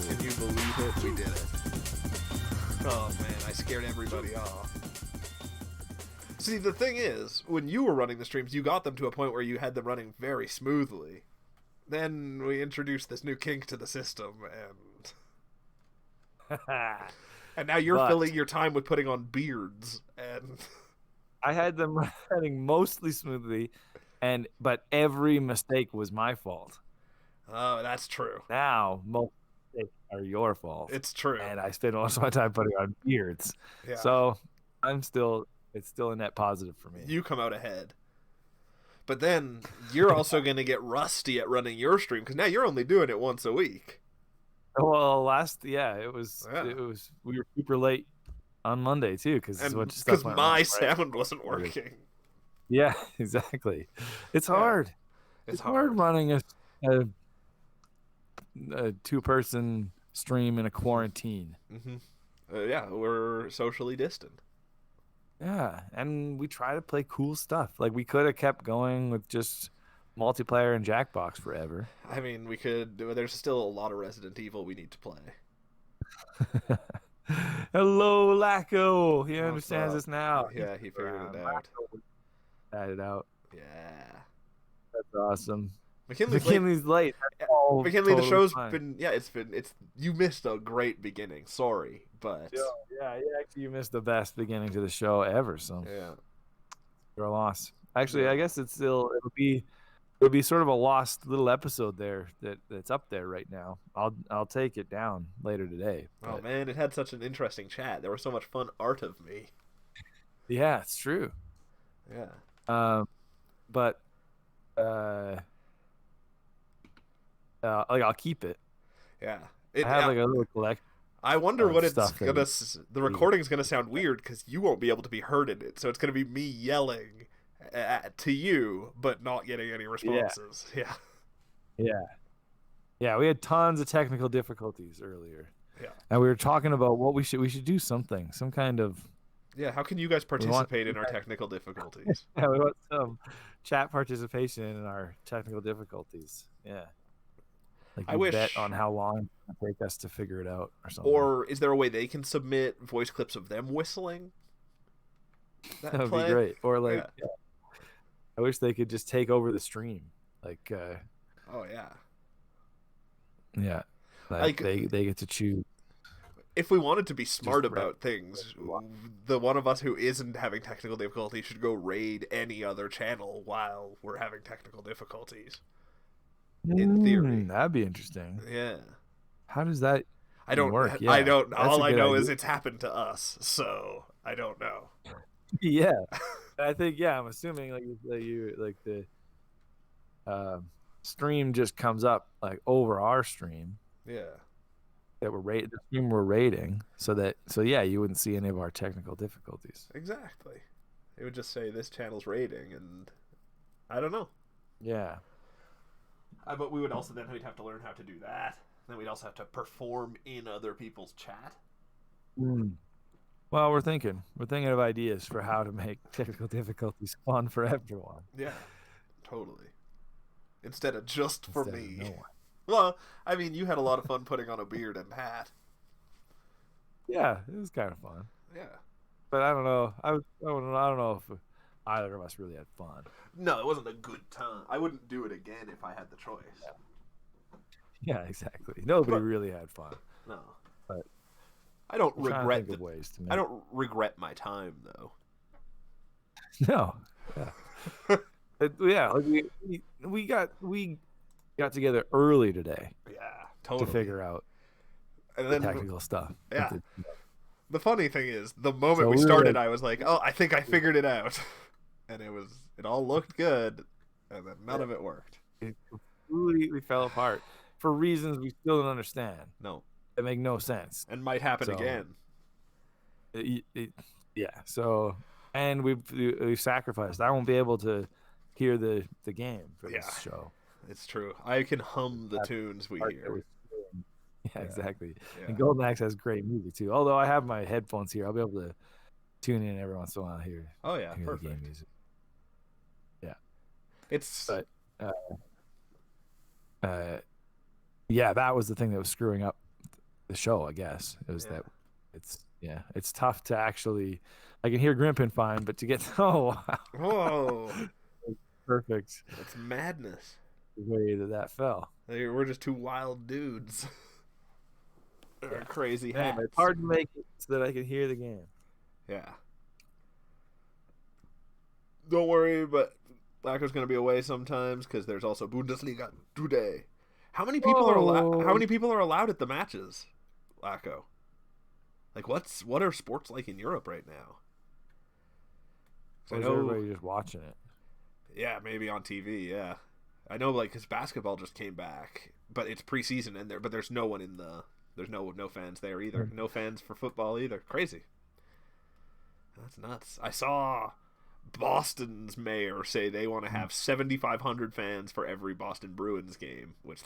Can you believe it? We did it. Oh man, I scared everybody off. See, the thing is, when you were running the streams, you got them to a point where you had them running very smoothly. Then we introduced this new kink to the system, and now you're filling your time with putting on beards. And I had them running mostly smoothly, but every mistake was my fault. Oh, that's true. Now most mistakes are your fault. It's true. And I spend most of my time putting on beards. Yeah. So it's still a net positive for me. You come out ahead. But then you're also going to get rusty at running your stream because now you're only doing it once a week. Well, it was we were super late on Monday too because my sound wasn't working. Yeah, exactly. It's hard. It's hard running a 2-person stream in a quarantine. Mm-hmm. Yeah, we're socially distant. Yeah, and we try to play cool stuff. Like, we could have kept going with just multiplayer and Jackbox forever. I mean, we could. There's still a lot of Resident Evil we need to play. Hello, Lacko. He understands us now. Yeah, he figured it out. Got it out. Yeah. That's awesome. McKinley's late. McKinley, the show's been you missed a great beginning. Sorry, but you missed the best beginning to the show ever. So you're a loss. Actually, I guess it'll be sort of a lost little episode there that's up there right now. I'll take it down later today. Oh man, it had such an interesting chat. There was so much fun art of me. Yeah, it's true. Yeah. But I'll keep it. Yeah. I have like a little collection. I wonder what it's gonna. The recording's gonna sound weird because you won't be able to be heard in it. So it's gonna be me yelling to you, but not getting any responses. Yeah. We had tons of technical difficulties earlier. Yeah. And we were talking about what we should do some kind of. Yeah. How can you guys participate in our technical difficulties? Yeah, we want some chat participation in our technical difficulties. Yeah. Like I wish bet on how long it will take us to figure it out or something. Or is there a way they can submit voice clips of them whistling? That would be great. Or like, I wish they could just take over the stream. Like, oh yeah. Yeah. Like they get to choose. If we wanted to be smart about things, the one of us who isn't having technical difficulties should go raid any other channel while we're having technical difficulties. In theory, that'd be interesting. Yeah. How does that? I don't work. Yeah. I don't. All I know is it's happened to us, so I don't know. Yeah, I think I'm assuming like the stream just comes up like over our stream. Yeah. That the stream we're rating, so you wouldn't see any of our technical difficulties. Exactly. It would just say this channel's rating, and I don't know. Yeah. But we would also we'd have to learn how to do that. Then we'd also have to perform in other people's chat. Well, we're thinking of ideas for how to make technical difficulties fun for everyone. Yeah, totally. Instead of just for me. No one. Well, I mean, you had a lot of fun putting on a beard and hat. Yeah, it was kind of fun. Yeah. But I don't know. I don't know if either of us really had fun. No, it wasn't a good time. I wouldn't do it again if I had the choice. Yeah, exactly. Nobody really had fun. No. But I don't regret ways to I don't regret my time though. No. Yeah. Yeah. Like we got together early today Yeah, to totally. figure out And the then, technical stuff. yeah. The funny thing is, the moment So we we were started, like, I was like, "Oh, I think I figured it out," and it all looked good, and then none of it worked. it completely fell apart for reasons we still don't understand. No, That make no sense. and might happen So, again. yeah. So, and we've sacrificed. I won't be able to hear the game for Yeah, this show. it's true. I can hum the tunes we hear. Yeah, exactly. Yeah. And Golden Axe has great music too. Although I have my headphones here, I'll be able to tune in every once in a while here. Oh yeah, hear perfect. the game music. Yeah, It's but yeah, that was the thing that was screwing up the show. I guess it was that it's tough to actually. I can hear Grimpen fine, but to get wow, whoa, perfect. That's madness. The way that fell. We're just two wild dudes. Crazy hats. Anyway, it's hard to make it so that I can hear the game. Yeah. Don't worry, but Lacko's going to be away sometimes because there's also Bundesliga today. How many people are allowed at the matches, Lacko? Like, what are sports like in Europe right now? I know everybody just watching it. Yeah, maybe on TV. Yeah, I know. Like, because basketball just came back, but it's preseason in there. But there's no one in the. There's no fans there either. No fans for football either. Crazy. That's nuts. I saw Boston's mayor say they want to have 7,500 fans for every Boston Bruins game, which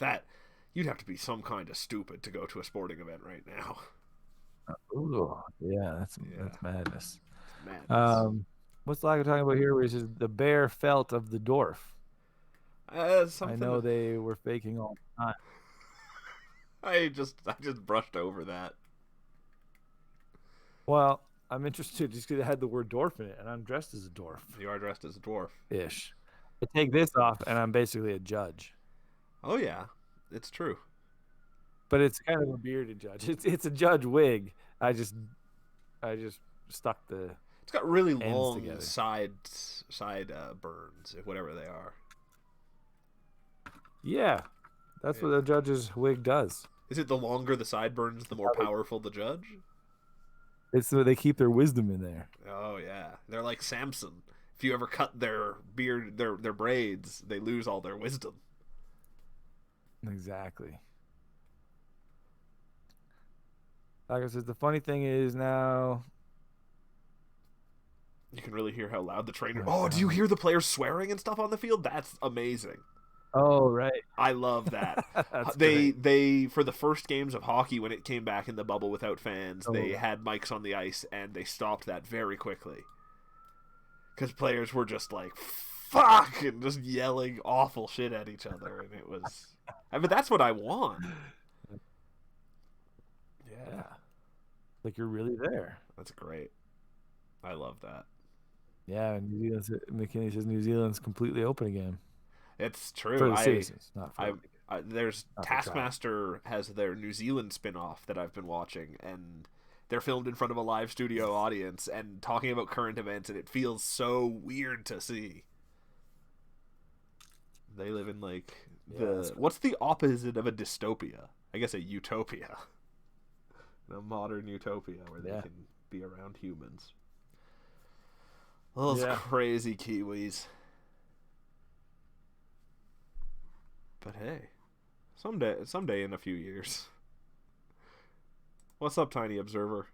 you'd have to be some kind of stupid to go to a sporting event right now. Ooh, yeah, that's madness. Madness. What's Lago talking about here? Which is the bare felt of the dwarf. I know they were faking all the time. I just brushed over that. Well, I'm interested just because it had the word dwarf in it, and I'm dressed as a dwarf. You are dressed as a dwarf. Ish. I take this off, and I'm basically a judge. Oh yeah, it's true. But it's kind of a bearded judge. It's a judge wig. I just stuck the. It's got really long together. side burns, whatever they are. Yeah, that's what a judge's wig does. Is it the longer the sideburns, the more powerful the judge? It's so they keep their wisdom in there. Oh yeah, they're like Samson. If you ever cut their beard, their braids, they lose all their wisdom. Exactly. Like I said, the funny thing is now. You can really hear how loud the trainer. Oh, do you hear the players swearing and stuff on the field? That's amazing. Oh, right. I love that. They for the first games of hockey when it came back in the bubble without fans, they had mics on the ice and they stopped that very quickly. Because players were just like, fuck, and just yelling awful shit at each other. And it was... but that's what I want. Yeah. Like you're really there. That's great. I love that. Yeah, McKinney says New Zealand's completely open again. It's true. For the citizens, not for there's Taskmaster has their New Zealand spin-off that I've been watching, and they're filmed in front of a live studio audience and talking about current events, and it feels so weird to see. They live in like what's the opposite of a dystopia? I guess a utopia. A modern utopia where they can be around humans. Those crazy Kiwis. But hey, someday in a few years. What's up, Tiny Observer?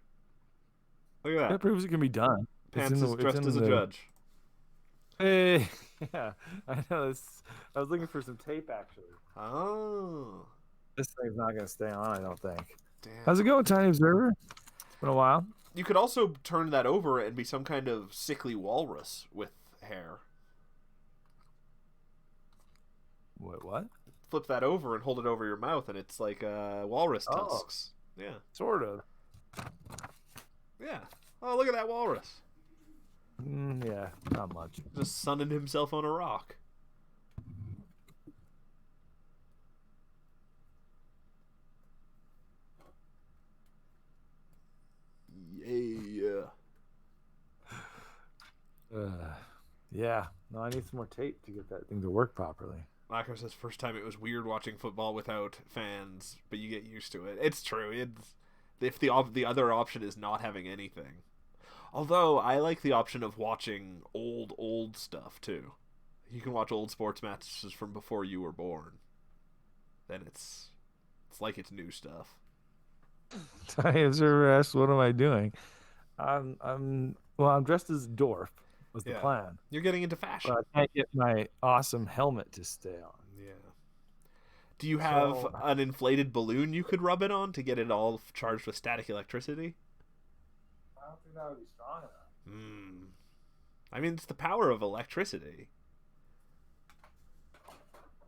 Look at that. That proves it can be done. Pants is dressed as a judge. Hey, yeah, I know. I was looking for some tape actually. Oh, this thing's not gonna stay on, I don't think. Damn. How's it going, Tiny Observer? It's been a while. You could also turn that over and be some kind of sickly walrus with hair. What? Flip that over and hold it over your mouth, and it's like walrus tusks. Yeah. Sort of. Yeah. Oh, look at that walrus. Yeah, not much. Just sunning himself on a rock. Yeah. Yeah. No, I need some more tape to get that thing to work properly. Lacko says first time it was weird watching football without fans, but you get used to it. It's true. It's if the other option is not having anything. Although I like the option of watching old stuff too. You can watch old sports matches from before you were born. Then it's like it's new stuff. Times are rest. What am I doing? I'm dressed as a dwarf. Was the plan? You're getting into fashion. But I can't get my awesome helmet to stay on. Yeah. Do you have an inflated balloon you could rub it on to get it all charged with static electricity? I don't think that would be strong enough. I mean, it's the power of electricity.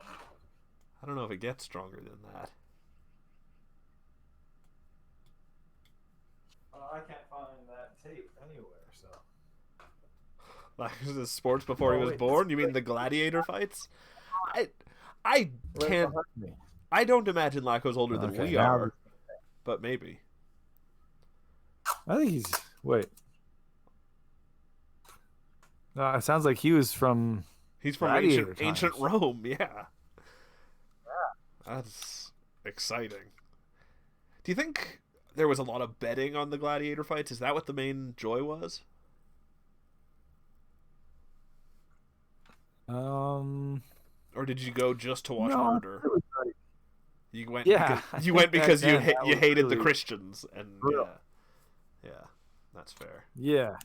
I don't know if it gets stronger than that. I can't find that tape anywhere, so. Like the sports before he was born? You mean the gladiator fights? I can't. I don't imagine Lacko's older than we are, but maybe. I think he's. Wait. No, it sounds like he was from. He's from ancient Rome, yeah. That's exciting. Do you think there was a lot of betting on the gladiator fights? Is that what the main joy was? Or did you go just to watch murder? You went. Yeah, you went because you hated the Christians, and yeah, that's fair. Yeah.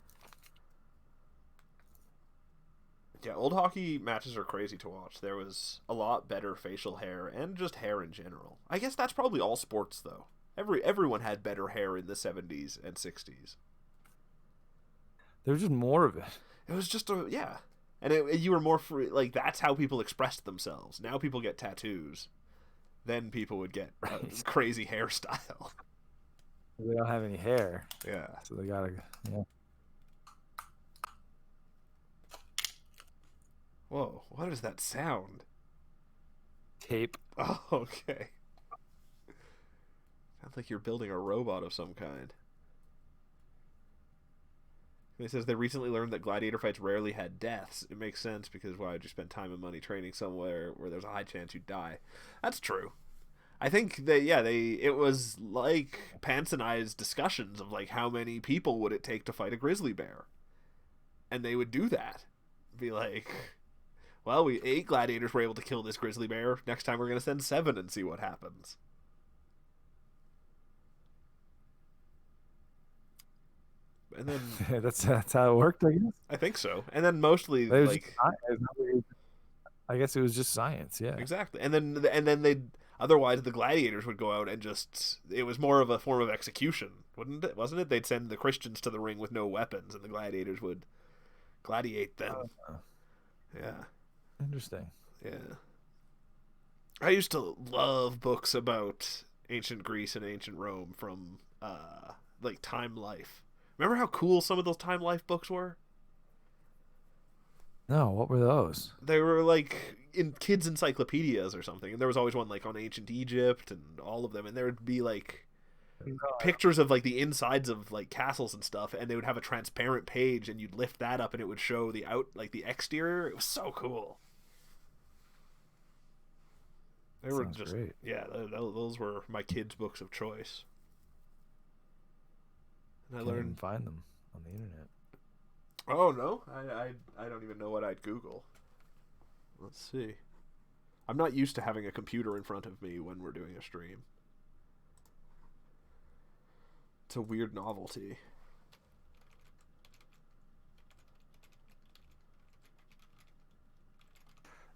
Yeah, old hockey matches are crazy to watch. There was a lot better facial hair and just hair in general. I guess that's probably all sports though. Everyone had better hair in the 70s and 60s. There was just more of it. It was just and you were more free. Like that's how people expressed themselves. Now people get tattoos. Then people would get a crazy hairstyle. They don't have any hair. Yeah. So they gotta. Yeah. Whoa, what is that sound? Tape. Oh, okay. Sounds like you're building a robot of some kind. He says they recently learned that gladiator fights rarely had deaths. It makes sense because why would you spend time and money training somewhere where there's a high chance you'd die? That's true. I think it was like Pants and I's discussions of like how many people would it take to fight a grizzly bear? And they would do that. Be like, well, 8 gladiators were able to kill this grizzly bear. Next time we're going to send 7 and see what happens. And then that's how it worked, I guess. I think so. And then mostly I guess it was just science, yeah. Exactly. And then otherwise the gladiators would go out and it was more of a form of execution, wasn't it? They'd send the Christians to the ring with no weapons and the gladiators would gladiate them. Yeah. Interesting. Yeah. I used to love books about ancient Greece and ancient Rome from like Time Life. Remember how cool some of those Time Life books were? No, what were those? They were like in kids' encyclopedias or something, and there was always one like on ancient Egypt and all of them, and there would be like pictures of like the insides of like castles and stuff, and they would have a transparent page, and you'd lift that up, and it would show the exterior. It was so cool. They were just great. Yeah, those were my kids' books of choice. And I learned to find them on the internet. Oh no, I don't even know what I'd Google. Let's see. I'm not used to having a computer in front of me when we're doing a stream. It's a weird novelty.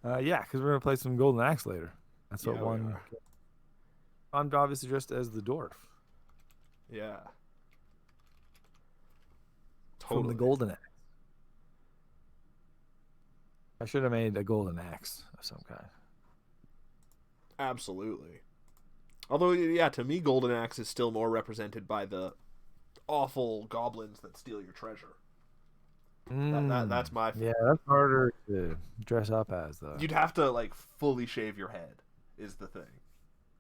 Yeah, because we're gonna play some Golden Axe later. That's what one. I'm obviously dressed as the dwarf. Yeah. Totally. From the Golden Axe. I should have made a golden axe of some kind. Absolutely. Although, yeah, to me, Golden Axe is still more represented by the awful goblins that steal your treasure. That's my favorite. Yeah, that's harder to dress up as, though. You'd have to, like, fully shave your head, is the thing.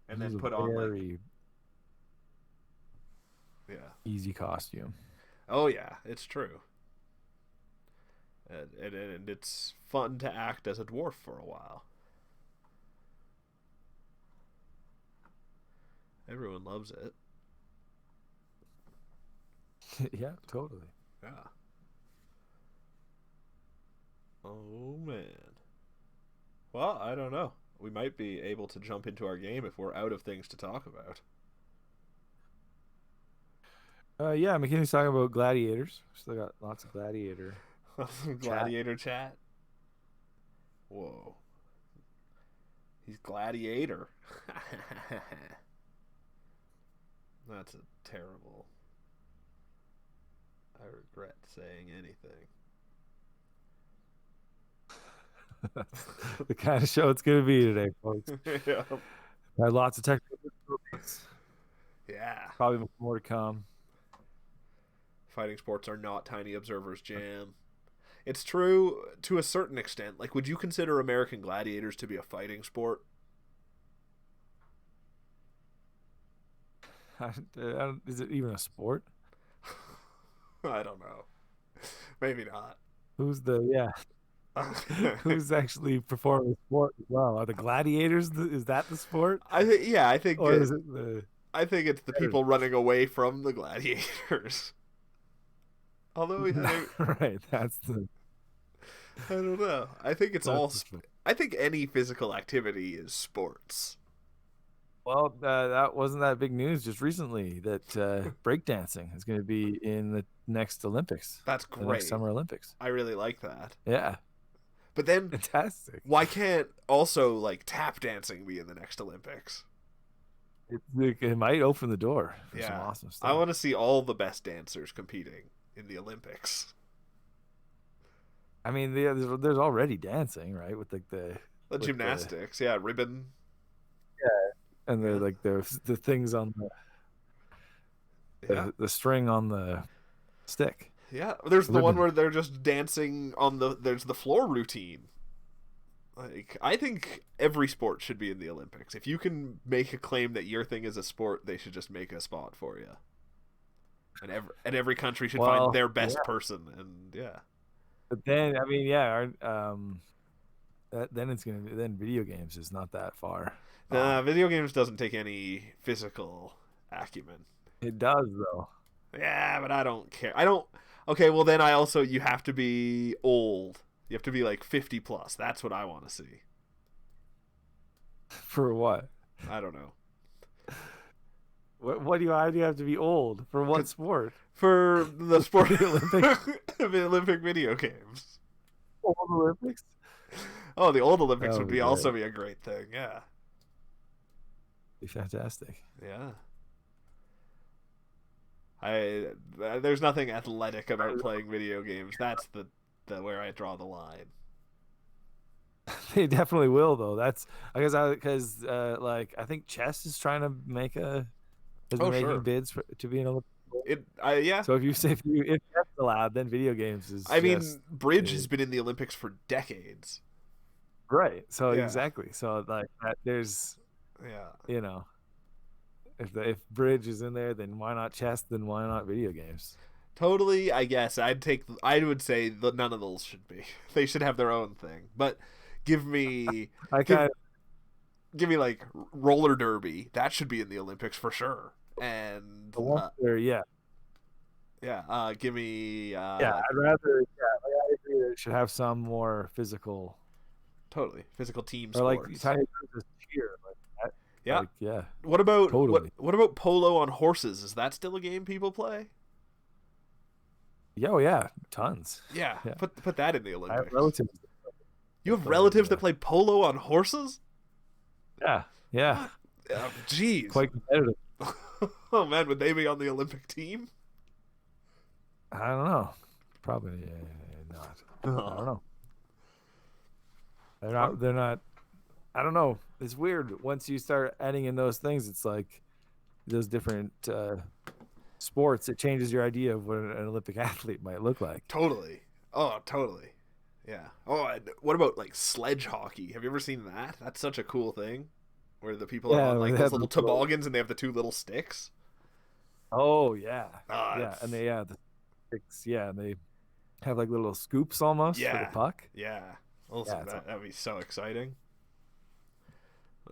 And then put on, like... Yeah. Easy costume. Oh, yeah, it's true. and it's fun to act as a dwarf for a while. Everyone loves it. Yeah, totally. Yeah. Oh man. Well, I don't know. We might be able to jump into our game if we're out of things to talk about. Yeah, McKinney's talking about gladiators. Still got lots of gladiator. Gladiator chat. Whoa. He's gladiator. That's a terrible. I regret saying anything. The kind of show it's going to be today, folks. Yeah. Had lots of technical difficulties. Yeah. Probably more to come. Fighting sports are not Tiny Observer's jam. It's true to a certain extent. Like, would you consider American Gladiators to be a fighting sport? Is it even a sport? I don't know. Maybe not. Who's who's actually performing sport as well? Are the gladiators? Is that the sport? I think. Yeah, I think. Or is it the? I think it's the people running away from the gladiators. Although we had right, that's the. I don't know. I think it's all. I think any physical activity is sports. Well, that wasn't that big news just recently that breakdancing is going to be in the next Olympics. That's great. The next Summer Olympics. I really like that. Yeah. But then, fantastic. Why can't also like tap dancing be in the next Olympics? It might open the door for some awesome stuff. I want to see all the best dancers competing in the Olympics. I mean, there's already dancing, right? With like the gymnastics, ribbon. Yeah, and the things on the string on the stick. Yeah, there's the one where they're just dancing on there's the floor routine. Like, I think every sport should be in the Olympics. If you can make a claim that your thing is a sport, they should just make a spot for you. And every country should find their best person, and But then, I mean, then it's gonna be, then video games is not that far. Nah, video games doesn't take any physical acumen. It does though. Yeah, but I don't care. I don't. Okay, well then you have to be old. You have to be like 50 plus. That's what I want to see. For what? I don't know. What do you have to be old for? What sport? For the sport the Olympic video games. Old Olympics? Oh, the old Olympics would also be a great thing. Yeah. Be fantastic. Yeah. There's nothing athletic about playing video games. That's the where I draw the line. They definitely will, though. That's because I think chess is trying to make making bids to be an Olympic. So if that's allowed, then video games is. I mean, bridge has been in the Olympics for decades. Right. So exactly. So like there's. Yeah. If bridge is in there, then why not chess? Then why not video games? Totally, I guess I would say that none of those should be. They should have their own thing. But give me give me like roller derby. That should be in the Olympics for sure. And give me I'd rather I agree that it should have some more physical. Totally, physical team or sports. Like tiny cheer. Like that. Yeah. What about what about polo on horses? Is that still a game people play? Yeah, tons. Yeah. Put that in the Olympics. I have relatives. You have relatives that play polo on horses? Yeah. Jeez. Quite competitive. Oh man, would they be on the Olympic team? I don't know. Probably not. I don't know. They're not. I don't know. It's weird. Once you start adding in those things, it's like those different sports. It changes your idea of what an Olympic athlete might look like. Totally. Oh, totally. Yeah. Oh, and what about like sledge hockey? Have you ever seen that? That's such a cool thing. Where the people are on like those little toboggans and they have the two little sticks. Oh yeah. And they the sticks. Yeah, and they have like little scoops almost for the puck. Yeah. Listen, that'd be so exciting.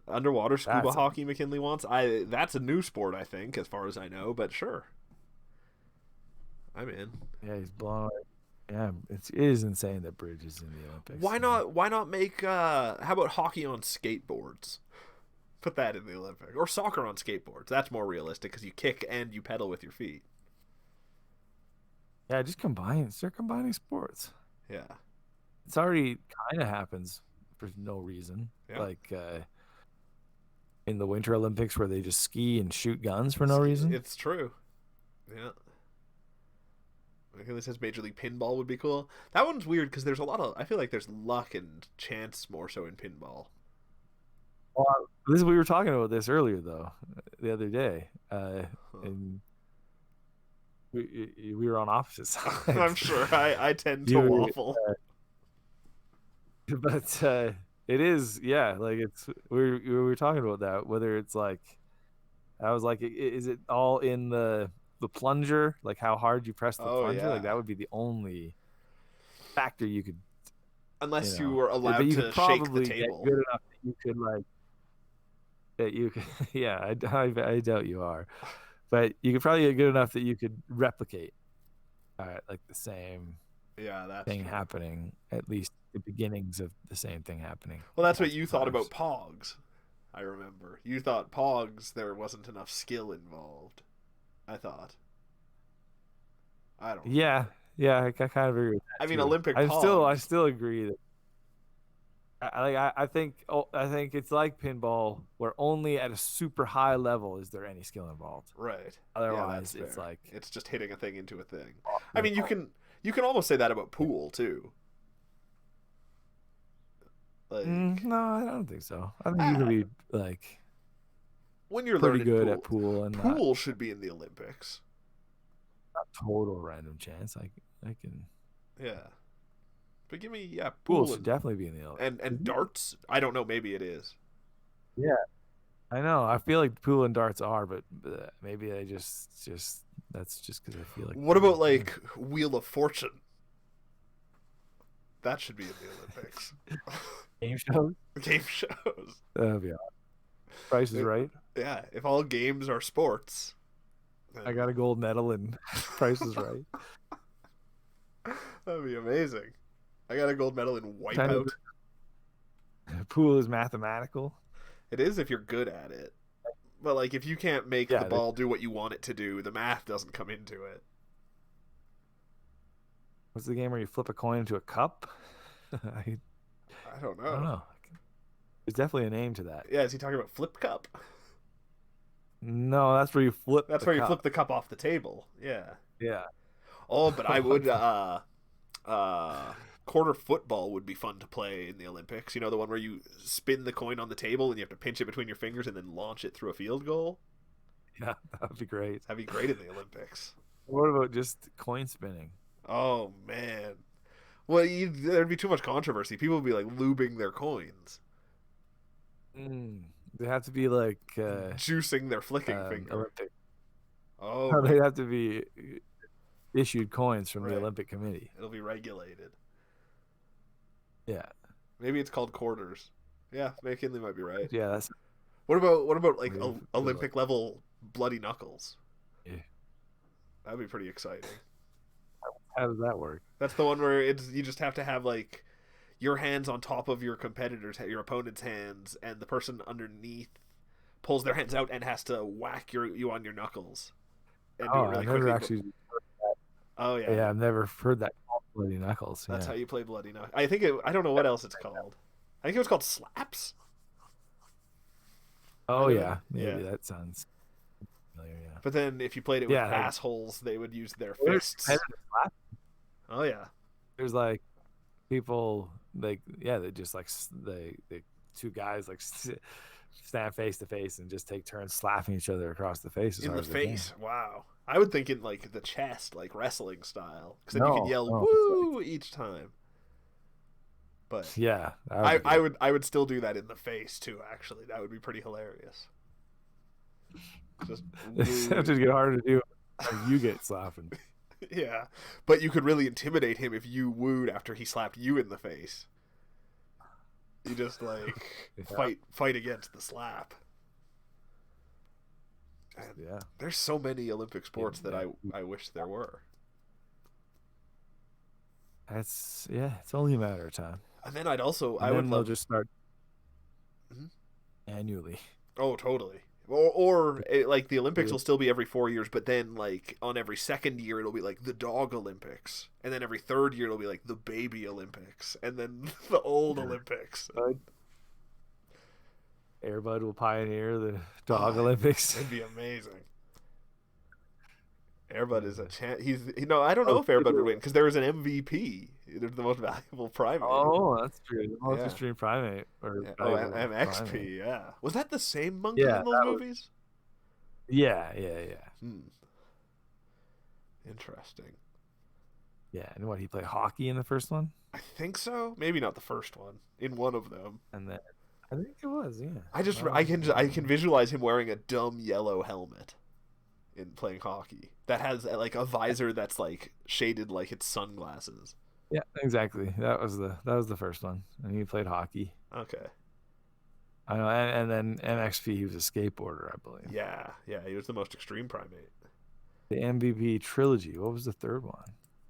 Underwater scuba That's hockey McKinley wants. That's a new sport, I think, as far as I know, but sure. I'm in. Yeah, he's blowing. Yeah, it is insane that Bridge is in the Olympics. Why not make how about hockey on skateboards? Put that in the Olympics. Or soccer on skateboards. That's more realistic because you kick and you pedal with your feet. Yeah, just start combining sports. Yeah. It's already kind of happens for no reason. Yeah. Like in the Winter Olympics where they just ski and shoot guns for no reason. It's true. Yeah. This says Major League Pinball would be cool. That one's weird because there's a lot of... I feel like there's luck and chance more so in pinball. Well, we were talking about this earlier, though, the other day. And we were on opposite sides. I'm sure. I tend to waffle. But it is, yeah, like we were talking about that, whether it's like... I was like, is it all in the plunger, like how hard you press the plunger? Yeah. Like that would be the only factor you could, unless you were allowed to shake the table. Good enough that you could yeah, I doubt you are, but you could probably get good enough that you could replicate like the same thing happening, at least the beginnings of the same thing happening. Well, that's what you thought about Pogs. I remember you thought Pogs there wasn't enough skill involved. I thought. I don't know. Yeah, I kind of agree with that. I mean, Olympic Pogs. I still agree that I think it's like pinball, where only at a super high level is there any skill involved. Right. Otherwise, it's like it's just hitting a thing into a thing. I mean, you can almost say that about pool too. Like, no, I don't think so. I think you can be like when you're pretty learning good at pool, and pool should be in the Olympics. Not total random chance. I can. Yeah. But give me pool should definitely be in the Olympics. And darts. I don't know. Maybe it is. Yeah, I know. I feel like pool and darts are, but maybe I just that's just because I feel like. What about like Wheel of Fortune? That should be in the Olympics. Game shows. Game shows. That'd be awesome. Price is Right. Yeah, if all games are sports. I got a gold medal in Price is Right. That'd be amazing. I got a gold medal in Wipeout. Pool is mathematical. It is if you're good at it. But like if you can't make the ball do what you want it to do, the math doesn't come into it. What's the game where you flip a coin into a cup? I don't know. I don't know. There's definitely a name to that. Yeah, is he talking about Flip Cup? No, that's where you flip. That's where you flip the cup off the table. Yeah. Yeah. Oh, but I would. Quarter football would be fun to play in the Olympics. You know, the one where you spin the coin on the table and you have to pinch it between your fingers and then launch it through a field goal. Yeah, that'd be great. That'd be great in the Olympics. What about just coin spinning? Oh man. Well, there'd be too much controversy. People would be like lubing their coins. They have to be like juicing their flicking finger. Olympic. Oh, no, they have to be issued coins from the Olympic Committee. It'll be regulated. Yeah. Maybe it's called quarters. Yeah, McKinley might be right. Yeah, that's. What about like Olympic level bloody knuckles? Yeah. That'd be pretty exciting. How does that work? That's the one where you just have to have like your hands on top of your your opponent's hands, and the person underneath pulls their hands out and has to whack you on your knuckles. And do it really I've never actually heard that. Oh yeah. Yeah, I've never heard that called bloody knuckles. That's how you play bloody knuckles. I don't know what else it's called. I think it was called slaps. Oh yeah, maybe that sounds familiar. Yeah. But then if you played it with assholes, they would use their fists. Oh yeah. There's like people like they just like they two guys like stand face to face and just take turns slapping each other across the face. In the face. Wow. I would think in like the chest, like wrestling style, because then you could yell "woo" each time. But yeah, I would still do that in the face too. Actually, that would be pretty hilarious. Just get harder to do. You get slapping. Yeah, but you could really intimidate him if you wooed after he slapped you in the face. You just like Yeah. fight against the slap. And Yeah. there's so many Olympic sports that Yeah. I wish there were. It's only a matter of time. And then I And would then they'll love. just start Mhm. annually. Oh, totally. Like the Olympics will still be every 4 years, but then like on every second year it'll be like the dog Olympics, and then every third year it'll be like the baby Olympics, and then the old Olympics. Airbud will pioneer the dog Oh, Olympics. it'd be amazing. Airbud is a chance. I don't know if Airbud would win because there is an MVP. They're the most valuable primate. Oh, that's true. The most Yeah. extreme primate. Yeah. Oh, MXP. Primate. Yeah. Was that the same monkey Yeah, in those movies? Yeah. Interesting. Yeah, and what, he played hockey in the first one? I think so. Maybe not the first one. In one of them. And then I think it was, yeah. I can visualize him wearing a dumb yellow helmet in playing hockey that has like a visor that's like shaded like it's sunglasses. Yeah, exactly. That was the first one, and he played hockey. Okay. I know, and then MXP, he was a skateboarder, I believe. Yeah, he was the most extreme primate. The MVP trilogy. What was the third one?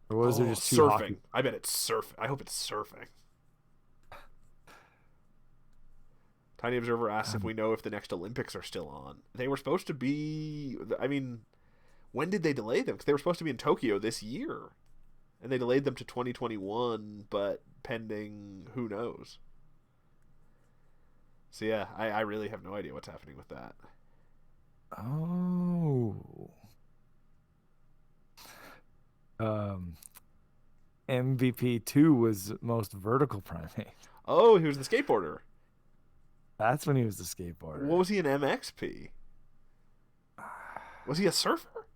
Or was there just two surfing? hockey? I bet it's surfing. I hope it's surfing. Tiny Observer asks if we know if the next Olympics are still on. They were supposed to be. I mean, when did they delay them? Because they were supposed to be in Tokyo this year, and they delayed them to 2021, but pending who knows. So yeah, I really have no idea what's happening with that. Oh. MVP 2 was most vertical primate. Oh, he was the skateboarder. That's when he was the skateboarder. What was he in MXP? Was he a surfer?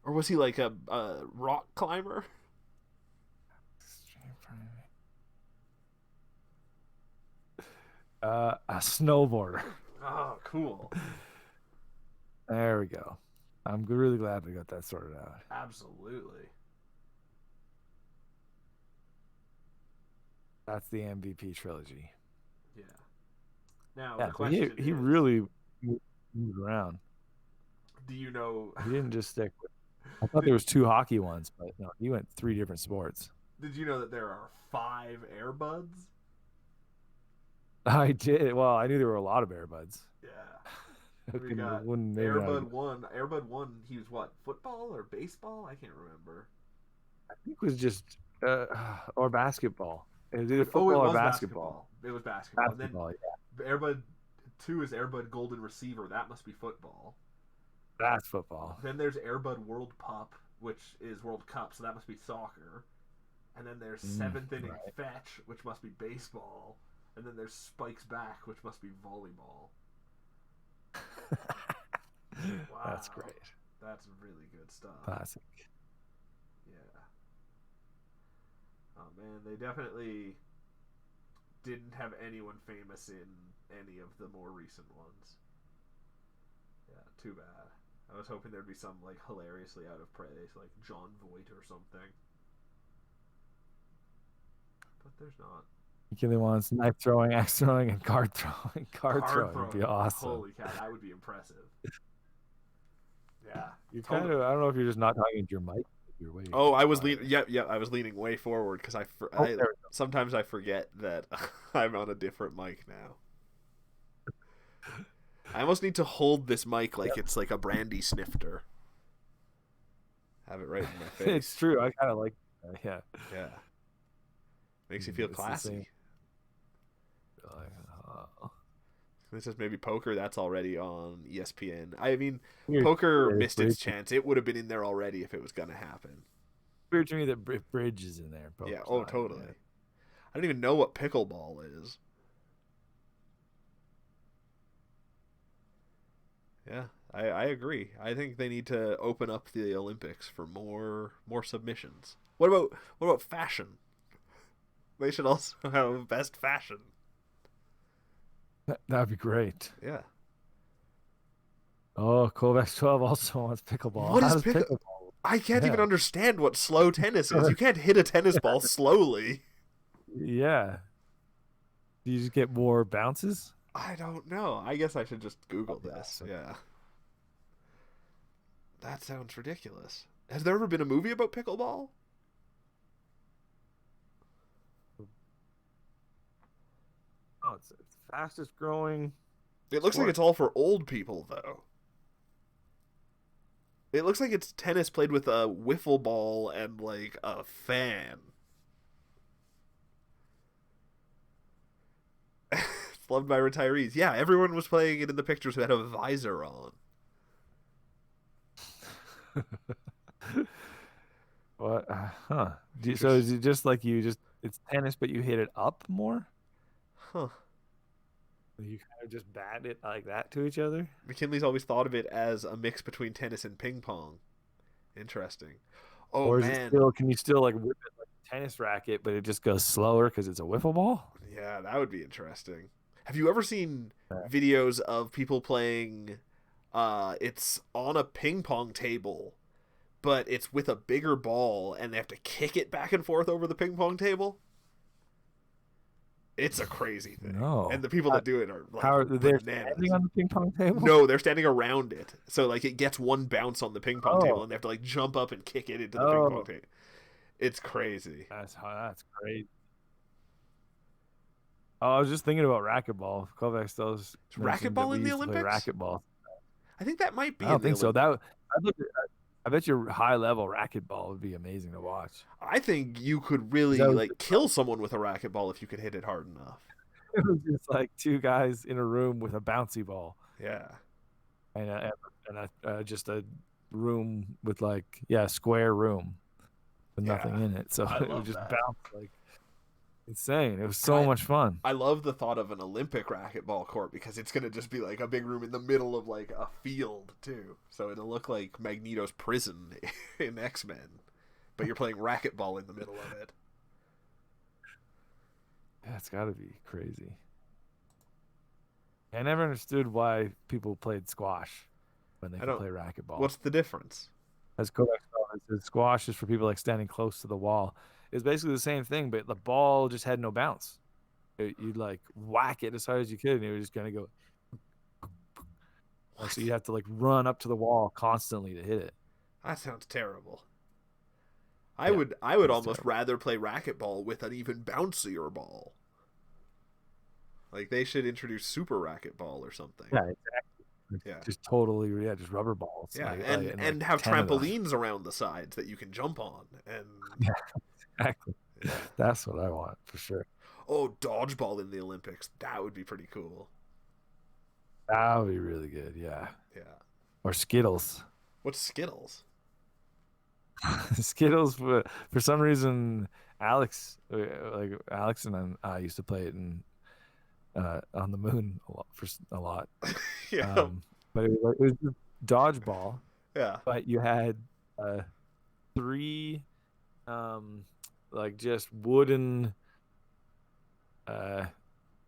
Or was he like a rock climber? Extreme primate. A snowboarder. Oh, cool. There we go. I'm really glad we got that sorted out. Absolutely. That's the MVP trilogy. Yeah. Now Yeah, the question he is, really moved around. do you know? He didn't just stick with. I thought there was 2 hockey ones, but no, he went 3 different sports. Did you know that there are 5 Airbuds? I did. Well, I knew there were a lot of Airbuds. Yeah. We got Airbud 1. Airbud 1, he was what? Football or baseball? I can't remember. I think it was just or basketball. It was either football or basketball. It was basketball. Basketball, And then Airbud 2 is Airbud Golden Receiver. That must be football. That's football. Then there's Airbud World Pup, which is World Cup, so that must be soccer. And then there's 7th Inning Fetch, which must be baseball. And then there's Spikes Back, which must be volleyball. Wow. That's great. That's really good stuff. Classic. Yeah. Oh man, they definitely didn't have anyone famous in any of the more recent ones. Yeah, too bad. I was hoping there'd be some like hilariously out of place, like John Voight or something. But there's not. Killing wants knife throwing, axe throwing, and card throwing. Card throwing would be awesome. Holy cow, that would be impressive. Yeah. You kind of. I don't know if you're just not talking to your mic. You're way. Oh, I was leaning. Yeah. I was leaning way forward because sometimes I forget that I'm on a different mic now. I almost need to hold this mic like it's like a brandy snifter. Have it right in my face. It's true. I kind of like that. Yeah. Yeah. Makes you feel classy. This is maybe poker. That's already on ESPN. I mean, poker missed its chance. It would have been in there already if it was going to happen. Weird to me that bridge is in there. Yeah. Oh, totally. I don't even know what pickleball is. Yeah, I agree. I think they need to open up the Olympics for more submissions. What about fashion? They should also have best fashion. That'd be great. Yeah. Oh, Kovacs 12 also wants pickleball. What How is does pickle? pickleball? I can't even Yeah. understand what slow tennis is. You can't hit a tennis ball slowly. Yeah. Do you just get more bounces? I don't know. I guess I should just Google That'd be this. awesome. Yeah. That sounds ridiculous. Has there ever been a movie about pickleball? Oh, it's fastest growing It looks like sport. it's all for old people, though. It looks like it's tennis played with a wiffle ball and, like, a fan. It's loved by retirees. Yeah, everyone was playing it in the pictures who had a visor on. What? Huh. So Just, is it just like it's tennis, but you hit it up more? huh. You kind of just bat it like that to each other? McKinley's always thought of it as a mix between tennis and ping pong. Interesting. Oh, Or is it man. still, can you still like whip it like a tennis racket, but it just goes slower because it's a wiffle ball? Yeah, that would be interesting. Have you ever seen Yeah. videos of people playing it's on a ping pong table, but it's with a bigger ball and they have to kick it back and forth over the ping pong table? It's a crazy thing. And No. the people that do it are like How are they bananas. standing on the ping pong table? No, they're standing around it. So like it gets one bounce on the ping pong table Oh, and they have to like jump up and kick it into the ping pong oh, table. It's crazy. that's great. Oh, I was just thinking about racquetball. Kovacs does Is mentioned that racquetball we in the used to play Olympics? racquetball. I think that might I be don't in the think so. Olympics. I bet your high level racquetball would be amazing to watch. I think you could 'Cause that really was like kill someone with a racquetball if you could hit it hard enough. it was just like two guys in a room with a bouncy ball Yeah. and just a room with like square room with Yeah. nothing in it. So I it would love just that. bounce like insane. It was And so much fun. I love the thought of an Olympic racquetball court because it's gonna just be like a big room in the middle of like a field too. So it'll look like Magneto's prison in X-Men, but you're playing racquetball in the middle of it. Yeah, it's got to be crazy. I never understood why people played squash when they I could don't. play racquetball. What's the difference? As Kovacs said, squash is for people like standing close to the wall. It's basically the same thing, but the ball just had no bounce. You'd like whack it as hard as you could, and it was just gonna go. So you have to like run up to the wall constantly to hit it. That sounds terrible. Yeah, I would it's almost terrible. rather play racquetball with an even bouncier ball. Like they should introduce super racquetball or something. Yeah, exactly. Yeah. Just totally, just rubber balls. Yeah, and and like have 10 of them. trampolines around the sides that you can jump on. And Yeah, exactly. yeah. That's what I want for sure. Oh, dodgeball in the Olympics. That would be pretty cool. That would be really good. Yeah. Yeah. Or Skittles. What's Skittles? Skittles for some reason Alex and I used to play it on the moon a lot. Yeah. But it was just dodgeball, Yeah. but you had three like just wooden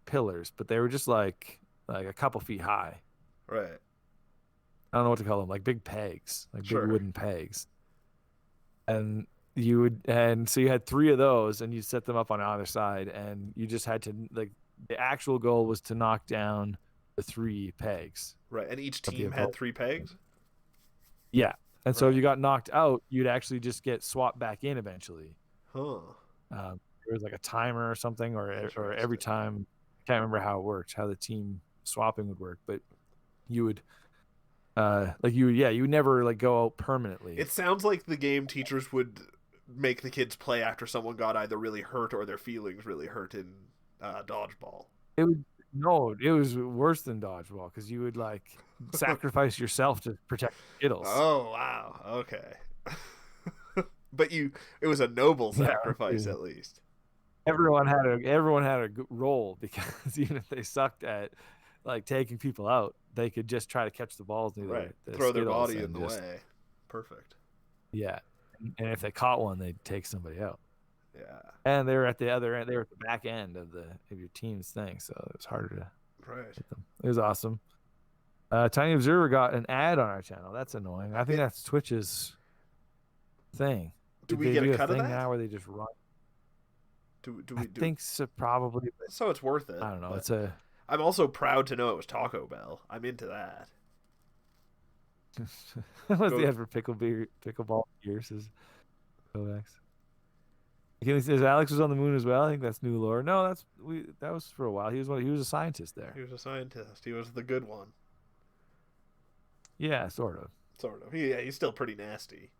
pillars, but they were just like a couple feet high. Right. I don't know what to call them, like big pegs, like Sure. big wooden pegs. And so you had three of those, and you set them up on either side, and you just had to like the actual goal was to knock down the three pegs. Right. And each of the team had opponent. 3 pegs? Yeah, and so Right. if you got knocked out, you'd actually just get swapped back in eventually. Huh. There was like a timer or something, or every Interesting. time. I can't remember how it worked, how the team swapping would work, but you would you would never like go out permanently. It sounds like the game teachers would make the kids play after someone got either really hurt or their feelings really hurt in dodgeball. It was worse than dodgeball because you would like sacrifice yourself to protect Skittles. Oh, wow. Okay. But it was a noble sacrifice at least. Everyone had a role because even if they sucked at like taking people out, they could just try to catch the balls near Right. the Throw their Skittles body in and the just, way. Perfect. yeah. And if they caught one, they'd take somebody out. Yeah. And they were at the other end. They were at the back end of your team's thing, so it was harder to Right. hit them. It was awesome. Tiny Observer got an ad on our channel. That's annoying. I think that's Twitch's thing. Do we get a cut of that now where they just run? I think so, probably. So it's worth it. I don't know. I'm also proud to know it was Taco Bell. I'm into that. What's the ad for pickleball beers? Is Kovacs. He says Alex was on the moon as well. I think that's new lore. No, that was for a while. He was a scientist there. He was a scientist. He was the good one. Yeah, sort of. Sort of. He's still pretty nasty.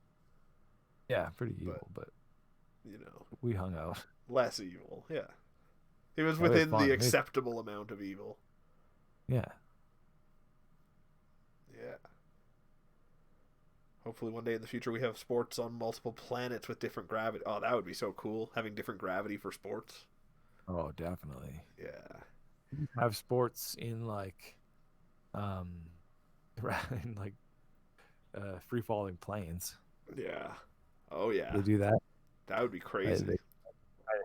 Yeah, pretty evil, but you know, we hung out. Less evil, yeah. He was within the acceptable amount of evil. Yeah. Yeah. Hopefully one day in the future we have sports on multiple planets with different gravity. Oh, that would be so cool, having different gravity for sports. Oh, definitely. Yeah. Have sports in like in like free falling planes. Yeah. Oh yeah. They do that. That would be crazy. They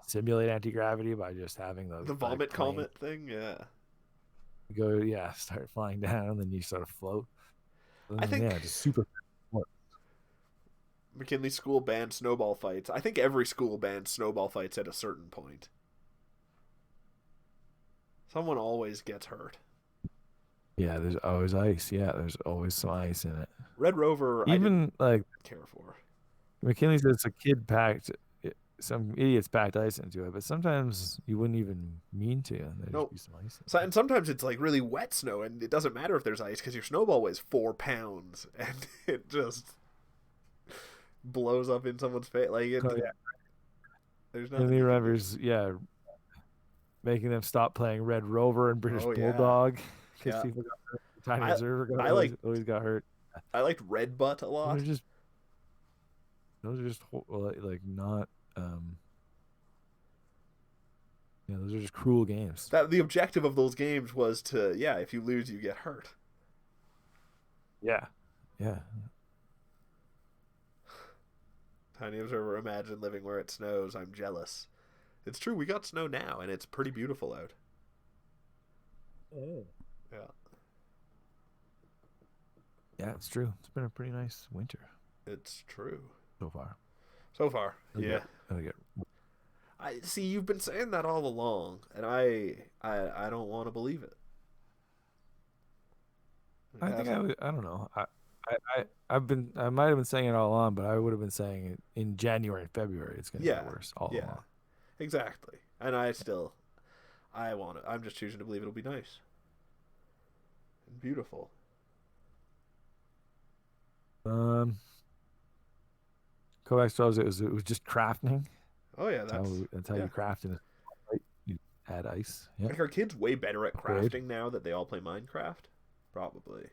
simulate anti-gravity by just having the vomit comet thing. Yeah. You go, start flying down, and then you sort of float. I think just super. McKinley School banned snowball fights. I think every school banned snowball fights at a certain point. Someone always gets hurt. Yeah, there's always ice. Yeah, there's always some ice in it. Red Rover, even I didn't care for. McKinley says a kid some idiots packed ice into it, but sometimes you wouldn't even mean to. There'd just be some ice. And sometimes it's like really wet snow, and it doesn't matter if there's ice because your snowball weighs 4 pounds, and it just blows up in someone's face. Like, there's nothing. And he remembers, making them stop playing Red Rover and British Bulldog because people got hurt. Tiny Observer always got hurt. I liked Red Butt a lot. Those are just like not. Those are just cruel games. The objective of those games was to, if you lose, you get hurt. Yeah. Tiny Observer, imagine living where it snows. I'm jealous. It's true, we got snow now, and it's pretty beautiful out. Oh. Yeah. Yeah, it's true. It's been a pretty nice winter. It's true. So far. Yeah. I see. You've been saying that all along, and I don't want to believe it. I don't know. I might have been saying it all along, but I would have been saying it in January and February. It's going to get worse all along. Exactly. And I'm just choosing to believe it'll be nice and beautiful. Kovacs tells it was just crafting. Oh yeah, that's how you craft in a fight. You add ice. Yeah. Like, are kids way better at crafting now that they all play Minecraft? Probably.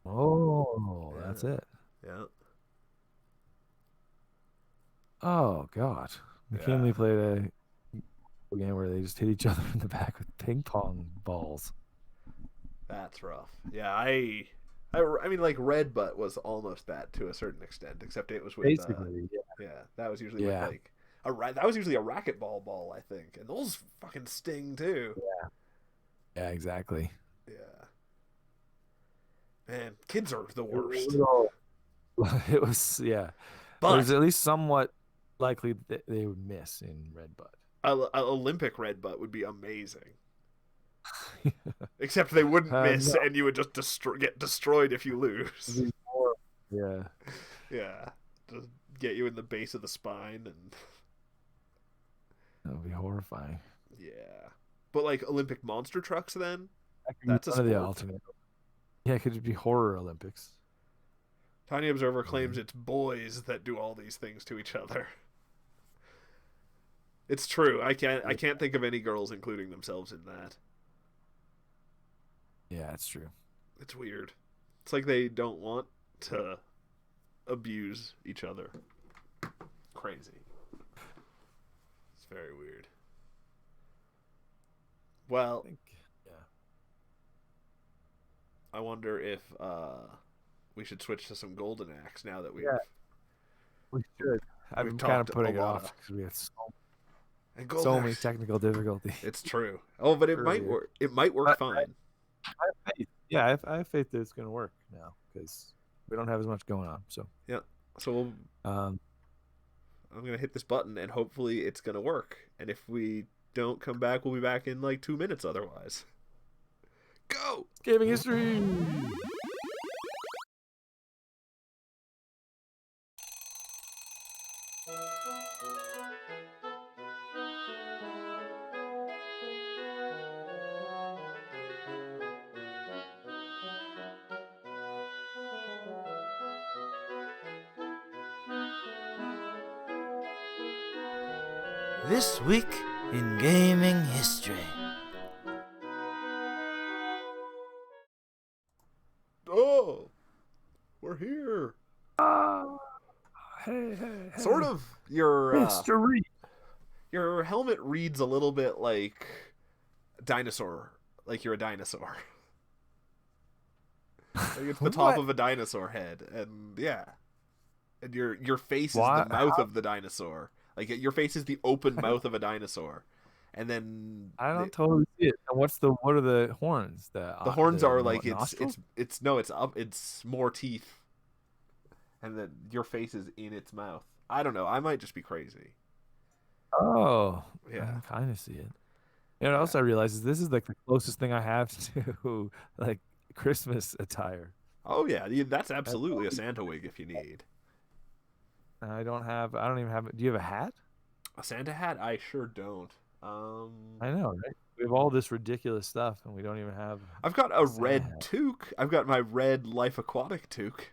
Oh, that's it. Yeah. Oh God, McKinley played a game where they just hit each other in the back with ping pong balls. That's rough. Yeah, I mean, like, Red Butt was almost that to a certain extent, except it was with basically, that was usually with like that was usually a racquetball ball, I think, and those fucking sting too. Yeah, exactly. Yeah, man, kids are the worst. It was but it was at least somewhat likely that they would miss in Red Butt. Olympic Red Butt would be amazing. Except they wouldn't miss, and you would just get destroyed if you lose. Yeah. Just get you in the base of the spine, and that would be horrifying. Yeah, but like Olympic monster trucks, then that's a sport. The alternate. Yeah, it could just be horror Olympics. Tiny Observer claims it's boys that do all these things to each other. It's true. I can't think of any girls including themselves in that. Yeah, it's true. It's weird. It's like they don't want to abuse each other. Crazy. It's very weird. Well, I wonder if we should switch to some Golden Axe now that we should. I'm kind of putting it off because we have so many technical difficulties. It's true. Oh, but it might work. It might work fine. I have faith. yeah, I have faith that it's gonna work now because we don't have as much going on. So Yeah. So um, I'm gonna hit this button and hopefully it's gonna work. And if we don't come back, we'll be back in like 2 minutes. Otherwise, go. gaming history. This week in gaming history. Oh, we're here. Hey, Sort of. history. Your helmet reads a little bit like dinosaur, like you're a dinosaur. Like it's the top of a dinosaur head, and yeah, and your face is the mouth of the dinosaur. Like your face is the open mouth of a dinosaur, and then I don't totally see it. And what are the horns? The horns are like nostrils? it's more teeth, and then your face is in its mouth. I don't know. I might just be crazy. Oh, Yeah. I kind of see it. You know what else I realize is this is like the closest thing I have to like Christmas attire. Oh yeah, that's absolutely a Santa wig if you need. I don't even have. Do you have a hat? A Santa hat? I sure don't. I know, right? We have all this ridiculous stuff, and we don't even have. I've got a Santa red hat. toque. I've got my red Life Aquatic toque.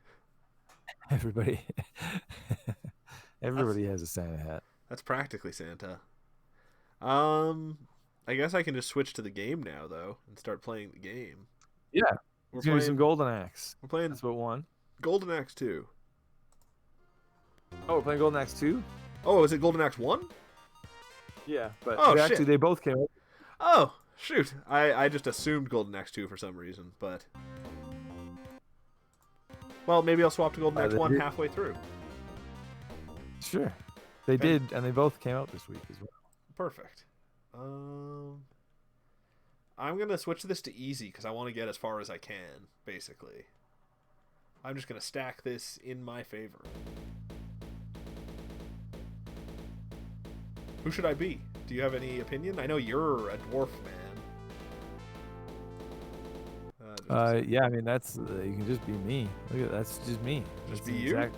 Everybody has a Santa hat. That's practically Santa. I guess I can just switch to the game now though and start playing the game. Yeah, We're doing playing some Golden Axe. We're playing That's what one. Golden Axe 2. Oh, we're playing Golden Axe 2? Oh, is it Golden Axe 1? Yeah, but shit. actually they both came out. Oh, shoot. I just assumed Golden Axe 2 for some reason, but well, maybe I'll swap to Golden Axe 1 halfway through. Sure. They did, and they both came out this week as well. Perfect. I'm going to switch this to easy because I want to get as far as I can, basically. I'm just going to stack this in my favor. Who should I be? Do you have any opinion? I know you're a dwarf man. Yeah, I mean, that's you can just be me. Look at that's just me. Just that's be an you? exact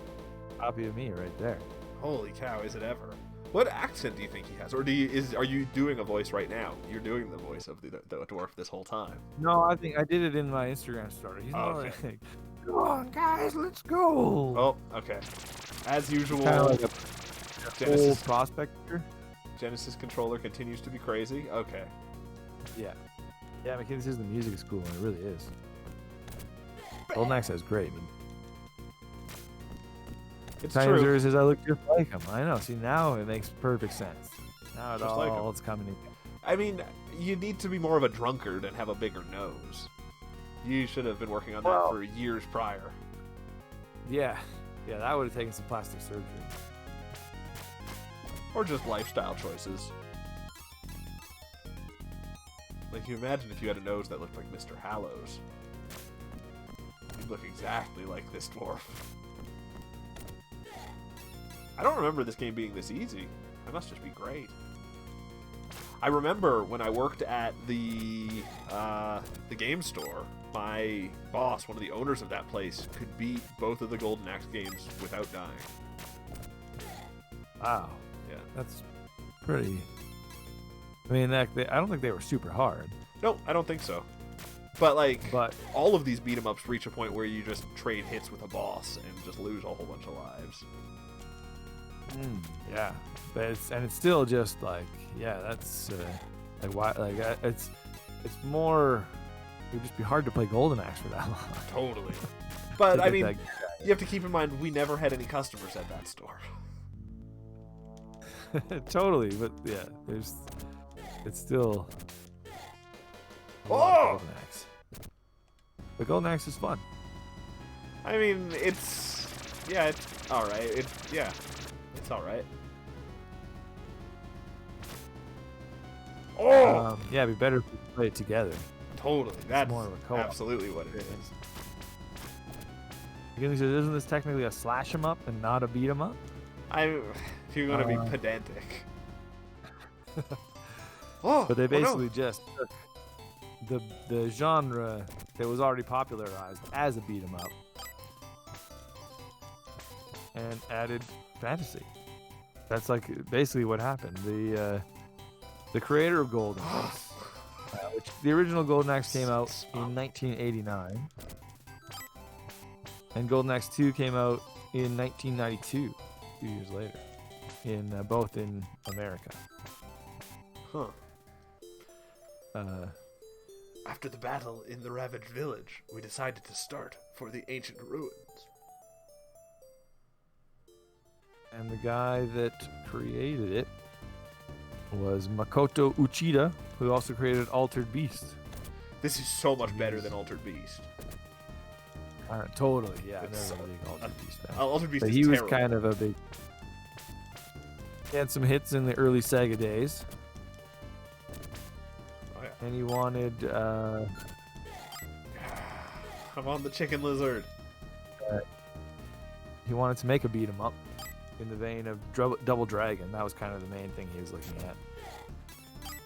copy of me right there. Holy cow, is it ever? What accent do you think he has? Or are you doing a voice right now? You're doing the voice of the dwarf this whole time. No, I think I did it in my Instagram story. He's not Okay. like, come on, guys, let's go. Oh, okay. As usual, Kind of like a Genesis, old prospector. Genesis controller continues to be crazy. Okay. Yeah. Yeah, McKinney says the music is cool, and it really is. Golden Axe is great. I mean, It's Tiny true. Zero says I look just like him. I know. See, now it makes perfect sense. Now Just like him. it's coming together. I mean, you need to be more of a drunkard and have a bigger nose. You should have been working on that for years prior. Yeah. Yeah, that would have taken some plastic surgery. Or just lifestyle choices. Like, you imagine if you had a nose that looked like Mr. Hallows. You'd look exactly like this dwarf. I don't remember this game being this easy. It must just be great. I remember when I worked at the game store, my boss, one of the owners of that place, could beat both of the Golden Axe games without dying. Wow. Yeah. That's pretty... I mean, I don't think they were super hard. No, I don't think so. But, all of these beat-em-ups reach a point where you just trade hits with a boss and just lose a whole bunch of lives. Yeah, but it's still just like, yeah, that's it's more. It would just be hard to play Golden Axe for that long. Totally. But I mean, you have to keep in mind we never had any customers at that store. Totally, but yeah, it's still. Oh! Golden Axe. But Golden Axe is fun. I mean, it's all right. It's all right. Oh! Yeah, it'd be better if we play it together. Totally. That's more of a co-op. absolutely what it is. Because isn't this technically a slash 'em up and not a beat 'em up? If you're gonna be pedantic. Oh, but they basically no. just took the genre that was already popularized as a beat 'em up and added fantasy. That's like basically what happened. The creator of Golden Axe, which the original Golden Axe came out in 1989, and Golden Axe 2 came out in 1992, 2 years later, in both in America. Huh. After the battle in the ravaged village, we decided to start for the ancient ruins. And the guy that created it was Makoto Uchida, who also created Altered Beast. This is so much better than Altered Beast. Totally, yeah. It's Never a big Altered Beast fan. Altered Beast But is he was terrible. kind of a big... He had some hits in the early Sega days. Oh, yeah. And he wanted... I'm on the chicken lizard. he wanted to make a beat 'em up in the vein of Double Dragon. That was kind of the main thing he was looking at.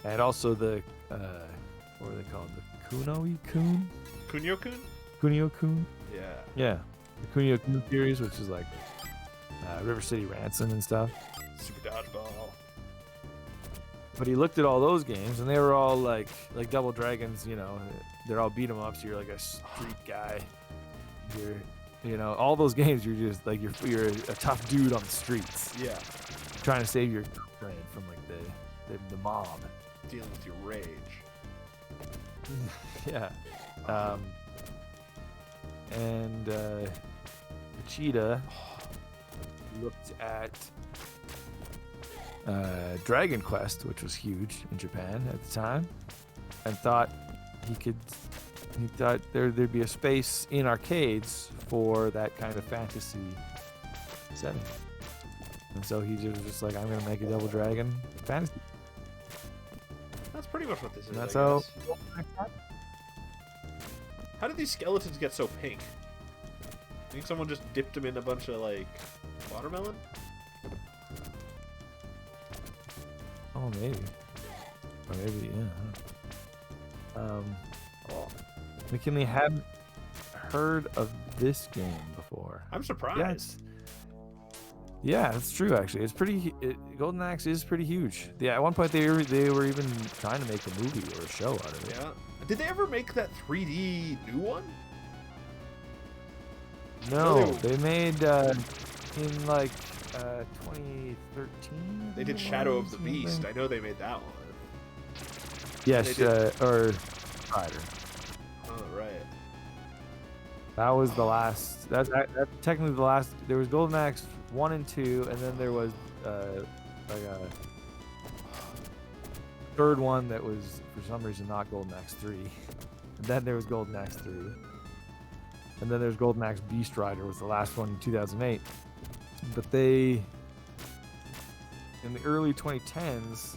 And also the... what are they called? The Kunio-kun? Kunio-kun? Kunio-kun? Yeah. Yeah. The Kunio-kun series, which is like River City Ransom and stuff. Super Dodgeball. But he looked at all those games, and they were all like Double Dragons. You know, they're all beat 'em ups. You're like a street guy. All those games. You're just like you're a tough dude on the streets. Yeah. Trying to save your friend from like the mob. Dealing with your rage. Yeah. And Uchida looked at Dragon Quest, which was huge in Japan at the time, and thought he thought there'd be a space in arcades for that kind of fantasy setting. And so he was just like, I'm gonna make a Double Dragon fantasy. That's pretty much what this is. And that's I how. guess. How did these skeletons get so pink? I think someone just dipped them in a bunch of like watermelon. Oh, maybe. Or maybe, yeah. McKinley hadn't heard of this game before. I'm surprised. Yeah, that's true. Actually, it's pretty. Golden Axe is pretty huge. Yeah, at one point they were even trying to make a movie or a show out of it. Yeah. Did they ever make that 3D new one? No, they made in like 2013. They did Shadow of the Beast. I know they made that one. Yes, or Rider. Oh, right. That was the last. That's technically the last. There was Golden Axe 1 and 2, and then there was like a third one that was for some reason not Golden Axe 3. And then there was Golden Axe 3. And then there's Golden Axe Beast Rider was the last one in 2008. But they, in the early 2010s,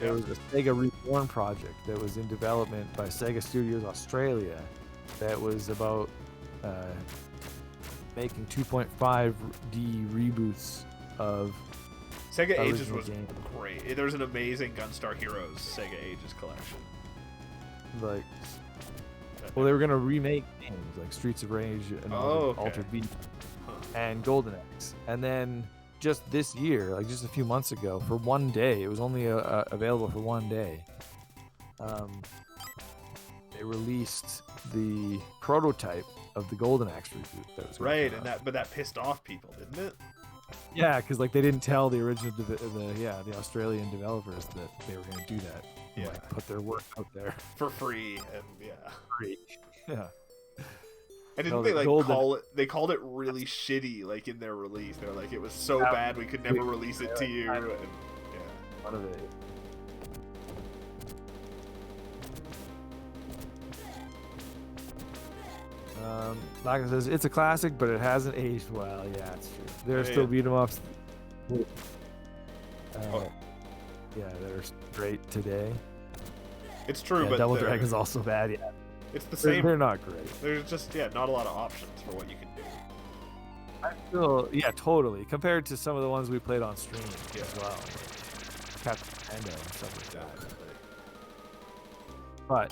there was a Sega Reborn project that was in development by Sega Studios Australia that was about making 2.5D reboots of Sega Ages was game. great. There's an amazing Gunstar Heroes Sega Ages collection. Like, well, they were gonna remake games like Streets of Rage and Altered Beast and Golden Axe, and then just this year, like just a few months ago, for one day, it was only available for one day. They released the prototype of the Golden Axe reboot. That was right, and that pissed off people, didn't it? Yeah, because like they didn't tell the original the Australian developers that they were going to do that. Yeah, like, put their work out there for free, and free. Yeah. And didn't they call it? They called it really shitty, like in their release. They're like, it was so bad we could never release it to you. And, One of it. Like I says, it's a classic, but it hasn't aged well. Yeah, it's true. There are still beat 'em ups. Oh. Yeah, that are great today. It's true, Yeah, but Double Dragon's also bad. Yeah, it's the same. They're not great. There's just not a lot of options for what you can do. I feel totally compared to some of the ones we played on stream as well, Captain Commando and stuff like that. But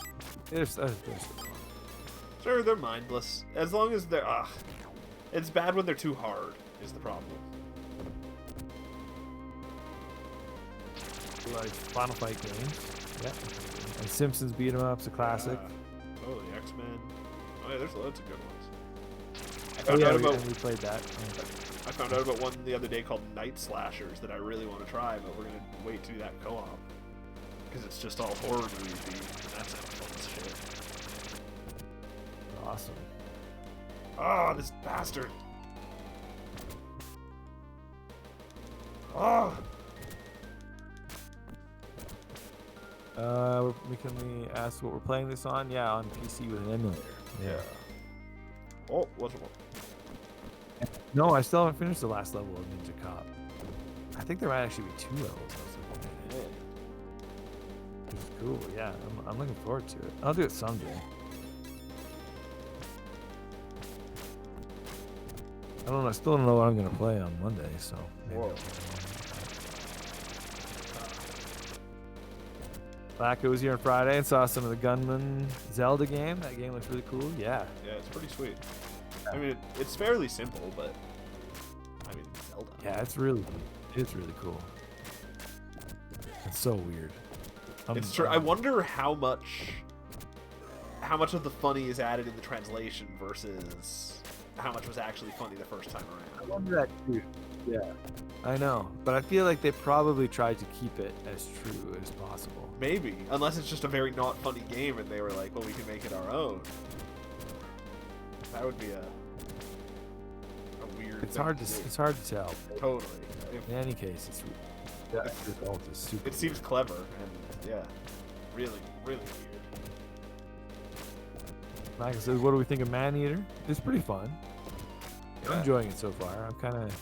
there's Sure, they're mindless as long as they're. It's bad when they're too hard. Is the problem? like Final Fight games. Yeah, and Simpsons beat 'em up's a classic. Oh, the X-Men. Oh yeah, there's loads of good ones. I found we played that. I found out about one the other day called Night Slashers that I really want to try, but we're gonna wait to do that co-op because it's just all horror movie themed, and that sounds fun as shit. Awesome. Oh, this bastard! Oh. We ask what we're playing this on? Yeah, on PC with an emulator. Yeah. Oh, what's one? No, I still haven't finished the last level of Ninja Cop. I think there might actually be 2 levels. Which is cool. Yeah, I'm looking forward to it. I'll do it someday. I don't know. I still don't know what I'm gonna play on Monday, so. Maybe Flacco was here on Friday and saw some of the Gunman Zelda game. That game looks really cool. Yeah. Yeah, it's pretty sweet. I mean, it's fairly simple, but I mean, Zelda. Yeah, it's really cool. It's so weird. It's true. I wonder how much of the funny is added in the translation versus how much was actually funny the first time around. I wonder that too. Yeah, I know, but I feel like they probably tried to keep it as true as possible. Maybe, unless it's just a very not funny game, and they were like, "Well, we can make it our own." That would be a weird. It's hard to tell. Totally. In any case, that result is super. It seems clever and really weird. Like I said, what do we think of Man-Eater? It's pretty fun. Yeah. I'm enjoying it so far. I'm kind of.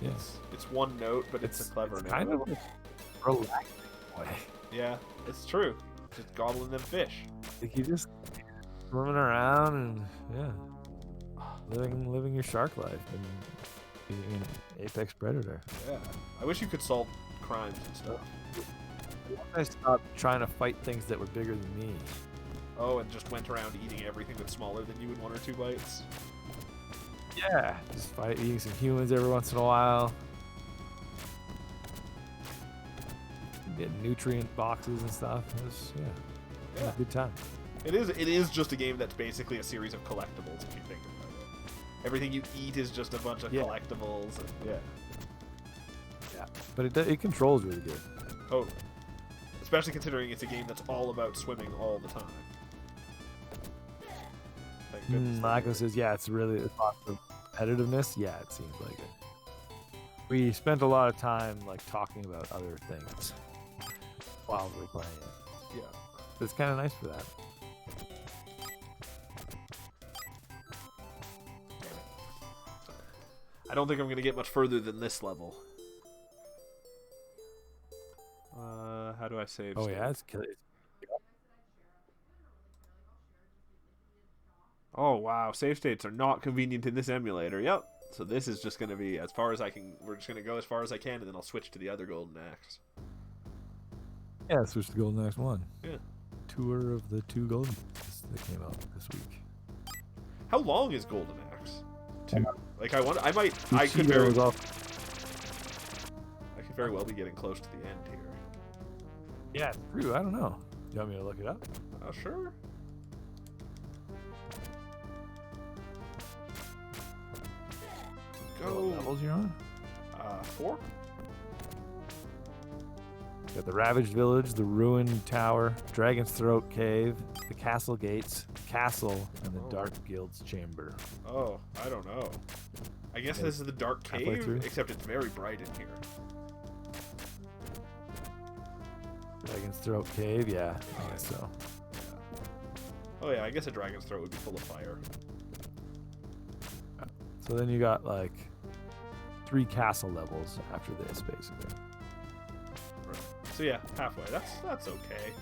Yes. It's one note, but it's a clever note. Kind of relaxing way. Yeah, it's true. Just gobbling them fish. Like you just swimming around and living your shark life and being an apex predator. Yeah, I wish you could solve crimes and stuff. I stopped trying to fight things that were bigger than me. Oh, and just went around eating everything that's smaller than you in 1 or 2 bites. Yeah, just eating some humans every once in a while. Get nutrient boxes and stuff. It was, a good time. It is just a game that's basically a series of collectibles if you think about it. Everything you eat is just a bunch of collectibles. And, yeah, but it controls really good. Totally. Especially considering it's a game that's all about swimming all the time. Thank goodness. Marco says, it's really lots of competitiveness. Yeah, it seems like it. We spent a lot of time talking about other things while we were playing it. Yeah. It's kind of nice for that. I don't think I'm going to get much further than this level. How do I save? Oh, yeah, it's killing. Oh, wow. Save states are not convenient in this emulator. Yep. So this is just going to be as far as I can. We're just going to go as far as I can, and then I'll switch to the other Golden Axe. Yeah, switch to Golden Axe 1. Yeah. Tour of the 2 Golden Axes that came out this week. How long is Golden Axe? 2. I could very well be getting close to the end here. Yeah, it's true. I don't know. You want me to look it up? Sure. Go. What levels you're on? 4. Got the Ravaged Village, the Ruined Tower, Dragon's Throat Cave, the Castle Gates, Castle, and the Dark Guild's Chamber. Oh, I don't know. I guess this is the Dark Cave, except it's very bright in here. Dragon's Throat Cave, yeah, I guess so. Yeah. Oh yeah, I guess a Dragon's Throat would be full of fire. So then you got 3 castle levels after this, basically. Right. So yeah, halfway. That's okay.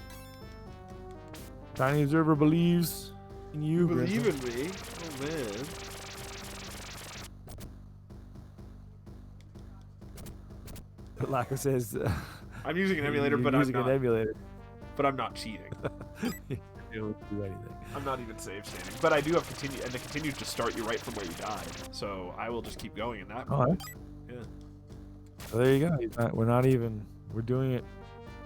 Tiny Observer believes in you, Believe Grimpen. in me? Oh man. Lacko says I'm using an emulator, you're but I'm using not. an emulator. But I'm not cheating. You don't do anything. I'm not even save standing. But I do have continue, and it continues to start you right from where you died. So I will just keep going in that mode. Yeah. So there you go. We're not even. We're doing it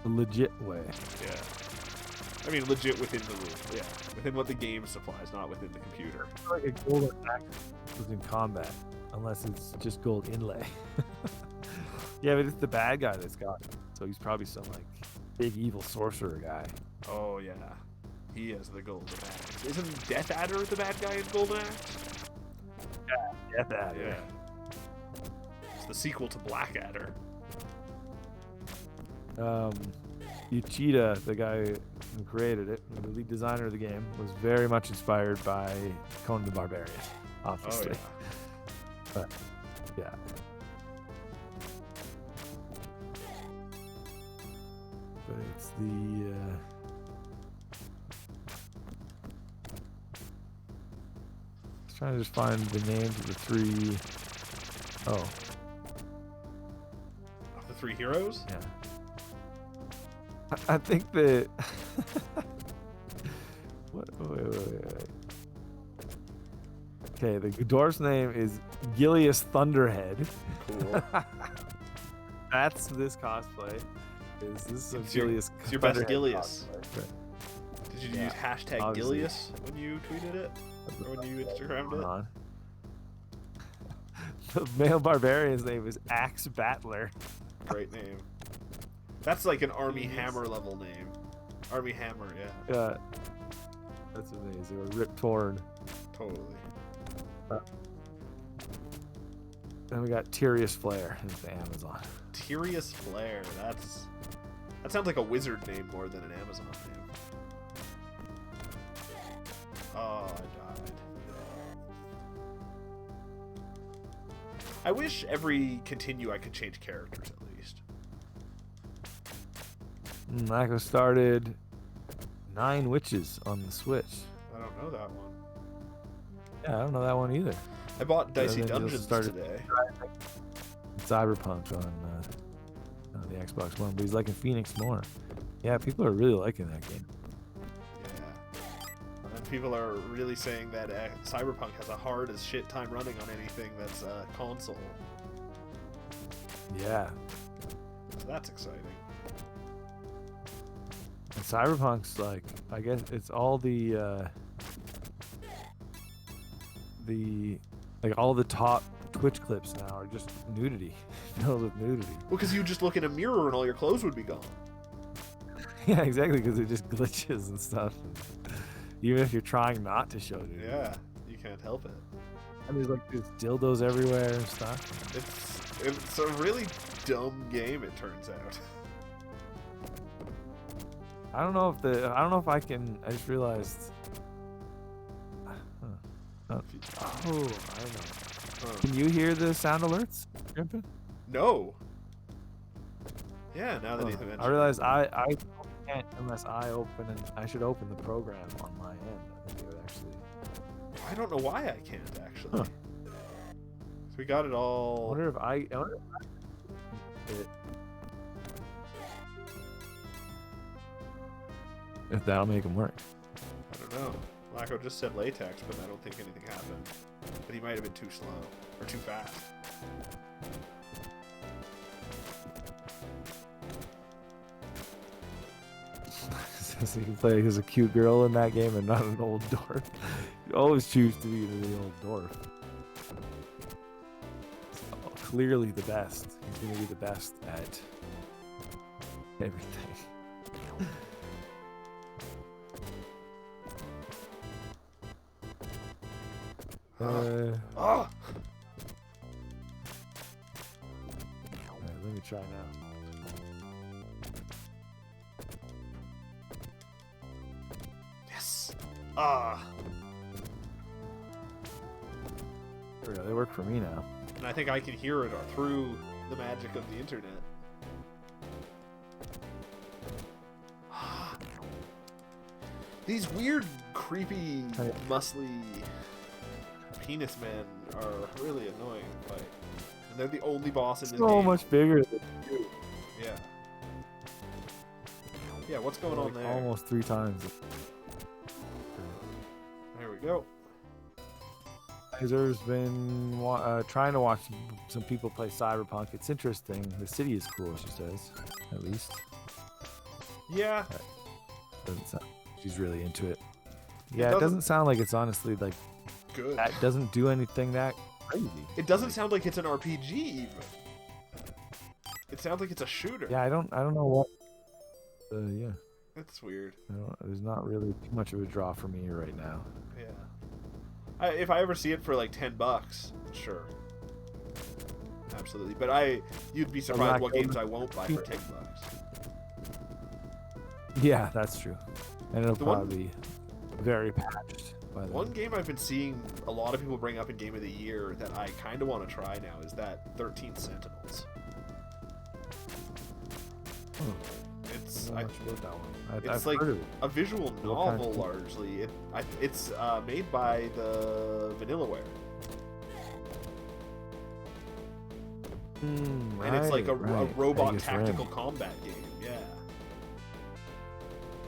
the legit way. Yeah. I mean, legit within the rule. Yeah. Within what the game supplies, not within the computer. It's like a golden axe in combat, unless it's just gold inlay. Yeah, but it's the bad guy that's got it. So he's probably some like big evil sorcerer guy. Oh yeah. He has the golden axe. Isn't Death Adder the bad guy in Golden Axe? Yeah, that. Yeah. It's the sequel to Black Adder. Uchida, the guy who created it, the lead designer of the game, was very much inspired by Conan the Barbarian, obviously. Oh, But yeah. But it's the trying to just find the names of the three. Oh, Of the three heroes? yeah. I think that. Wait. Okay, the dwarf's name is Gilius Thunderhead. Cool. That's this cosplay. This is It's your- Gilius. it's your best Thunderhead Gilius. cosplay. Did you Yeah, use hashtag obviously. Gilius when you tweeted it? Or when you Instagrammed Hold it? on. The male barbarian's name is Axe Battler. Great name. That's like an Army Genius. Hammer level name. Army Hammer, yeah. Yeah, that's amazing. Or Rip Torn. Totally. Then we got Tyrius Flare. It's the Amazon. Tyrius Flare. That sounds like a wizard name more than an Amazon name. Oh, I died. I wish every continue I could change characters at least. Mako started 9 Witches on the Switch. I don't know that one. Yeah, I don't know that one either. I bought Dicey then he also Dungeons started- today. Cyberpunk on the Xbox One, but he's liking Phoenix more. Yeah, people are really liking that game. Yeah. And people are really saying that Cyberpunk has a hard as shit time running on anything that's console. Yeah, So that's exciting. and Cyberpunk's like, I guess it's all the like all the top Twitch clips now are just nudity, filled with nudity. Well, because you just look in a mirror and all your clothes would be gone. Yeah, exactly, because it just glitches and stuff. Even if you're trying not to show nudity. Yeah, you can't help it. And there's like these dildos everywhere and stuff. It's a really dumb game, it turns out. I don't know if I can. I just realized. Oh, I know. Can you hear the sound alerts, Grimpen? No. Yeah, now that Ethan mentioned I realized I can't unless I open and I should open the program on my end. I think it would actually. I don't know why I can't actually. Huh. So we got it I all. wonder if I if that'll make them work. I don't know. Lacko just said latex, but I don't think anything happened. But he might have been too slow or too fast. So you can play as a cute girl in that game and not an old dwarf. You always choose to be the old dwarf. So, clearly the best. He's going to be the best at everything. Oh! Alright, let me try now. Yes! Ah! There we go. They work for me now. And I think I can hear it through the magic of the internet. These weird, creepy, muscly penis men are really annoying to fight. And they're the only boss in this game. So much bigger than you. Yeah. Yeah, what's going on there? Almost 3 times. There we go. There's been trying to watch some people play Cyberpunk. It's interesting. The city is cool, she says, at least. Yeah. Doesn't sound, she's really into it. Yeah, it doesn't sound like it's honestly like good. That doesn't do anything that crazy. It doesn't sound like it's an RPG even. It sounds like it's a shooter. Yeah, I don't know what. Yeah. That's weird. There's not really too much of a draw for me right now. Yeah. If I ever see it for like $10, sure. Absolutely. But you'd be surprised what games I won't buy for $10. Yeah, that's true. And it'll probably be very patched by then. One game I've been seeing a lot of people bring up in Game of the Year that I kind of want to try now is that 13 Sentinels. It's it's like a visual novel largely. It's made by the Vanillaware. And it's like a robot tactical combat game. Yeah.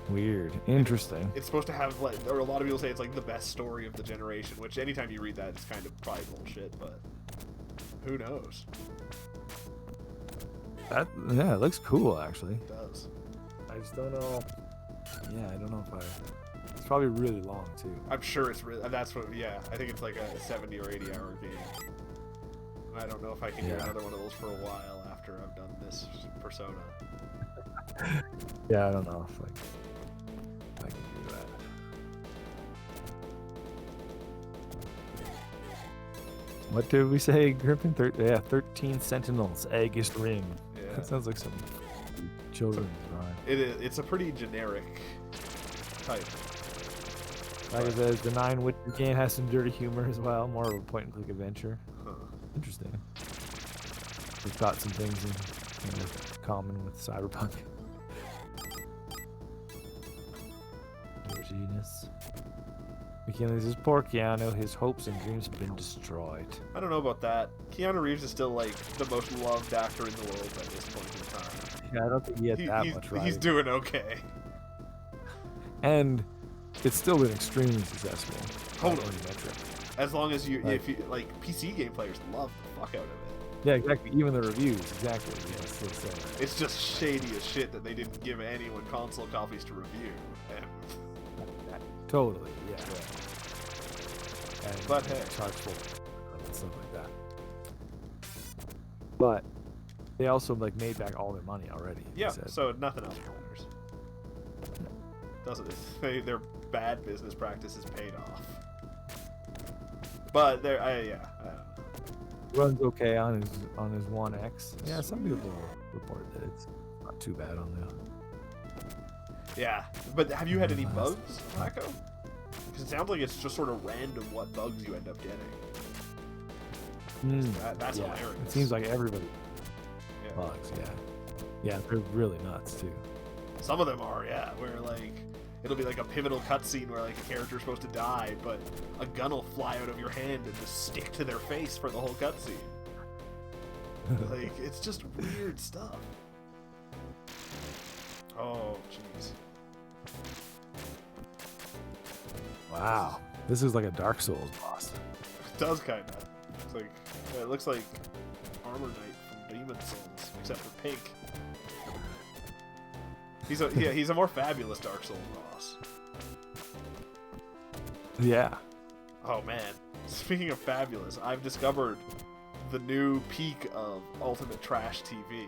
Weird. Interesting. It's supposed to have, like, or a lot of people say it's like the best story of the generation, which anytime you read that, it's kind of probably bullshit, but who knows? Yeah, it looks cool, actually. It does. I just don't know. Yeah, I don't know if it's probably really long, too. I'm sure it's really, that's what, yeah, I think it's like a 70 or 80 hour game. And I don't know if I can get another one of those for a while after I've done this Persona. Yeah, I don't know if I can do that. What did we say, Grimpen? 13 Sentinels, Aegis Ring. Yeah. That sounds like some children's rhyme. It's a pretty generic type. Like I said, the 9 Witcher game has some dirty humor as well, more of a point-and-click adventure. Huh. Interesting. We've got some things in common with Cyberpunk. Genius. McKinley says, poor Keanu, his hopes and dreams have been destroyed. I don't know about that. Keanu Reeves is still like the most loved actor in the world at this point in time. Yeah, I don't think he had that much right. He's doing okay. And it's still been extremely successful. Totally. As long as if you like, PC game players love the fuck out of it. Yeah, exactly. Even the reviews, exactly. It's just shady as shit that they didn't give anyone console copies to review. And totally, yeah. And but hey, charge for and stuff like that. But they also like made back all their money already. Yeah, so nothing else matters. Doesn't it? Their bad business practices paid off. But they're I don't know. Runs okay on his One X. Yeah, some people report that it's not too bad on the. Yeah, but have you had any bugs, Flacco? Because it sounds like it's just sort of random what bugs you end up getting. That's hilarious. It seems like everybody bugs. Yeah, they're really nuts too. Some of them are, where like it'll be like a pivotal cutscene where like a character's supposed to die, but a gun will fly out of your hand and just stick to their face for the whole cutscene. Like, it's just weird stuff. Oh, jeez. Wow, this is like a Dark Souls boss. It does kind of. It's like it looks like Armor Knight from Demon Souls, except for pink. He's a more fabulous Dark Souls boss. Yeah. Oh man. Speaking of fabulous, I've discovered the new peak of Ultimate Trash TV.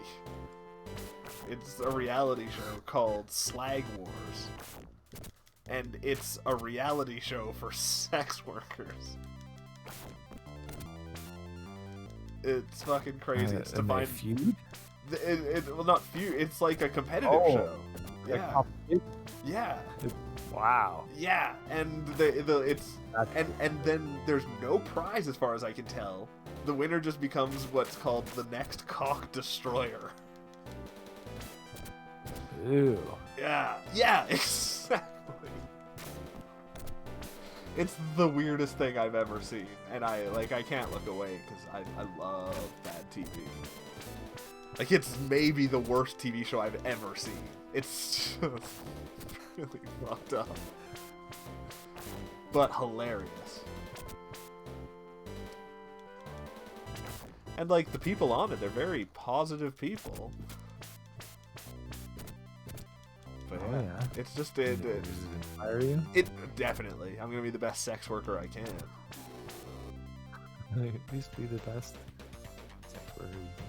It's a reality show called Slag Wars. And it's a reality show for sex workers. It's fucking crazy. It's to find feud. Well, not feud. It's like a competitive show. Yeah. Yeah. Wow. Yeah, and and then there's no prize as far as I can tell. The winner just becomes what's called the next cock destroyer. Ew. Yeah, exactly. It's the weirdest thing I've ever seen, and I can't look away because I love bad TV. Like, it's maybe the worst TV show I've ever seen. It's just really fucked up, but hilarious. And like the people on it, they're very positive people. But yeah, it's just Does it inspire you? It definitely. I'm gonna be the best sex worker I can. Please be the best sex worker you can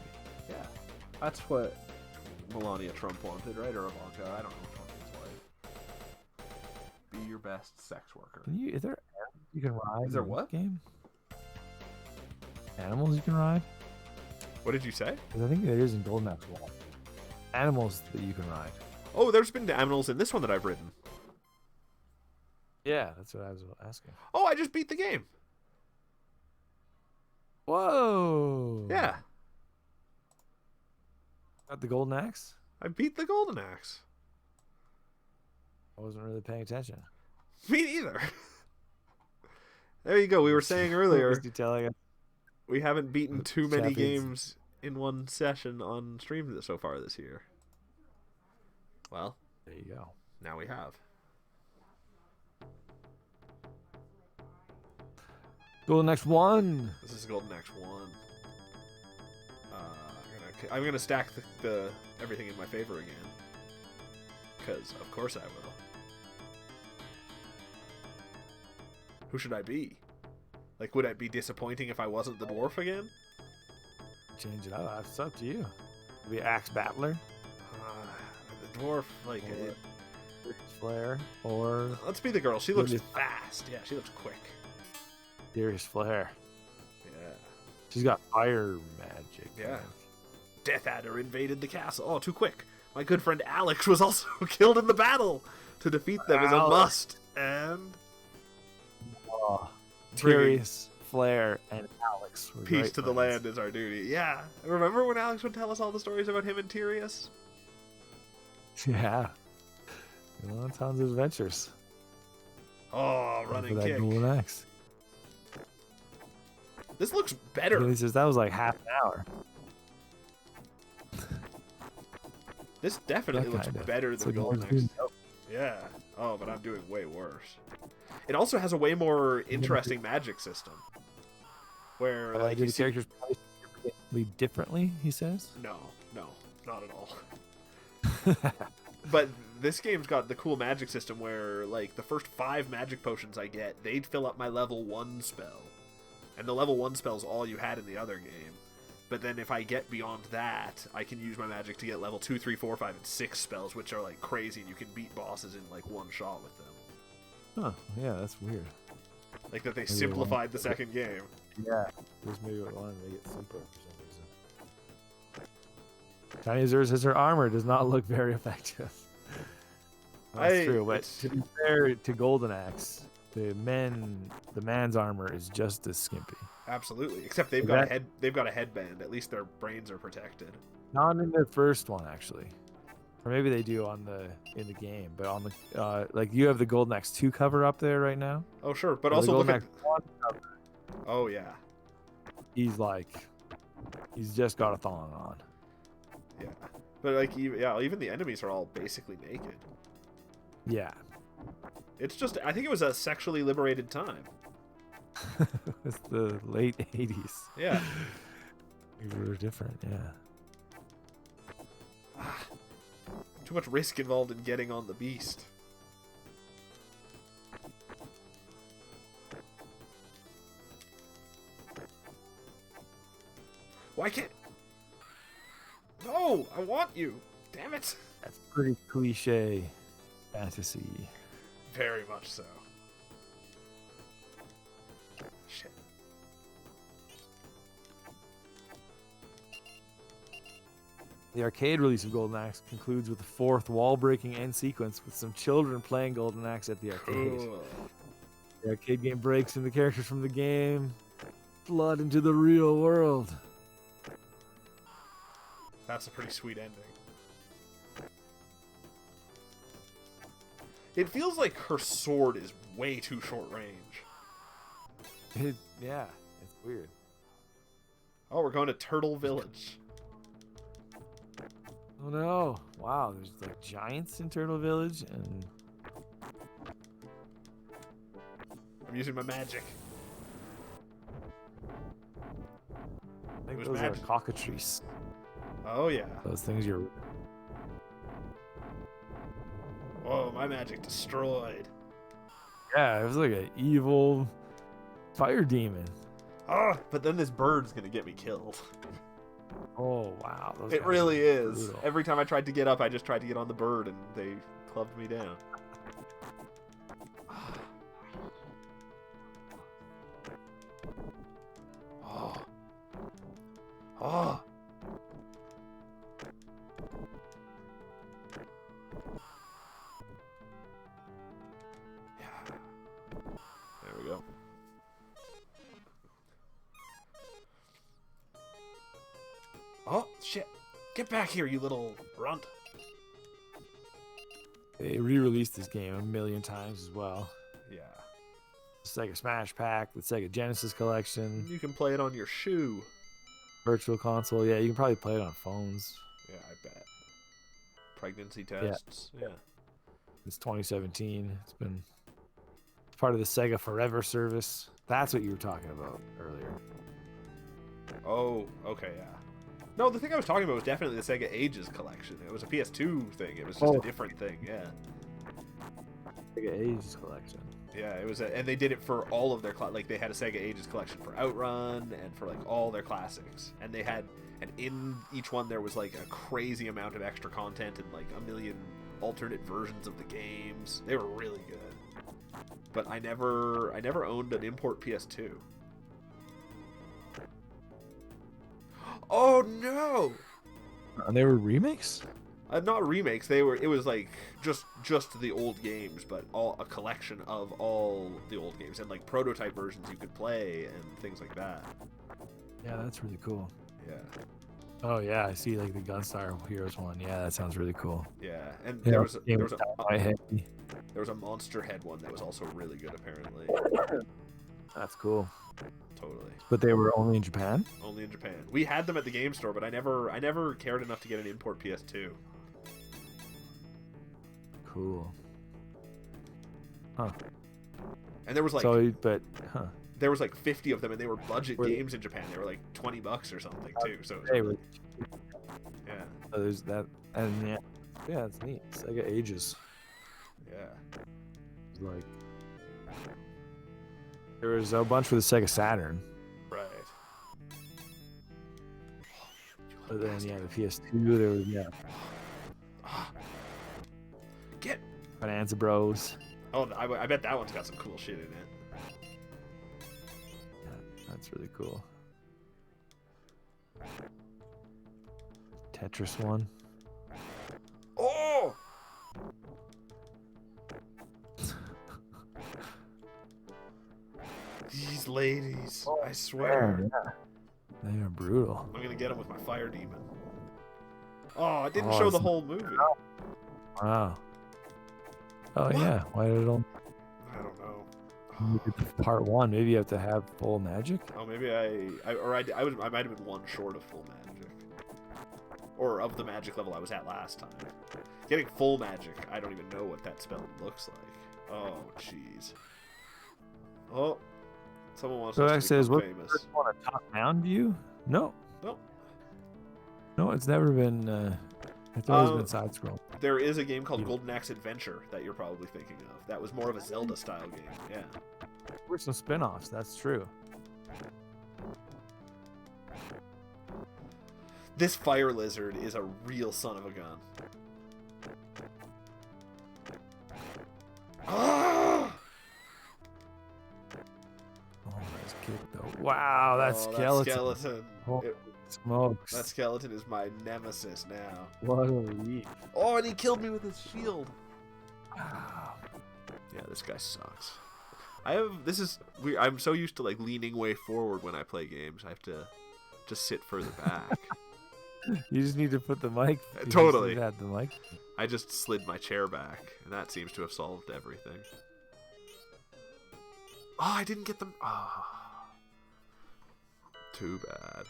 be. Yeah, that's what Melania Trump wanted, right? Or Ivanka? I don't know which one is wife. Be your best sex worker. Is there animals you can ride? Is there in what? This game? Animals you can ride? What did you say? Because I think there is in Golden Axe 1. Animals that you can ride. Oh, there's been animals in this one that I've ridden. Yeah, that's what I was asking. Oh, I just beat the game. Whoa! Yeah. Got the Golden Axe? I beat the Golden Axe. I wasn't really paying attention. Me neither. There you go. We were saying earlier, we haven't beaten too many games in one session on stream so far this year. Well, there you go. Now we have. Golden Axe 1. This is Golden Axe 1. I'm gonna stack the everything in my favor again, because of course I will. Who should I be? Like, would it be disappointing if I wasn't the dwarf again? Change it up. It's up to you. Be Axe Battler. The dwarf, like Flare, or let's be the girl. She looks fast. Yeah, she looks quick. Furious Flare. Yeah. She's got fire magic. Yeah. Death Adder invaded the castle. Oh, too quick. My good friend Alex was also killed in the battle. To defeat them is a must. And Furious Flare and Alex. Peace to the land is our duty. Yeah. Remember when Alex would tell us all the stories about him and Tyrius? Yeah. Tons of adventures. Oh, running kick. Golden Axe. This looks better. He says that was like half an hour. This definitely looks better than Golden Axe. Yeah. Oh, but I'm doing way worse. It also has a way more interesting magic system. Where like the characters play differently, he says? No, not at all. But this game's got the cool magic system where, like, the first 5 magic potions I get, they'd fill up my level 1 spell. And the level 1 spell's all you had in the other game. But then if I get beyond that, I can use my magic to get level 2, 3, 4, 5, and 6 spells, which are, like, crazy, and you can beat bosses in, like, one shot with them. Huh, yeah, that's weird. Like that they simplified the second game. Yeah, just maybe I wanted to make it simpler for some reason. Tiny Azure says her armor does not look very effective. That's true, but to be fair to Golden Axe, the man's armor is just as skimpy. Absolutely, except they've got a headband. At least their brains are protected. Not in the first one, actually, or maybe they do in the game. But on the like you have the Golden Axe 2 cover up there right now. Oh sure, but also look at. Oh yeah. He's just got a thong on. Yeah, but like even the enemies are all basically naked. Yeah. It's just I think it was a sexually liberated time. It's the late 80s. Yeah. We were different, yeah. Too much risk involved in getting on the beast. Why can't... No! I want you! Damn it! That's pretty cliche fantasy. Very much so. Shit. The arcade release of Golden Axe concludes with the 4th wall-breaking end sequence with some children playing Golden Axe at the arcade. Cool. The arcade game breaks and the characters from the game flood into the real world. That's a pretty sweet ending. It feels like her sword is way too short range. Yeah, it's weird. Oh, we're going to Turtle Village. Oh no! Wow, there's like giants in Turtle Village, and I'm using my magic. I think It was those magic. are cockatrices. Oh yeah. Those things you're. Whoa, my magic destroyed. Yeah, it was like an evil fire demon. Ah, but then this bird's gonna get me killed. Oh wow! Those It guys really are is. brutal. Every time I tried to get up, I just tried to get on the bird, and they clubbed me down. Oh. Oh. Yeah. There we go. Oh, shit. Get back here, you little runt. They re-released this game a million times as well. Yeah. The Sega Smash Pack, the Sega Genesis Collection, You can play it on your shoe. Virtual Console. Yeah, you can probably play it on phones. Yeah, I bet. Pregnancy tests. Yeah. It's 2017. It's been part of the Sega Forever service. That's what you were talking about earlier. Oh, okay, yeah. No, the thing I was talking about was definitely the Sega Ages collection. It was a PS2 thing. It was just a different thing, yeah. Sega Ages Collection. Yeah, it was, and they did it for all of their like they had a Sega Ages collection for Outrun and for like all their classics, and they had, and in each one there was like a crazy amount of extra content and like a million alternate versions of the games. They were really good, but I never owned an import PS2. Oh no! And they were remakes? Not remakes. It was like just the old games, but a collection of all the old games and like prototype versions you could play and things like that. Yeah, that's really cool. Yeah. Oh yeah, I see like the Gunstar Heroes one. Yeah, that sounds really cool. Yeah, and Yeah, there was a Monster Head one that was also really good apparently. That's cool. Totally. But they were only in Japan? Only in Japan. We had them at the game store, but I never cared enough to get an import PS2. Cool. Huh. And there was like there was like 50 of them, and they were budget games in Japan. They were like $20 or something too. So they were, yeah. So there's that, and yeah, it's neat. Sega Ages. Yeah. Like there was a bunch for the Sega Saturn. Right. But then the PS2 there was Get. Bonanza Bros. Oh, I bet that one's got some cool shit in it. Yeah, that's really cool. Tetris one. Oh! These ladies, I swear. Yeah. They are brutal. I'm gonna get them with my fire demon. Oh, it didn't show the whole movie. Wow. Oh yeah, why did it all? I don't know. Part one, maybe you have to have full magic. Oh, maybe I might have been one short of full magic, or of the magic level I was at last time. Getting full magic, I don't even know what that spell looks like. Oh, jeez. Oh, someone wants So us that to says, become what famous. first one, a top-down view? No. Nope. No, it's never been. It's always been side-scroll. There is a game called Golden Axe Adventure that you're probably thinking of. That was more of a Zelda-style game. Yeah. There were some spin-offs. That's true. This fire lizard is a real son of a gun. Ah! Oh, nice kick though. Wow, that skeleton. That skeleton. Holy smokes. That skeleton is my nemesis now. What a leap. Oh, and he killed me with his shield. Wow. Yeah, this guy sucks. I'm so used to like leaning way forward when I play games. I have to just sit further back. You just need to put the mic. Totally. Had the mic. I I just slid my chair back, and that seems to have solved everything. Oh, I didn't get them. Oh. Too bad.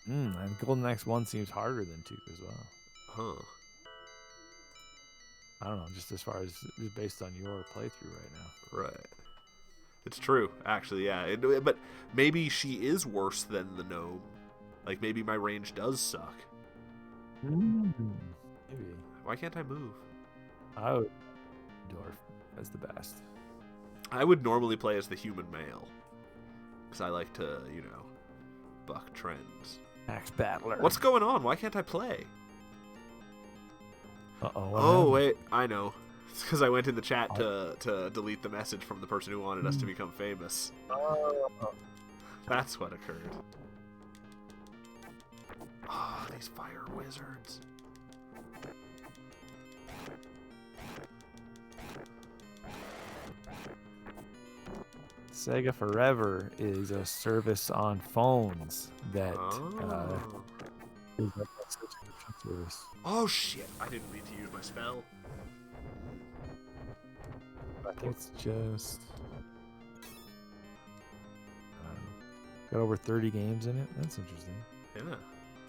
And Golden Axe 1 seems harder than 2 as well. Huh. I don't know, just as far as just based on your playthrough right now. Right. It's true, actually, yeah. But maybe she is worse than the gnome. Like, maybe my range does suck. Maybe. Why can't I move? I would dwarf as the best. I would normally play as the human male. Because I like to, you know, buck trends. Axe Battler. What's going on? Why can't I play? Uh-oh. Oh, wait. I know. It's because I went in the chat to delete the message from the person who wanted us to become famous. That's what occurred. Oh, these fire wizards. Sega Forever is a service on phones that is like a subscription service. Oh shit! I didn't mean to use my spell. I think it's just got over 30 games in it. That's interesting. Yeah.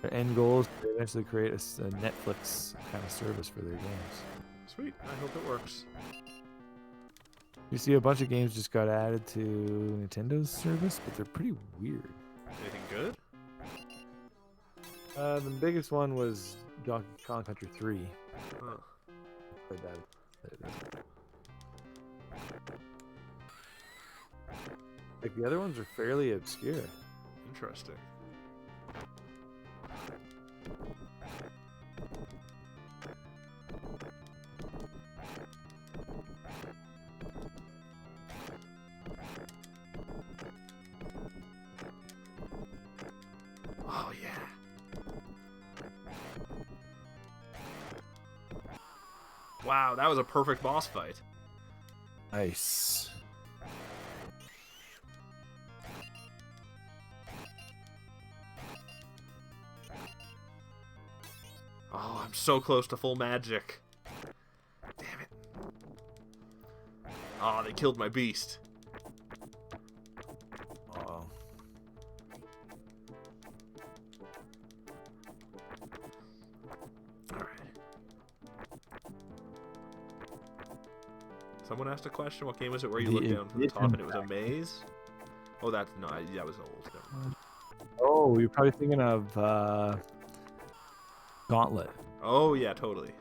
Their end goal is to eventually create a Netflix kind of service for their games. Sweet. I hope it works. You see, a bunch of games just got added to Nintendo's service, but they're pretty weird. Anything good? The biggest one was Donkey Kong Country 3. Huh. Played that. Like, the other ones are fairly obscure. Interesting. Oh, yeah. Wow, that was a perfect boss fight. Nice. Oh, I'm so close to full magic. Damn it. Oh, they killed my beast. Oh. Alright. Someone asked a question. What game was it where you looked down from the top and it was a maze? Oh, that's... No, that was old. Never mind. Oh, you're probably thinking of Gauntlet. Oh, yeah, totally.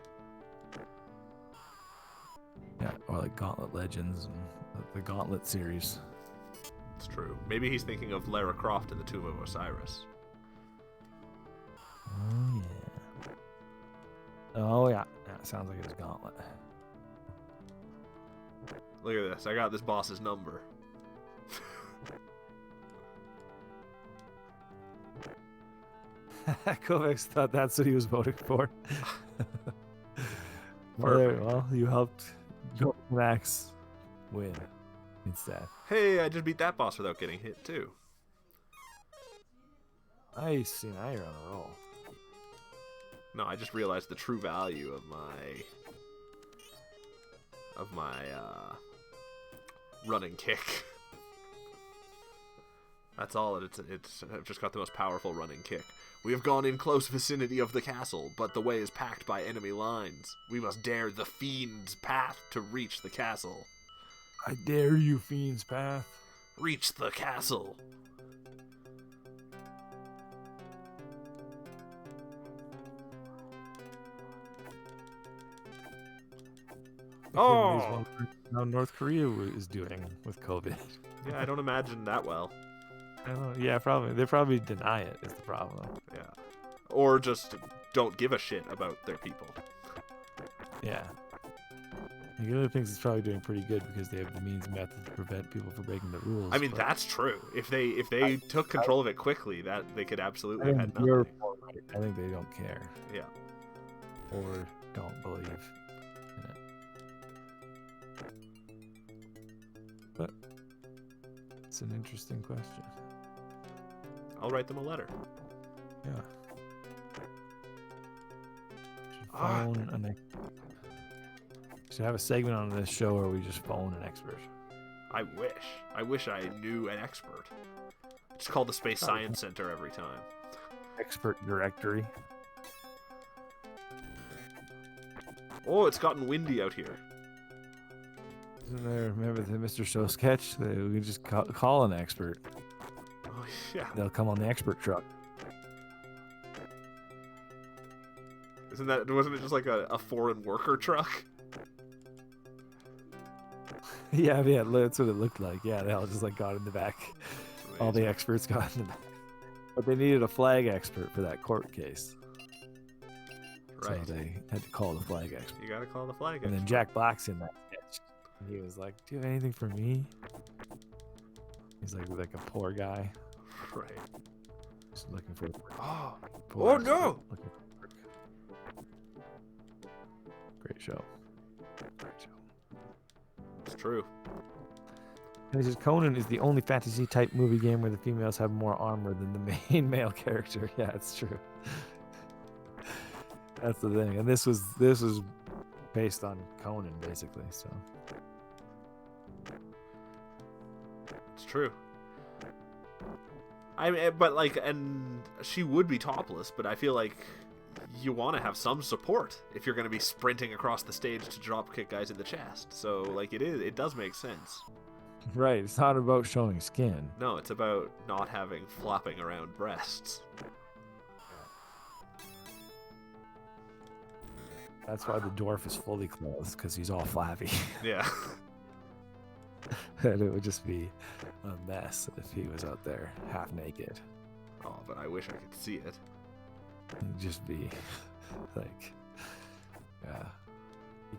Yeah, or like Gauntlet Legends and the Gauntlet series. It's true. Maybe he's thinking of Lara Croft in the Tomb of Osiris. Oh, yeah. Oh, yeah. That sounds like it's Gauntlet. Look at this. I got this boss's number. Kovacs thought that's what he was voting for. Perfect. Well, you helped Max win instead. Hey, I just beat that boss without getting hit, too. Nice. See, now you're on a roll. No, I just realized the true value of my running kick. That's all. I've just got the most powerful running kick. We have gone in close vicinity of the castle, but the way is packed by enemy lines. We must dare the fiend's path to reach the castle. I dare you, Fiend's Path. Reach the castle. Oh! How North Korea is doing with COVID. Yeah, I don't imagine that well. I don't know. Yeah, probably. They probably deny it is the problem. Yeah. Or just don't give a shit about their people. Yeah. The other things it's probably doing pretty good because they have the means and methods to prevent people from breaking the rules. I mean, that's true. If they took control of it quickly, that they could absolutely have had nothing. I think they don't care. Yeah. Or don't believe in it. But it's an interesting question. I'll write them a letter. Yeah. Should phone Should have a segment on this show where we just phone an expert. I wish. I wish I knew an expert. Just call the Space Science Center every time. Expert directory. Oh, it's gotten windy out here. Isn't there, remember the Mr. Show sketch? We can just call an expert. Oh, yeah. They'll come on the expert truck. Wasn't it just like a foreign worker truck? Yeah, that's what it looked like. Yeah, they all just like got in the back. All the experts got in the back. But they needed a flag expert for that court case. Right. So they had to call the flag expert. You gotta call the flag expert. And then Jack Black's in that sketch. And he was like, "Do you have anything for me?" He's like a poor guy. Right. Just looking for Oh. poor Oh no! looking for work. Great show. Great show. It's true. And he says Conan is the only fantasy type movie game where the females have more armor than the main male character. Yeah, it's true. That's the thing. And this was based on Conan basically, so It's true. I mean, but like, and she would be topless, but I feel like you want to have some support if you're going to be sprinting across the stage to drop kick guys in the chest. So like it does make sense. right, it's not about showing skin. No, it's about not having flopping around breasts. That's why the dwarf is fully clothed, because he's all flabby. Yeah. And it would just be a mess if he was out there half naked. Oh, but I wish I could see it. It'd just be like, yeah.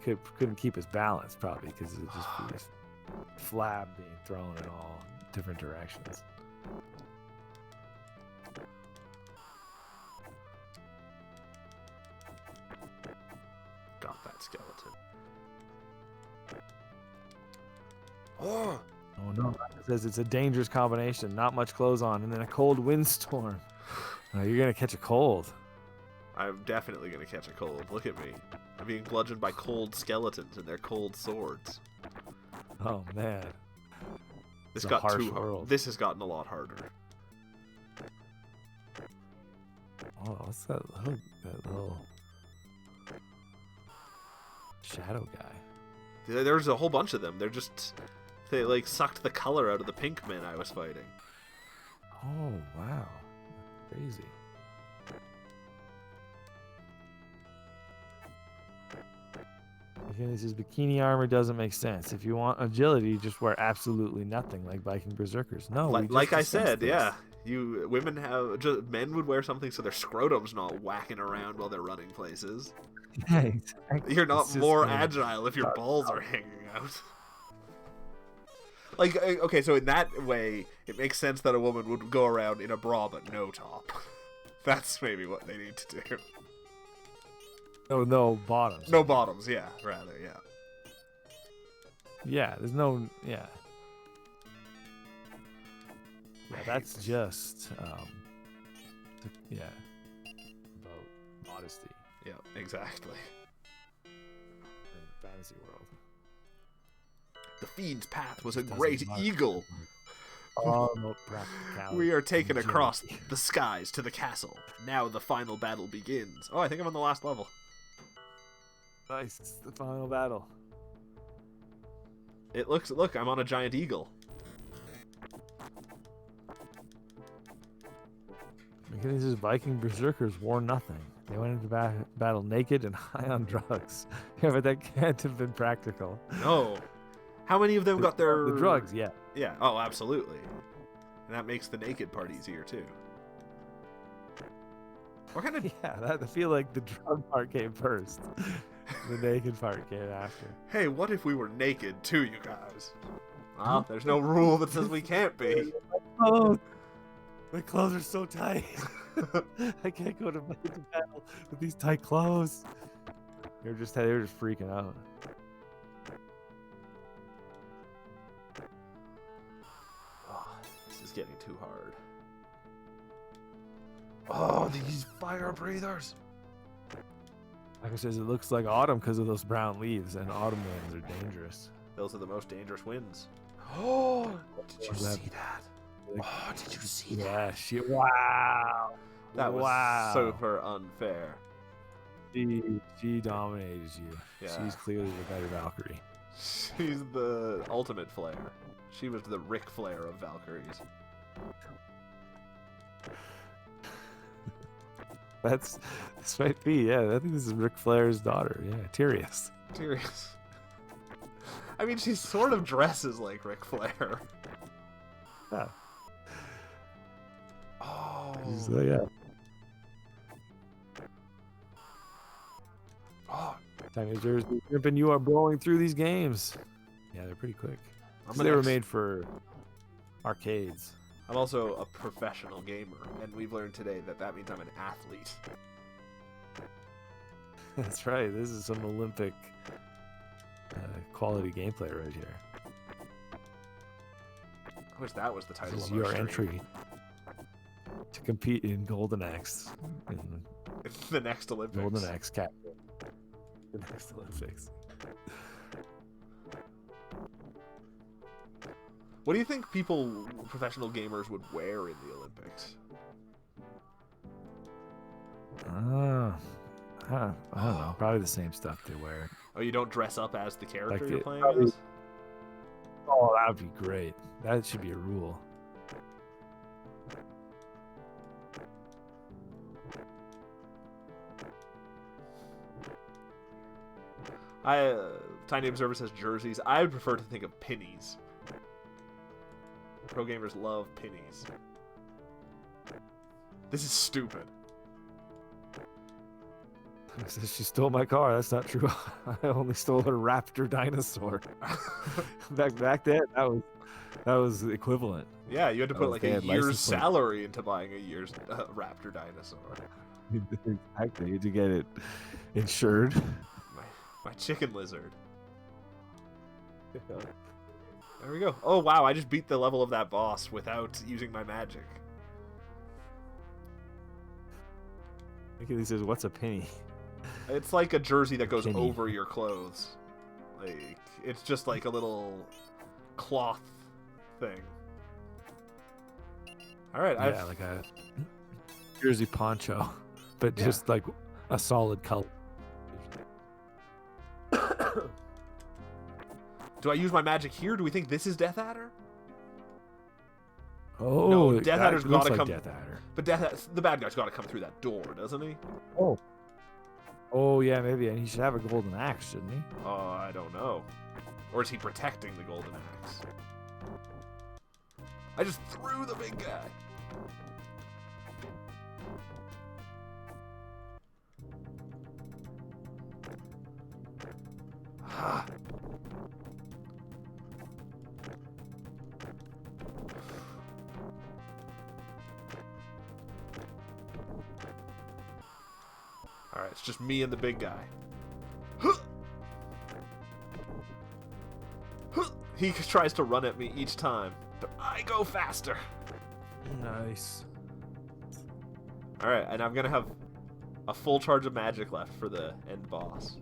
He couldn't keep his balance probably because it would just be this flab being thrown in all different directions. Got that skeleton. Oh! Oh no! It says it's a dangerous combination. Not much clothes on, and then a cold windstorm. Oh, you're gonna catch a cold. I'm definitely gonna catch a cold. Look at me. I'm being bludgeoned by cold skeletons and their cold swords. Oh man! This It's a got harsh too hard. world. This has gotten a lot harder. Oh, what's that little shadow guy? There's a whole bunch of them. They like sucked the color out of the pink men I was fighting. Oh wow! Crazy. Because his bikini armor doesn't make sense. If you want agility, just wear absolutely nothing, like Viking berserkers. No, we just Like I discussed said, this. yeah. Men would wear something so their scrotum's not whacking around while they're running places. Yeah, exactly. You're not It's just more gonna- agile if your balls are hanging out. Like, okay, so in that way, it makes sense that a woman would go around in a bra but no top. That's maybe what they need to do. No bottoms. No bottoms, yeah, rather, yeah. Yeah, there's no. Yeah. Yeah, that's just. Yeah. About modesty Yeah, exactly. in the fantasy world. The fiend's path was a Doesn't great matter. eagle. Oh, no practicality. We are taken Agility. across the skies to the castle. Now the final battle begins. Oh, I think I'm on the last level. Nice, it's the final battle. Look, I'm on a giant eagle. Because his Viking berserkers wore nothing. They went into battle naked and high on drugs. Yeah, but that can't have been practical. No. How many of them got their... The drugs, yeah. Yeah, oh, absolutely. And that makes the naked part easier, too. What kind of... Yeah, I feel like the drug part came first. The naked part came after. Hey, what if we were naked, too, you guys? Well, there's no rule that says we can't be. Oh, my clothes are so tight. I can't go to battle with these tight clothes. They were just freaking out. Oh, this is getting too hard. Oh, these fire breathers. Like I says, it looks like autumn because of those brown leaves, and autumn winds are dangerous. Those are the most dangerous winds. Oh, did you see that? Oh, did you see that? Yeah, wow. That was super unfair. She dominated you. Yeah. She's clearly the better Valkyrie. She's the ultimate Flair. She was the Ric Flair of Valkyries. This might be, yeah. I think this is Ric Flair's daughter. Yeah, Tyrius. Tyrius. I mean, she sort of dresses like Ric Flair. Yeah. Oh. So, yeah. Oh. Time is yours, Grimpen. You are blowing through these games. Yeah, they're pretty quick. They were made for arcades. I'm also a professional gamer, and we've learned today that that means I'm an athlete. That's right. This is some Olympic quality gameplay right here. I wish that was the title This is of our your stream. entry to compete in Golden Axe. In The next Olympics. Golden Axe cap. The next Olympics. What do you think professional gamers would wear in the Olympics? I don't know. Probably the same stuff they wear. Oh, you don't dress up as the character Like you're playing probably- as? Oh, that would be great. That should be a rule. Tiny Observer says jerseys. I would prefer to think of pennies. Pro gamers love pennies. This is stupid. She stole my car. That's not true. I only stole her raptor dinosaur. back then, that was equivalent. Yeah, you had to put like they a had year's license plate. salary into buying a year's raptor dinosaur. Exactly, to get it insured. My chicken lizard. There we go. Oh wow, I just beat the level of that boss without using my magic. He says, "What's a penny?" It's like a jersey that goes Penny. over your clothes. Like it's just like a little cloth thing. All right, Yeah, like a jersey poncho, but just like a solid color. Do I use my magic here? Do we think this is Death Adder? Oh, No, Death that Adder's looks gotta like come- Death Adder. But the bad guy's got to come through that door, doesn't he? Oh yeah, maybe, and he should have a golden axe, shouldn't he? I don't know. Or is he protecting the golden axe? I just threw the big guy. Ah. Alright, it's just me and the big guy. He tries to run at me each time, but I go faster. Nice. Alright, and I'm gonna have a full charge of magic left for the end boss.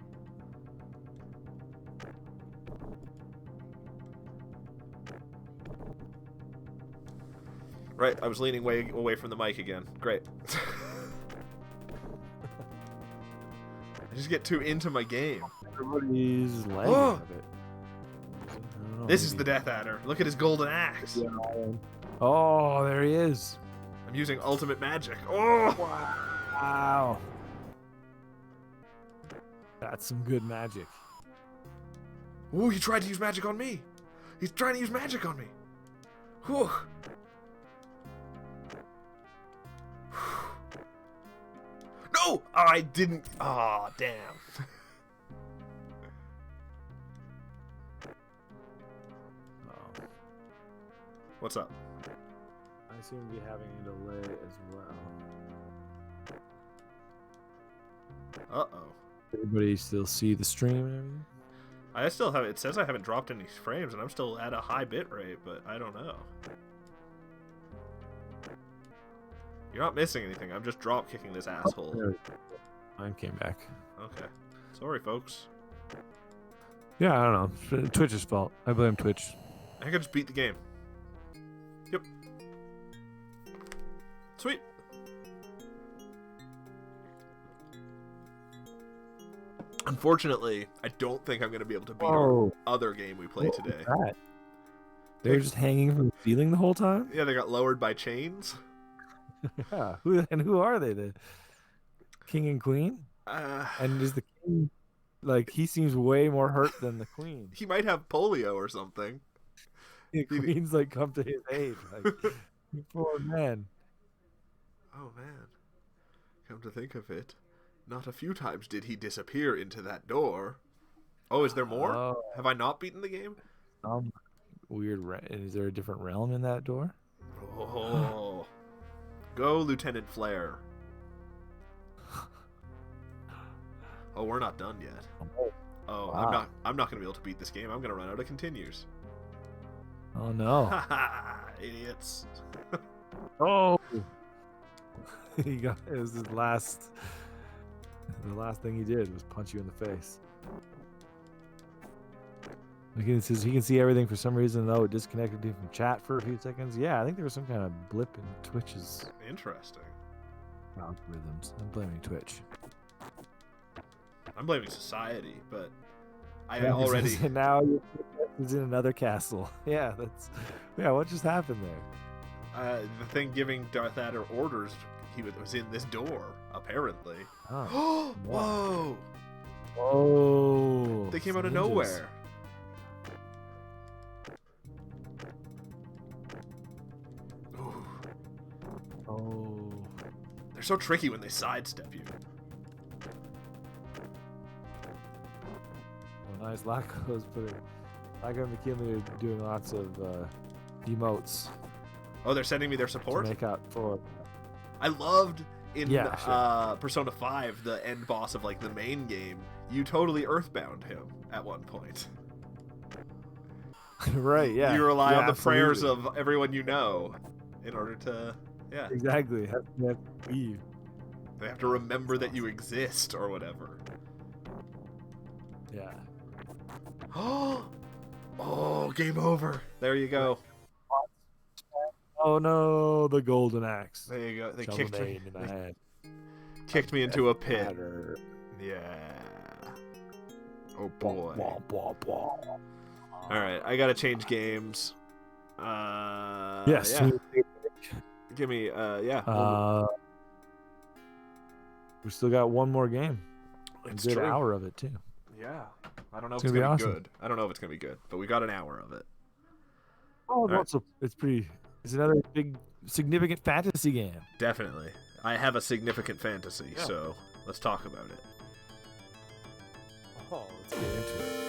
Right, I was leaning way away from the mic again. Great. I just get too into my game. Everybody's lagging Oh! a bit. I don't know, This is the maybe- Death Adder. Look at his golden axe. Oh, there he is. I'm using ultimate magic. Oh! Wow. That's some good magic. Ooh, he tried to use magic on me. He's trying to use magic on me. Whew. No! I didn't. Ah, damn. What's up? I seem to be having a delay as well. Uh-oh. Everybody still see the stream and everything? I still have. It says I haven't dropped any frames, and I'm still at a high bit rate, but I don't know. You're not missing anything. I'm just drop kicking this asshole. Mine came back. Okay. Sorry, folks. Yeah, I don't know. Twitch's fault. I blame Twitch. I could just beat the game. Yep. Sweet. Unfortunately, I don't think I'm going to be able to beat our other game we played today. They were just hanging from the ceiling the whole time? Yeah, they got lowered by chains. Yeah. Who are they? The king and queen? And is the king, like, he seems way more hurt than the queen. He might have polio or something. The queen's, like, come to his aid. Like, poor man. Oh, man. Come to think of it, not a few times did he disappear into that door. Oh, is there more? Oh. Have I not beaten the game? Weird. Is there a different realm in that door? Oh. Go, Lieutenant Flair. Oh, we're not done yet. Oh, wow. I'm not going to be able to beat this game. I'm going to run out of continues. Oh, no. Idiots. Oh. It was his last. The last thing he did was punch you in the face. It says he can see everything for some reason, though it disconnected him from chat for a few seconds. Yeah, I think there was some kind of blip in Twitch's Interesting. algorithms. I'm blaming Twitch. I'm blaming society, but I already. Now he's in another castle. Yeah, what just happened there? The thing giving Darth Vader orders, he was in this door, apparently. Oh. Whoa! Oh. They came out of Ninjas. nowhere. Ooh. Oh. They're so tricky when they sidestep you. Oh, nice. Laco's putting. Laco and McKinley are doing lots of emotes. Oh, they're sending me their support? To make up for. I loved in Yeah, Persona 5, the end boss of like the main game, you totally earthbound him at one point. Right, yeah. You rely on the absolutely. prayers of everyone you know in order to, yeah. Exactly. Have to leave. They have to remember that you exist or whatever. Yeah. Oh, game over. There you go. Oh no, the golden axe. There you go. They Shovel kicked me. in the head. Kicked me into a pit. Batter. Yeah. Oh boy. Blah, blah, blah. All right, I gotta change games. Yes. Yeah. Give me. Yeah. We still got one more game. It's a good true. hour of it too. Yeah. I don't know It's if it's gonna gonna be be awesome. good. I don't know if it's gonna be good, but we got an hour of it. Oh, right. also, it's pretty. It's another big, significant fantasy game. Definitely. I have a significant fantasy, Yeah. so let's talk about it. Oh, let's get into it.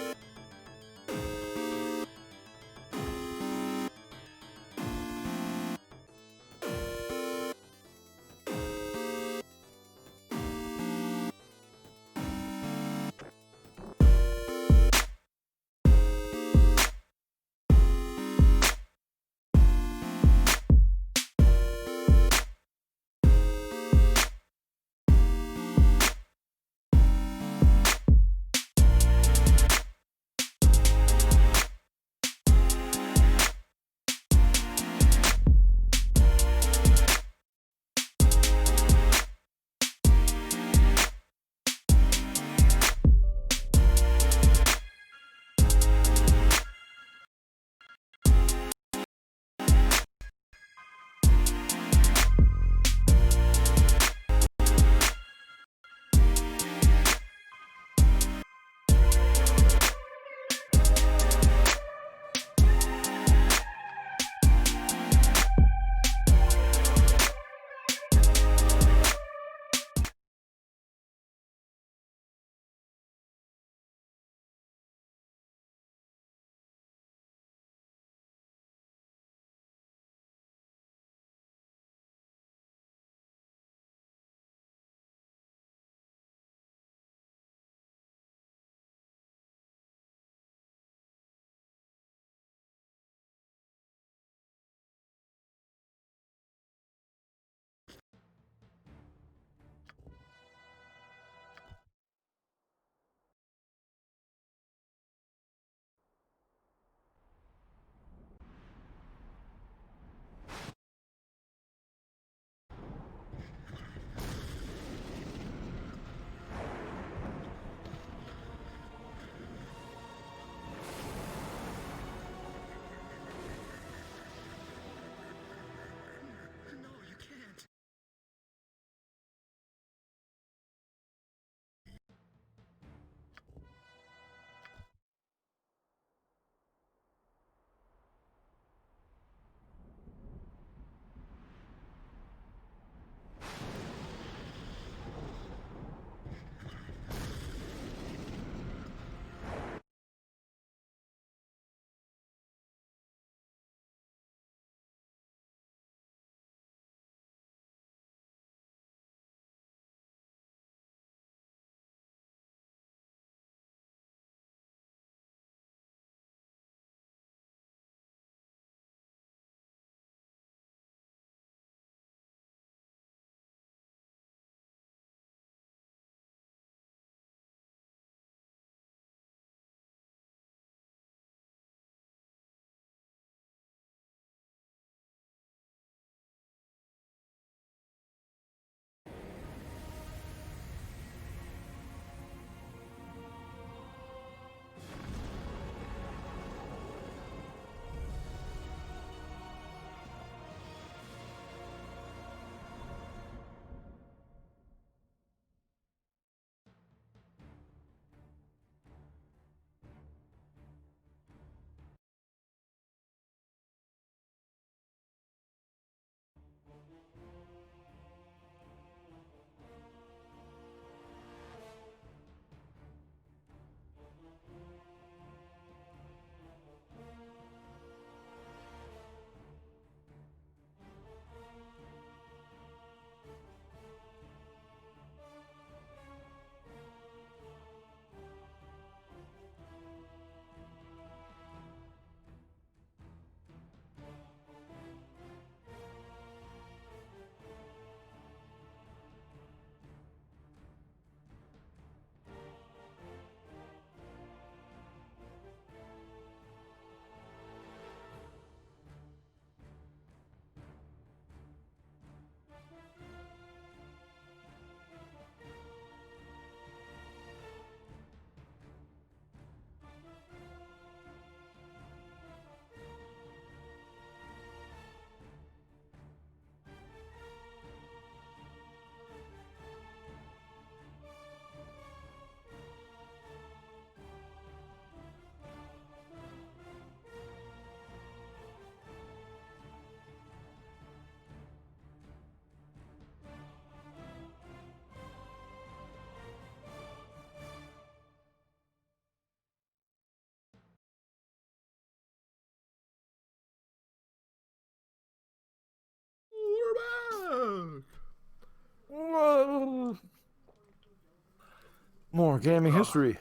More gaming history.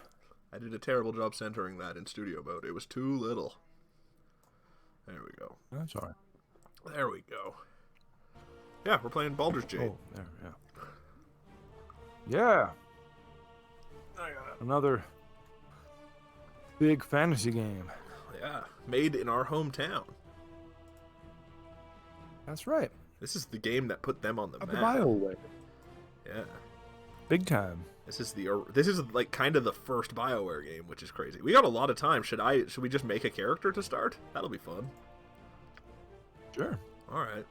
I did a terrible job centering that in studio mode. It was too little. There we go. That's all right. There we go. Yeah, we're playing Baldur's Gate. Oh, there, yeah. Yeah. Another big fantasy game. Yeah, made in our hometown. That's right. This is the game that put them on the Of map. the BioWare. Yeah. Big time. This is like kind of the first BioWare game, which is crazy. We got a lot of time. Should we just make a character to start? That'll be fun. Sure. All right.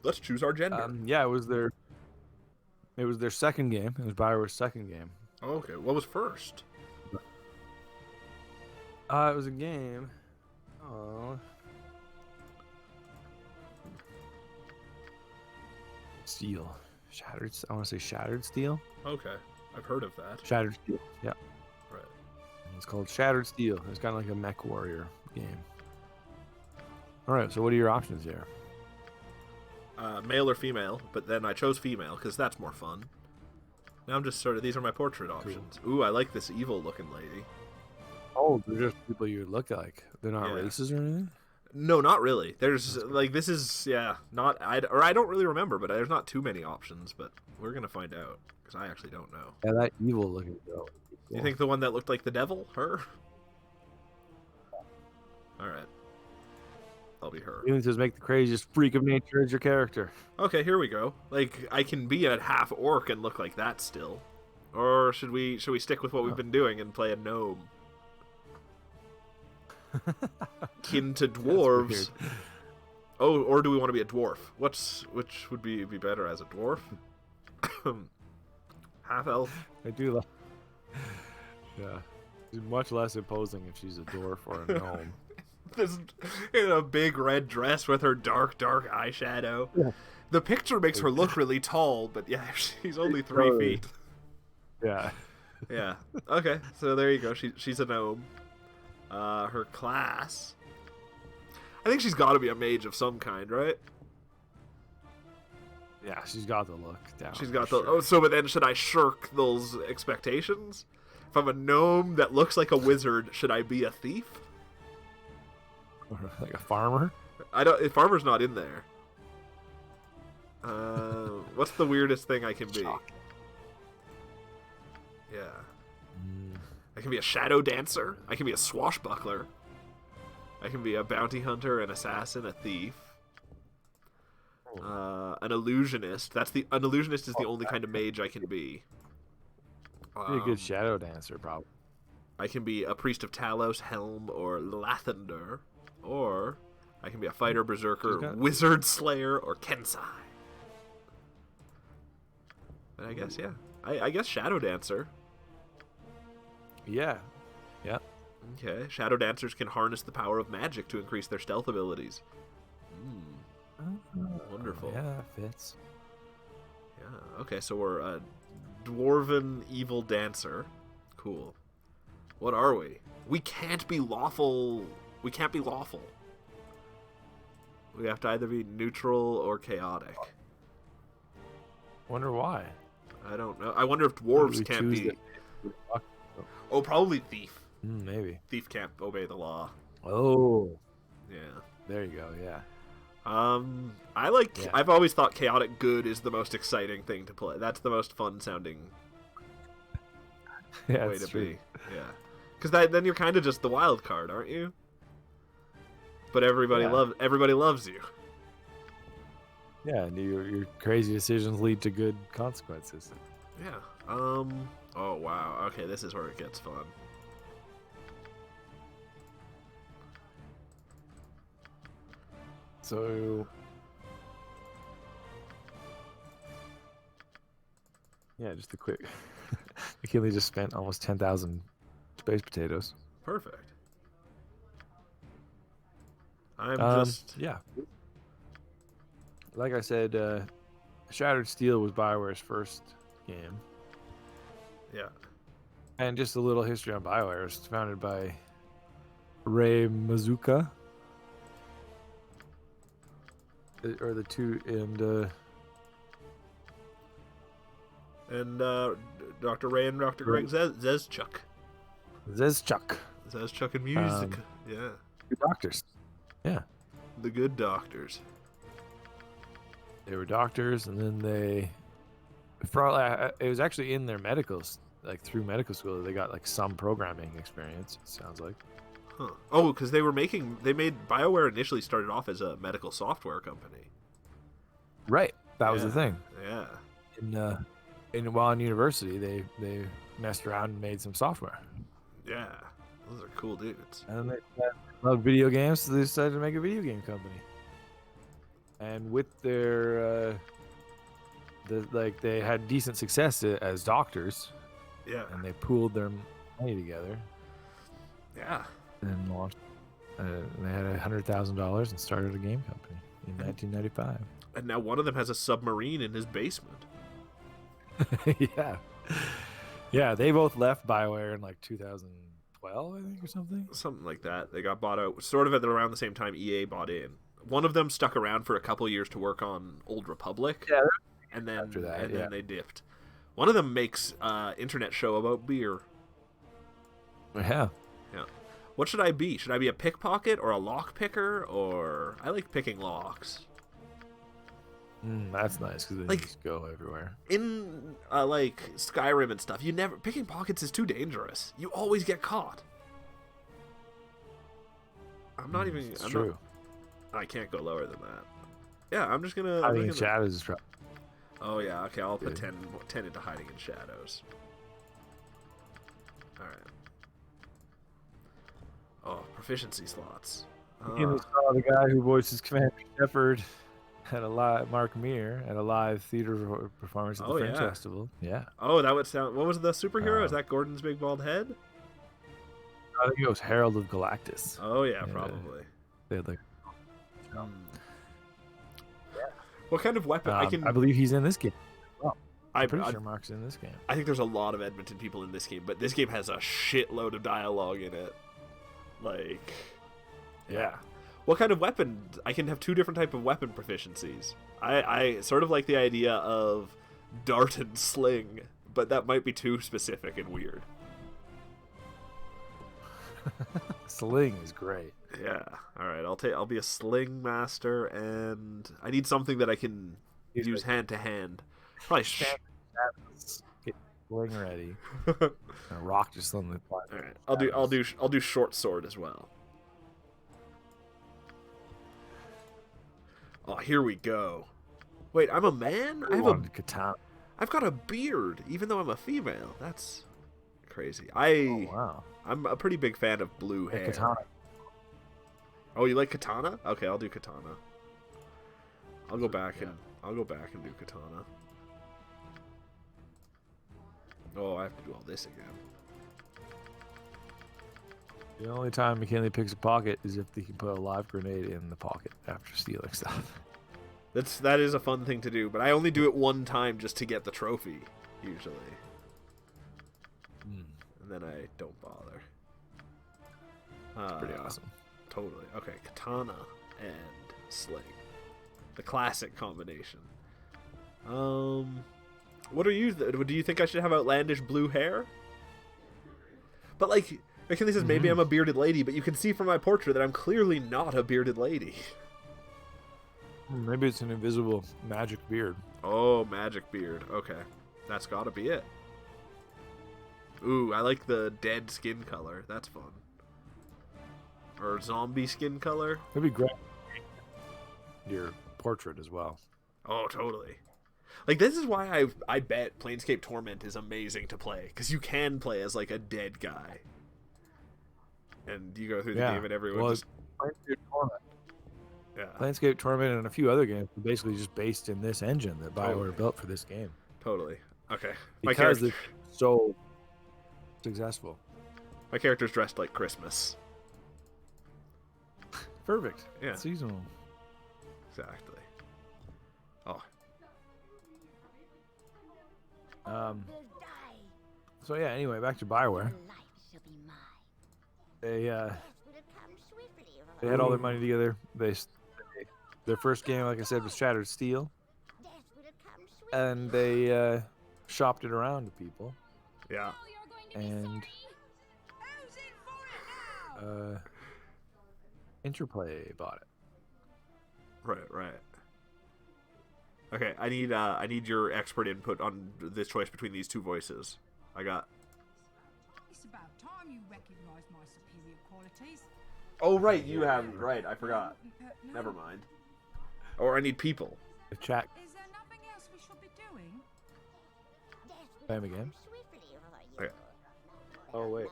Let's choose our gender. Yeah, it was their second game. It was BioWare's second game. Oh, okay. What was first? It was a game. Oh. Steel. Shattered. I want to say Shattered Steel. Okay. I've heard of that. Shattered Steel. Yeah. Right. It's called Shattered Steel. It's kind of like a mech warrior game. All right. So what are your options here? Male or female, but then I chose female because that's more fun. Now I'm just these are my portrait options. Cool. Ooh, I like this evil looking lady. Oh, they're just people you look like. They're not races or anything? No, not really. There's like this is not I don't really remember, but there's not too many options. But we're gonna find out because I actually don't know. Yeah, that evil looking girl. Cool. You think the one that looked like the devil, her? All right, I'll be her. You need to make the craziest freak of nature as your character. Okay, here we go. Like I can be a half orc and look like that still, or should we stick with what we've been doing and play a gnome? Kin to dwarves. Oh, or do we want to be a dwarf? Which would be better as a dwarf? Half elf. I do like. Yeah, she's much less imposing if she's a dwarf or a gnome. This in a big red dress with her dark eyeshadow. Yeah. The picture makes her look really tall, but yeah, she's only 3 feet. Yeah. Yeah. Okay, so there you go. She's a gnome. Her class. I think she's got to be a mage of some kind, right? Yeah, she's got the look down. She's got the. Sure. Oh, so but then should I shirk those expectations? If I'm a gnome that looks like a wizard, should I be a thief? Or like a farmer? I don't. If farmer's not in there. What's the weirdest thing I can be? Yeah. I can be a shadow dancer. I can be a swashbuckler. I can be a bounty hunter, an assassin, a thief. An illusionist. An illusionist is the only kind of mage I can be. Be a good shadow dancer, probably. I can be a priest of Talos, Helm, or Lathander. Or I can be a fighter, berserker, wizard, slayer, or Kensai. But I guess, yeah. I guess shadow dancer. Yeah. Yeah. Okay. Shadow dancers can harness the power of magic to increase their stealth abilities. Wonderful. Yeah, that fits. Yeah. Okay, so we're a dwarven evil dancer. Cool. What are we? We can't be lawful. We can't be lawful. We have to either be neutral or chaotic. Wonder why. I don't know. I wonder if dwarves can't be... Oh, probably thief. Maybe. Thief can't obey the law. Oh. Yeah. There you go, yeah. I've always thought chaotic good is the most exciting thing to play. That's the most fun sounding way to be. Yeah. Because then you're kind of just the wild card, aren't you? But everybody loves you. Yeah, and your crazy decisions lead to good consequences. Yeah. Oh wow. Okay, this is where it gets fun. So yeah, just a quick. McKinley just spent almost 10,000 space potatoes. Perfect. Yeah. Like I said, Shattered Steel was BioWare's first game. Yeah. And just a little history on BioWare. It was founded by Ray Mazuka. Or the two, and And Dr. Ray and Dr. Greg Zezchuk. Zezchuk. Zezchuk and music. Yeah. Good doctors. Yeah. The good doctors. They were doctors, and then it was actually in their medicals, like through medical school, they got like some programming experience, it sounds like. Huh. Oh, because BioWare initially started off as a medical software company. Right. That was the thing. Yeah. While in university, they messed around and made some software. Yeah. Those are cool dudes. And then they loved video games, so they decided to make a video game company. And with their, they had decent success as doctors. Yeah. And they pooled their money together. Yeah. And launched. They had $100,000 and started a game company in 1995. And now one of them has a submarine in his basement. Yeah. Yeah, they both left BioWare in like 2012, I think, or something. Something like that. They got bought out sort of at around the same time EA bought in. One of them stuck around for a couple years to work on Old Republic. Yeah. And then After that, then they dipped. One of them makes internet show about beer. Yeah. Yeah. What should I be? Should I be a pickpocket or a lock picker? Or I like picking locks. That's nice because they just go everywhere. In like Skyrim and stuff, picking pockets is too dangerous. You always get caught. I'm not even. It's I'm true. I can't go lower than that. Yeah, I'm just gonna. Hiding in shadows is trouble. Oh yeah, okay. I'll put 10 into hiding in shadows. All right. Oh, proficiency slots. You saw the guy who voices Commander Shepard at Mark Meer at a live theater performance at the Fringe Festival. Yeah. Oh, that would sound. What was the superhero? Is that Gordon's big bald head? I think it was Herald of Galactus. Oh yeah, probably. They had like. What kind of weapon? I believe he's in this game. Well, I'm pretty I'm sure Mark's in this game. I think there's a lot of Edmonton people in this game, but this game has a shitload of dialogue in it. Like, yeah. What kind of weapon? I can have two different type of weapon proficiencies. I sort of like the idea of dart and sling, but that might be too specific and weird. Sling is great. Yeah. All right. I'll be a sling master, and I need something that I can use hand to hand. Probably get sling ready. And a rock just on the fly. All right. I'll do short sword as well. Oh, here we go. Wait, I'm a man? I have a katana. I've got a beard, even though I'm a female. That's crazy. Oh, wow. I'm a pretty big fan of blue hair. Katana. Oh, you like katana? Okay, I'll do katana. I'll go back and do katana. Oh, I have to do all this again. The only time McKinley picks a pocket is if he can put a live grenade in the pocket after stealing stuff. That is a fun thing to do, but I only do it one time just to get the trophy, usually. And then I don't bother. That's pretty awesome. Totally. Okay, katana and sling. The classic combination. What are you? Do you think I should have outlandish blue hair? But like, McKinley says maybe I'm a bearded lady, but you can see from my portrait that I'm clearly not a bearded lady. Maybe it's an invisible magic beard. Oh, magic beard. Okay. That's gotta be it. Ooh, I like the dead skin color. That's fun. Or zombie skin color. It'd be great. Your portrait as well. Oh, totally. Like, this is why I bet Planescape Torment is amazing to play. Because you can play as, like, a dead guy. And you go through the game and everyone just... Planescape Torment. Yeah. Planescape Torment and a few other games are basically just based in this engine that BioWare built for this game. Totally. Okay. Because it's so successful. My character's dressed like Christmas. Perfect. Yeah. Seasonal. Exactly. Oh. So yeah, anyway, back to BioWare. They had all their money together. Their first game, like I said, was Shattered Steel. And they shopped it around to people, Yeah. and Interplay bought it. Right. Okay, I need your expert input on this choice between these two voices. I got. It's about time you recognise my superior qualities. Oh right, you have right. I forgot. No. Never mind. Or I need people. The chat. Is there nothing else we should be doing? Time again. Okay. Oh wait.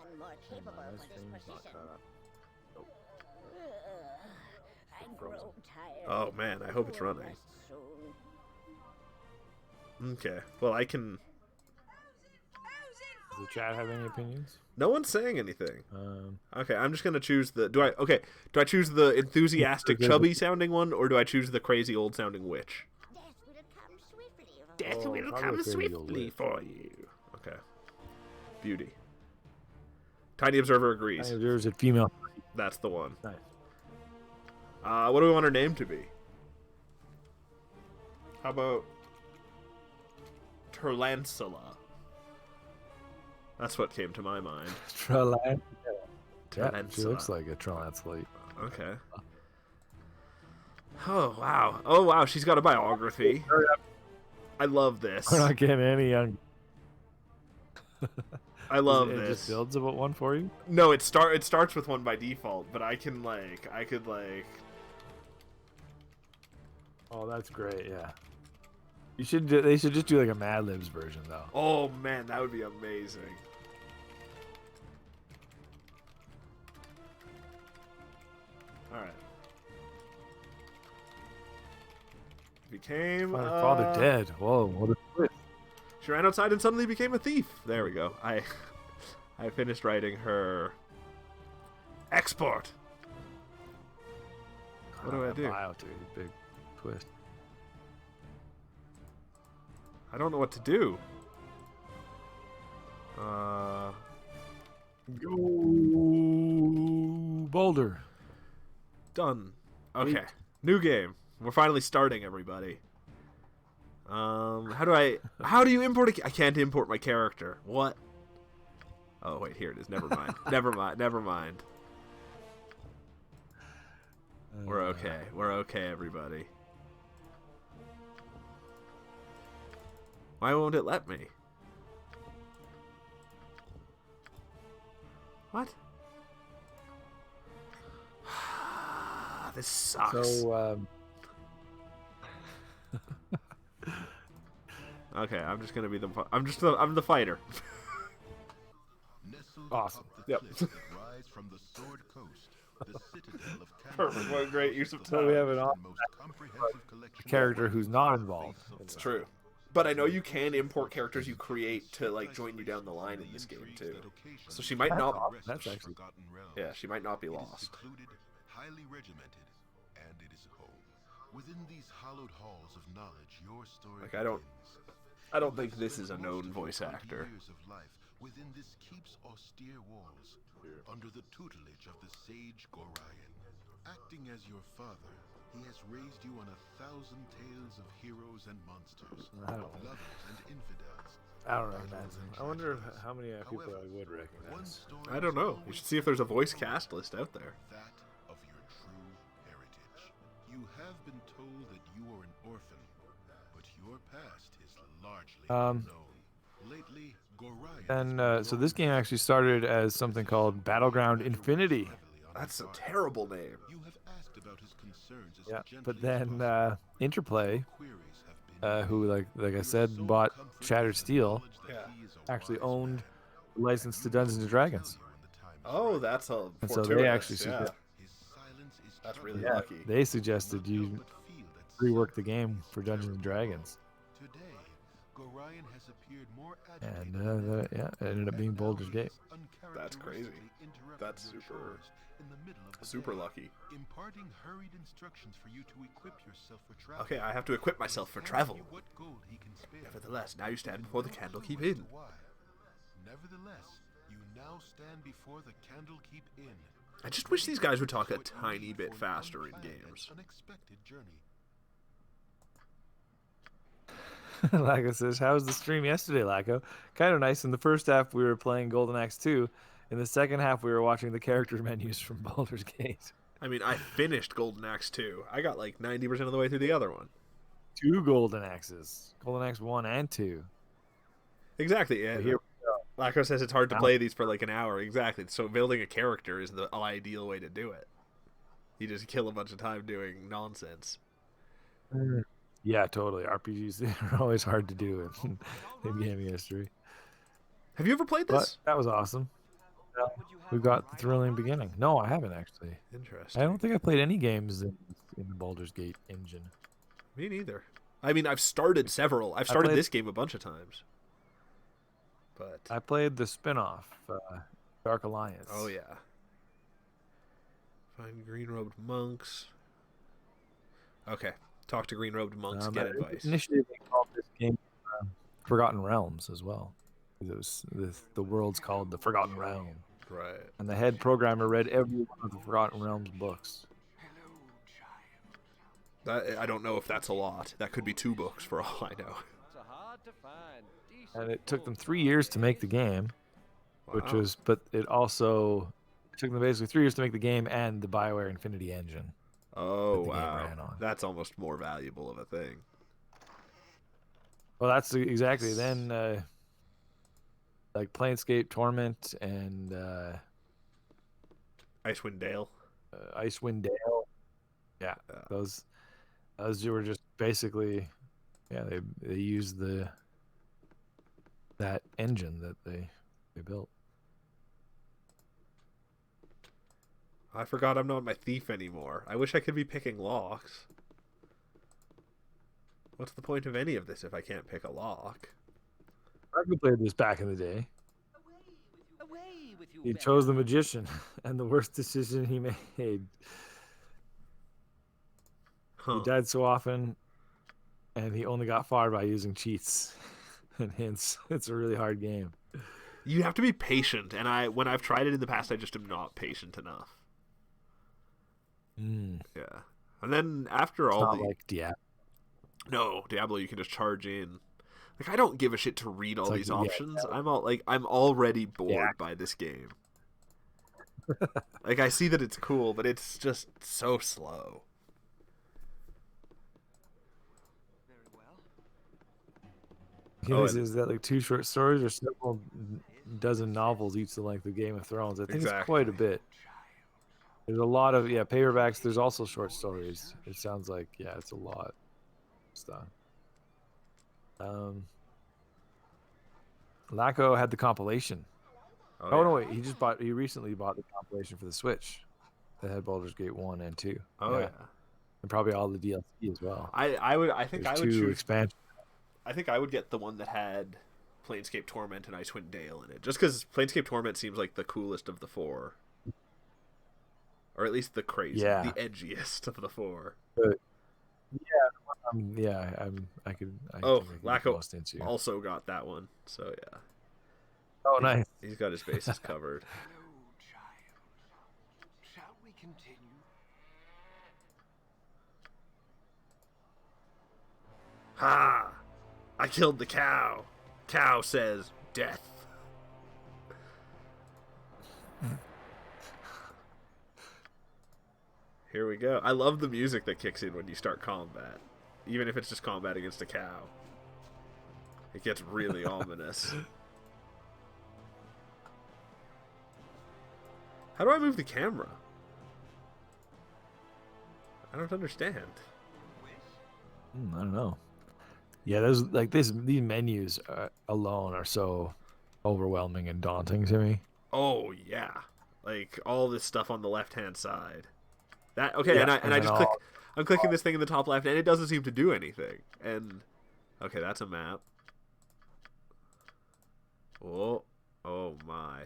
Oh man, I hope it's running. Okay. Well, I can. Does the chat have any opinions? No one's saying anything. Okay, I'm just gonna choose the. Do I choose the enthusiastic, chubby-sounding one, or do I choose the crazy, old-sounding witch? Death will come swiftly for you. Okay. Beauty. Tiny Observer agrees. There's a female. That's the one. Nice. What do we want her name to be? How about Turlansula? That's what came to my mind. Trelansula. Yeah, Turlansula. she looks like a Trelansula. Okay. Oh wow! She's got a biography. I love this. We're not getting any young. I love it this. It just builds about one for you. No, it starts with one by default, but I could Oh, that's great. Yeah. You should. They should just do like a Mad Libs version though. Oh man, that would be amazing. All right. Became Father dead. Whoa, what a twist. She ran outside and suddenly became a thief. There we go. I finished writing her export. What do I do? Bio, dude. Big twist. I don't know what to do. Go Boulder. Done. Okay. New game. We're finally starting, everybody. How do you import I can't import my character. What? Oh, wait, here it is. Never mind. Never mind. We're okay. We're okay, everybody. Why won't it let me? What? This sucks. So, okay, I'm just gonna be I'm the fighter. Awesome. Yep. Perfect. What a great use of time. So we have an character who's not involved. It's true. But I know you can import characters you create to like join you down the line in this game too. So she might not. That's actually. Yeah, she might not be lost. Highly regimented, and it is home. Within these hallowed halls of knowledge, your story Like I don't think this is a known voice actor. years of life within this keep's austere walls, under the tutelage of the sage Gorion. Acting as your father, he has raised you on 1,000 tales of heroes and monsters, lovers and infidels. I don't recognize him. I wonder how many people I would recognize. I don't know. You should see if there's a voice cast list out there. That of your true heritage. You have been told that you are an orphan, but your past is largely unknown. Lately, Gorion. And so this game actually started as something called Battleground Infinity. That's a terrible name. You have asked about his concerns as Yeah, gently but as then possible. Interplay, Queries have been who like I said bought Shattered Steel, Yeah. actually owned the license to Dungeons and Dragons. Oh, that's a And so fortuitous. they actually yeah. His silence is That's really Yeah, lucky. they suggested you rework the game for Dungeons and Dragons, Today, Gorion has appeared more and agitated yeah, it ended up being Boulder's Gate. That's crazy. That's super lucky. Imparting hurried instructions for you to equip yourself for travel. Okay, I have to equip myself for travel. Asking you what gold he can spare. Nevertheless, now you stand before the Candlekeep Inn. Why? Nevertheless, you now stand before the Candlekeep Inn. I just wish these guys would talk a tiny bit faster in games. Unexpected journey. Laco says, "How was the stream yesterday, Laco?" Kind of nice. In the first half, we were playing Golden Axe 2. In the second half, we were watching the character menus from Baldur's Gate. I mean, I finished Golden Axe 2. I got like 90% of the way through the other one. 2 Golden Axes. Golden Axe 1 and 2. Exactly, yeah. But here Laco says it's hard to play these for like an hour. Exactly. So building a character is the ideal way to do it. You just kill a bunch of time doing nonsense. Yeah, totally. RPGs are always hard to do in gaming history. Have you ever played this? But that was awesome. We got the thrilling beginning. No, I haven't actually. Interesting. I don't think I played any games in the Baldur's Gate engine. Me neither. I mean, I've started several. I've started this game a bunch of times. But I played the spin-off, Dark Alliance. Oh, yeah. Find green-robed monks. Okay. Talk to green-robed monks, get advice. Initially, they called this game Forgotten Realms as well. It was the world's called the Forgotten Realm. Right. And the head programmer read every one of the Forgotten Realms books. I don't know if that's a lot. That could be 2 books for all I know. And it took them 3 years to make the game, which was, but it also took them basically 3 years to make the game and the BioWare Infinity engine. Oh, wow. That's almost more valuable of a thing. Well, that's exactly. Then, like Planescape Torment and Icewind Dale. Icewind Dale. Yeah, those were just basically, yeah, they used that engine that they built. I forgot I'm not my thief anymore. I wish I could be picking locks. What's the point of any of this if I can't pick a lock? I played this back in the day. He chose the magician, and the worst decision he made. He died so often, and he only got far by using cheats and hints. It's a really hard game. You have to be patient, and when I've tried it in the past, I just am not patient enough. Yeah. And then after all not like Diablo. No, Diablo you can just charge in. Like, I don't give a shit to read all these options. I'm already bored by this game. Like, I see that it's cool, but it's just so slow. Is that like 2 short stories or several dozen novels each the length of Game of Thrones? I think it's quite a bit. There's a lot of paperbacks. There's also short stories. It sounds like it's a lot of stuff. Laco had the compilation. No, wait. He recently bought the compilation for the Switch that had Baldur's Gate 1 and 2. Oh yeah. And probably all the DLC as well. I think I would choose expansions. I think I would get the one that had Planescape Torment and Icewind Dale in it, just because Planescape Torment seems like the coolest of the 4, or at least the the edgiest of the 4. I could. Laco also got that one, so yeah. Oh, nice. He's got his bases covered. Hello, child. Shall we continue? Ha! I killed the cow. Cow says death. Here we go. I love the music that kicks in when you start combat. Even if it's just combat against a cow. It gets really ominous. How do I move the camera? I don't understand. I don't know. Yeah, there's like these menus alone are so overwhelming and daunting to me. Oh yeah, like all this stuff on the left-hand side. That okay, and I just click. I'm clicking this thing in the top left, and it doesn't seem to do anything. And okay, that's a map. Oh my!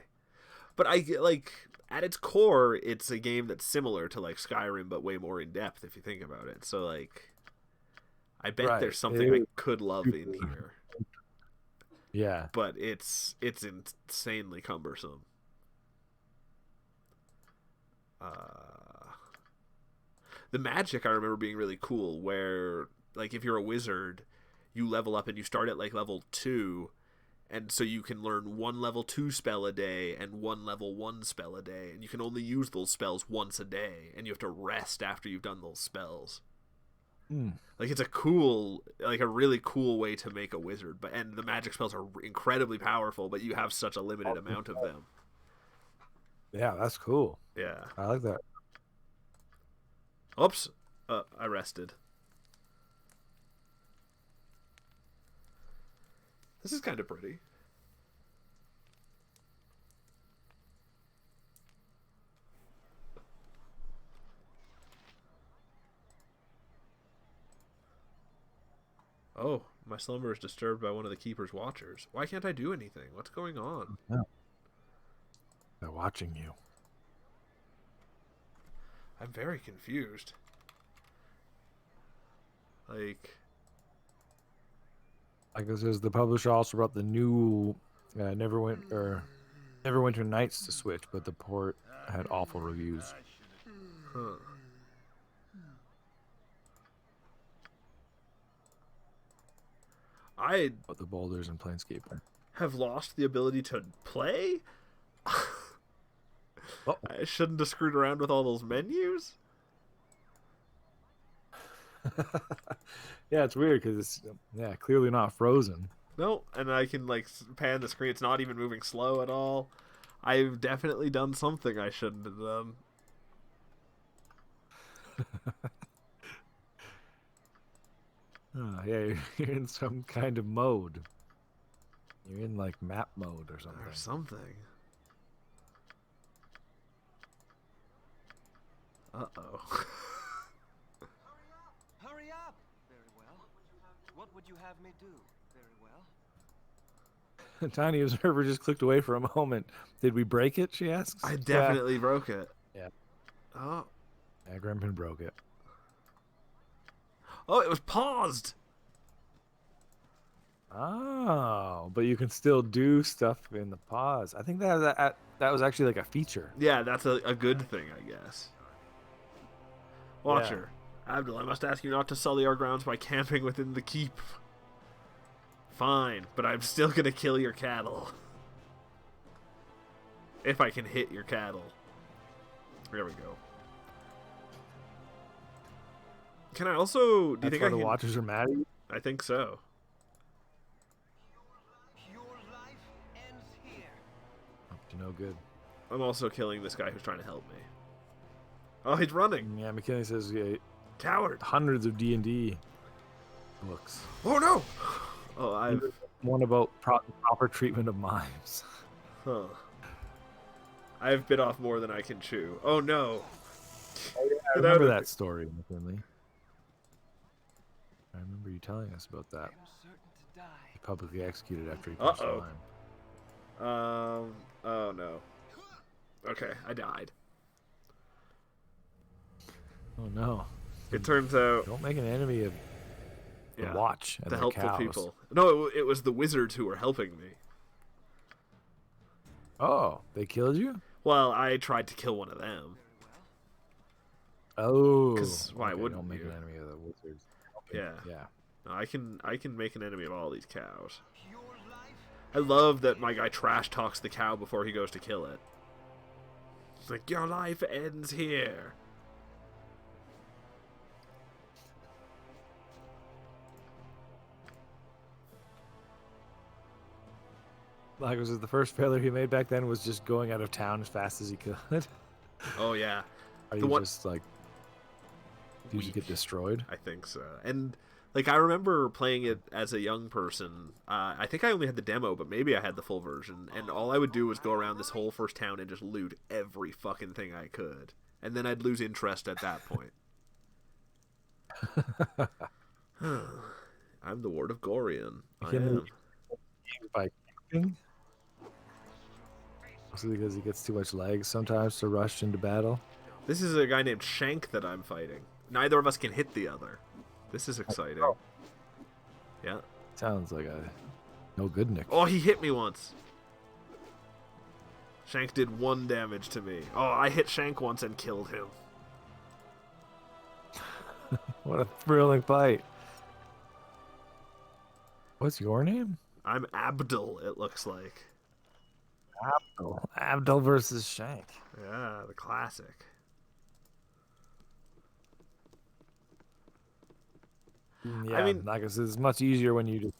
But I like at its core, it's a game that's similar to like Skyrim, but way more in depth if you think about it. So like, I bet there's something I could love in here. Yeah, but it's insanely cumbersome. The magic I remember being really cool, where like if you're a wizard, you level up and you start at like level 2, and so you can learn 1 level 2 spell a day and 1 level 1 spell a day, and you can only use those spells once a day, and you have to rest after you've done those spells. Like, it's a really cool way to make a wizard, and the magic spells are incredibly powerful, but you have such a limited amount of them. Yeah, that's cool. Yeah. I like that. Oops. I rested. This is kind of pretty. Oh, my slumber is disturbed by one of the keeper's watchers. Why can't I do anything? What's going on? Yeah. They're watching you. I'm very confused. Like it says the publisher also brought the new Neverwinter Nights to Switch, but the port had awful reviews. Huh. I About the boulders and Planescaper. have lost the ability to play? Oh. I shouldn't have screwed around with all those menus? Yeah, it's weird because it's clearly not frozen. No, and I can like pan the screen. It's not even moving slow at all. I've definitely done something I shouldn't have done. Yeah, you're in some kind of mode. You're in like map mode or something. Or something. Uh-oh. Hurry up! Very well. What would you have me do? Very well. Tiny Observer just clicked away for a moment. Did we break it? She asks. I definitely broke it. Yeah. Oh. Yeah, Grimpen broke it. Oh, it was paused. Oh, but you can still do stuff in the pause. I think that was actually like a feature. Yeah, that's a good thing, I guess. Watcher. Abdul, I must ask you not to sully our grounds by camping within the keep. Fine, but I'm still gonna kill your cattle. If I can hit your cattle. There we go. Can I also... Do you think I the can... Watchers are mad at you? I think so. Your life ends here. Up to no good. I'm also killing this guy who's trying to help me. Oh, he's running. Yeah, McKinley says Coward. hundreds of D&D books. Oh, no. Oh, I've... One about proper treatment of mimes. Huh. I've bit off more than I can chew. Oh, no. I remember that story, McKinley. I remember you telling us about that. I'm certain to die. He publicly executed after he punched the Uh-oh. line. Oh, no. Okay, I died. Oh, no. It turns out... Don't make an enemy of the Watch and the their helpful cows. people. No, it was the wizards who were helping me. Oh, they killed you? Well, I tried to kill one of them. Oh. 'Cause why wouldn't don't make you? an enemy of the wizards. Yeah. Yeah. No, I can make an enemy of all these cows. Your life I love that my guy trash talks the cow before he goes to kill it. It's like, your life ends here. Like, was it the first failure he made back then was just going out of town as fast as he could? Oh, yeah. Or The you one- just, like, did you get destroyed? I think so. And, like, I remember playing it as a young person. I think I only had the demo, but maybe I had the full version. And all I would do was go around this whole first town and just loot every fucking thing I could. And then I'd lose interest at that point. I'm the Ward of Gorion. I am. By camping? Mostly because he gets too much legs sometimes to rush into battle. This is a guy named Shank that I'm fighting. Neither of us can hit the other. This is exciting. Yeah. Sounds like a no good Nick. Oh, he hit me once. Shank did 1 damage to me. Oh, I hit Shank once and killed him. What a thrilling fight. What's your name? I'm Abdul, it looks like. Abdul versus Shank. Yeah, the classic. Yeah, I mean, I guess it's much easier when you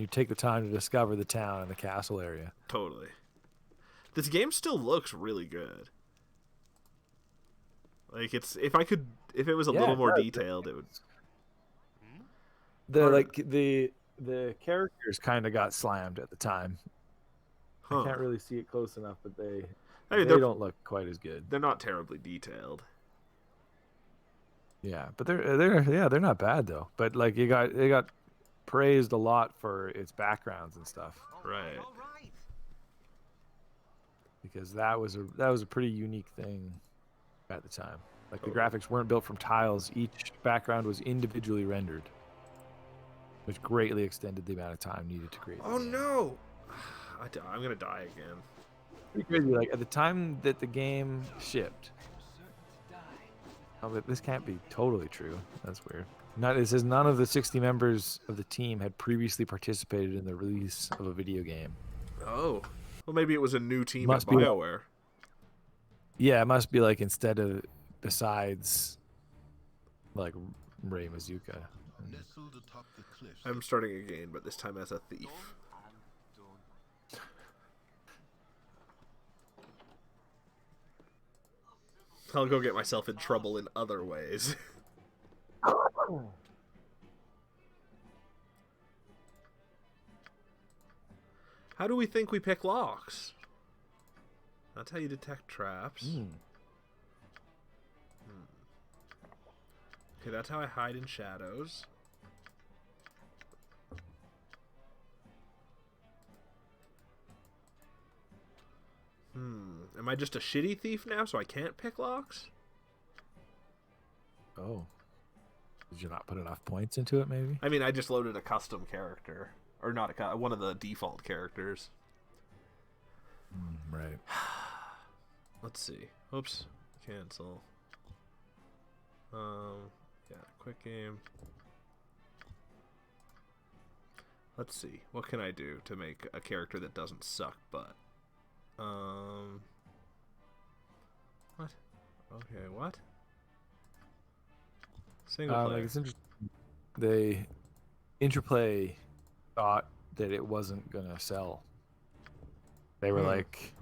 take the time to discover the town and the castle area. totally. This game still looks really good. Like if it was a little more detailed, it would. The characters kind of got slammed at the time. Huh. I can't really see it close enough, but they don't look quite as good. They're not terribly detailed. Yeah, but they're not bad though. But like it got praised a lot for its backgrounds and stuff. Right. All right. Because that was a pretty unique thing at the time. Like the graphics weren't built from tiles. Each background was individually rendered, which greatly extended the amount of time needed to create. Oh no! I'm gonna die again. Pretty crazy. Like at the time that the game shipped. Oh, but this can't be totally true. That's weird. It says none of the 60 members of the team had previously participated in the release of a video game. Oh. Well, maybe it was a new team at Must be BioWare. Yeah, it must be like besides like Ray Mazuka. Nestled atop the cliffs. I'm starting again, but this time as a thief. I'll go get myself in trouble in other ways. How do we think we pick locks? That's how you detect traps. Okay, that's how I hide in shadows. Am I just a shitty thief now, so I can't pick locks? Oh. Did you not put enough points into it, maybe? I mean, I just loaded a custom character. Or not one of the default characters. Right. Let's see. Oops. Cancel. Yeah, quick game. Let's see. What can I do to make a character that doesn't suck butt? What? Okay, what? Single player. Like it's interesting. Interplay thought that it wasn't gonna sell. They were like,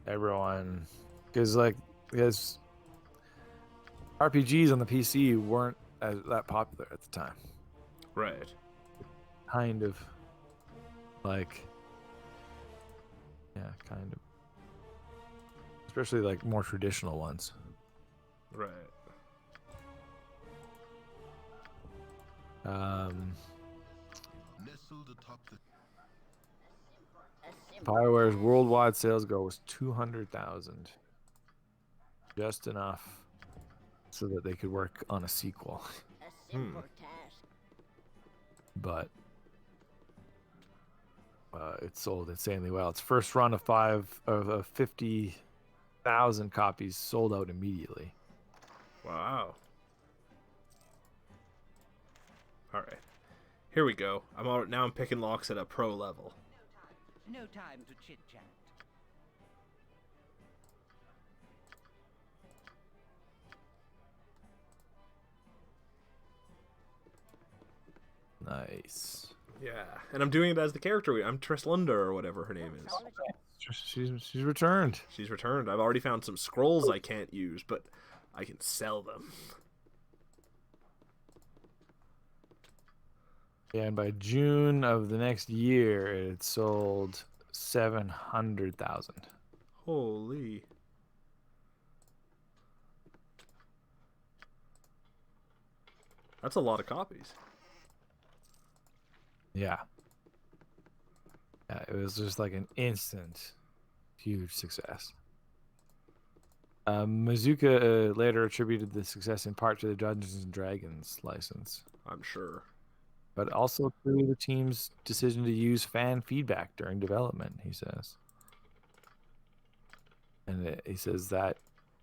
everyone, because RPGs on the PC weren't that popular at the time. Right. Kind of like, yeah, kind of. Especially like more traditional ones. Right. Nestled atop the BioWare's worldwide sales goal was 200,000. Just enough so that they could work on a sequel. But it sold insanely well. Its first run of 50,000 copies sold out immediately. Wow. All right. Here we go. Now I'm picking locks at a pro level. No time to chit-chat. Nice. Yeah, and I'm doing it as the character. I'm Trislinda or whatever her name is. She's returned. She's returned. I've already found some scrolls I can't use, but I can sell them. Yeah, and by June of the next year, it sold 700,000. Holy. That's a lot of copies. Yeah. Yeah, it was just like an instant, huge success. Mazuka later attributed the success in part to the Dungeons & Dragons license. I'm sure. But also to the team's decision to use fan feedback during development, he says. And he says that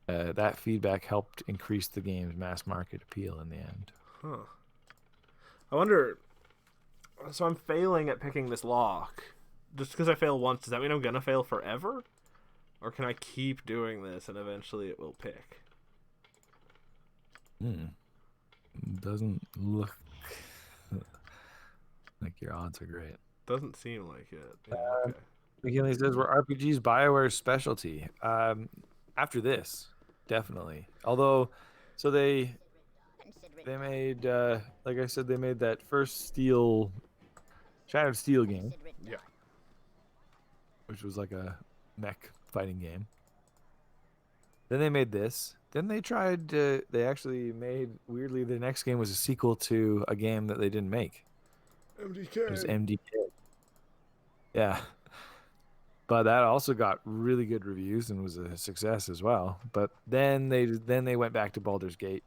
that feedback helped increase the game's mass market appeal in the end. Huh. I wonder So I'm failing at picking this lock. Just because I fail once, does that mean I'm gonna fail forever? Or can I keep doing this and eventually it will pick? Doesn't look like your odds are great. Doesn't seem like it. Yeah, okay. McKinley says, were RPGs BioWare's specialty? After this, definitely. Although, so they made, like I said, they made that first Shattered Steel game. Yeah. Which was like a mech fighting game. Then they made this. Then they they actually made, weirdly, the next game was a sequel to a game that they didn't make. MDK. It was MDK. Yeah. But that also got really good reviews and was a success as well. But then they went back to Baldur's Gate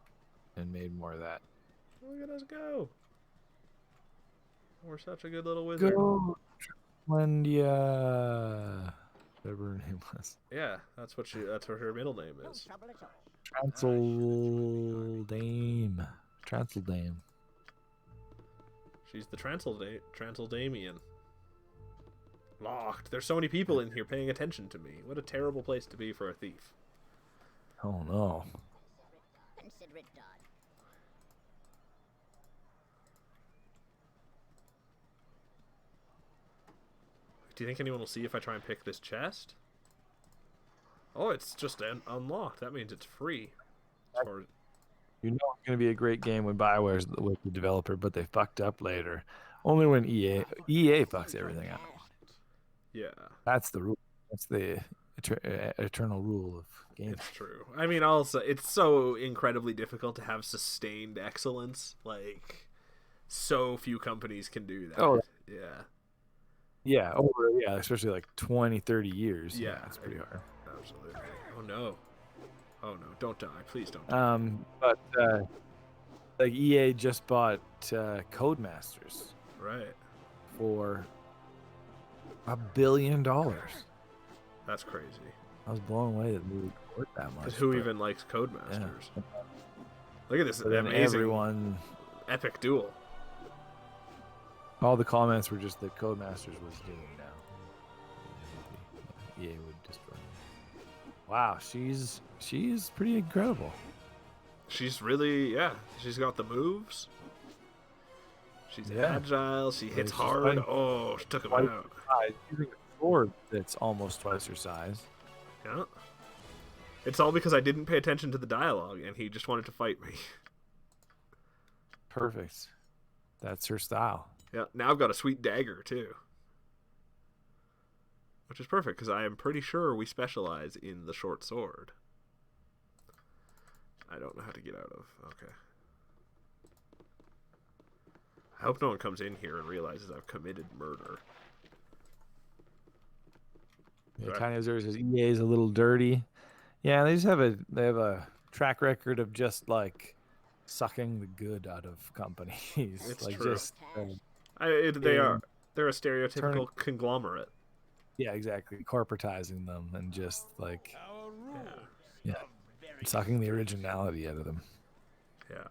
and made more of that. Look at us go. We're such a good little wizard. Go, Wendia. Whatever her name was. Yeah, that's what her middle name is. Transildame. She's the Transildamian. Locked. There's so many people in here paying attention to me. What a terrible place to be for a thief. Oh no. Do you think anyone will see if I try and pick this chest? Oh, it's just unlocked. That means it's free. Or... You know it's going to be a great game when BioWare's with the developer, but they fucked up later. Only when EA fucks everything up. Yeah. That's the rule. That's the eternal rule of games. It's true. I mean, also, it's so incredibly difficult to have sustained excellence. Like, so few companies can do that. Oh, yeah. Yeah, especially like 20, 30 years. Yeah, it's pretty hard. Absolutely. Oh no. Oh no, don't die. Please don't die. But like EA just bought Codemasters. Right. For $1 billion. That's crazy. I was blown away that movie worth that much. Who even likes Codemasters? Yeah. Look at this amazing epic duel. All the comments were just that Codemasters was doing now. EA would destroy me. Wow, she's pretty incredible. She's really, she's got the moves. She's agile. She hits hard. Oh, she took him out. Using a sword that's almost twice her size. Yeah. It's all because I didn't pay attention to the dialogue, and he just wanted to fight me. Perfect. That's her style. Yeah, now I've got a sweet dagger, too. Which is perfect, because I am pretty sure we specialize in the short sword. I don't know how to get out of... Okay. I hope no one comes in here and realizes I've committed murder. Yeah, Tiny Observer says EA is a little dirty. Yeah, they have a track record of just, like, sucking the good out of companies. It's like true. Just... They're a stereotypical conglomerate. Yeah, exactly. Corporatizing them and just like sucking the originality out of them. Yeah.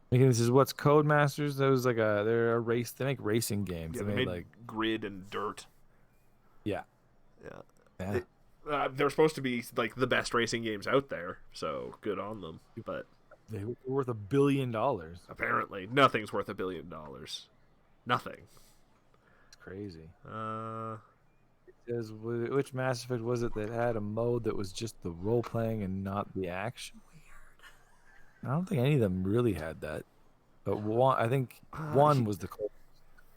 This is what's Codemasters. They're a race. They make racing games. Yeah, they made like Grid and Dirt. Yeah. Yeah. They're supposed to be like the best racing games out there, so good on them. But they were worth $1 billion. Apparently, nothing's worth $1 billion. Nothing. It's crazy. It says, which Mass Effect was it that had a mode that was just the role playing and not the action? I don't think any of them really had that. But I think one was the closest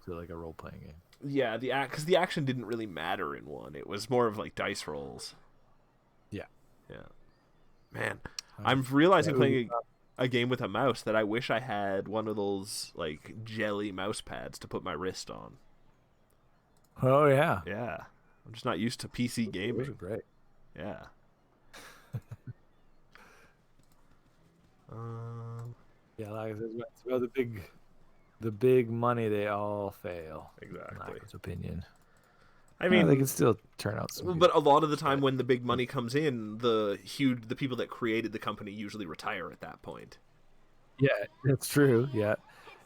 to like a role playing game. Yeah, because the action didn't really matter in one. It was more of like dice rolls. Yeah. Yeah. Man, I'm realizing playing a game with a mouse that I wish I had one of those like jelly mouse pads to put my wrist on. Oh yeah. Yeah. I'm just not used to PC gaming. Those are great. Yeah. Yeah, like I said, it's about the big money. They all fail. Exactly. In my opinion. I mean, they can still turn out some. But a lot of the time, when the big money comes in, the people that created the company usually retire at that point. Yeah, that's true. Yeah,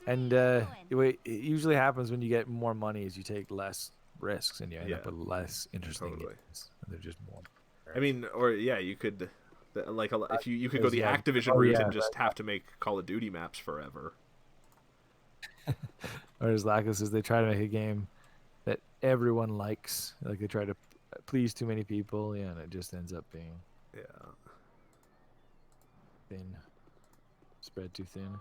And it usually happens when you get more money is you take less risks and you end up with less interesting games. And they're just more. I mean, or yeah, you could if you could go the yeah. Activision route and just have to make Call of Duty maps forever. Or as Laco says, they try to make a game that everyone likes. Like they try to please too many people, and it just ends up being thin, spread too thin.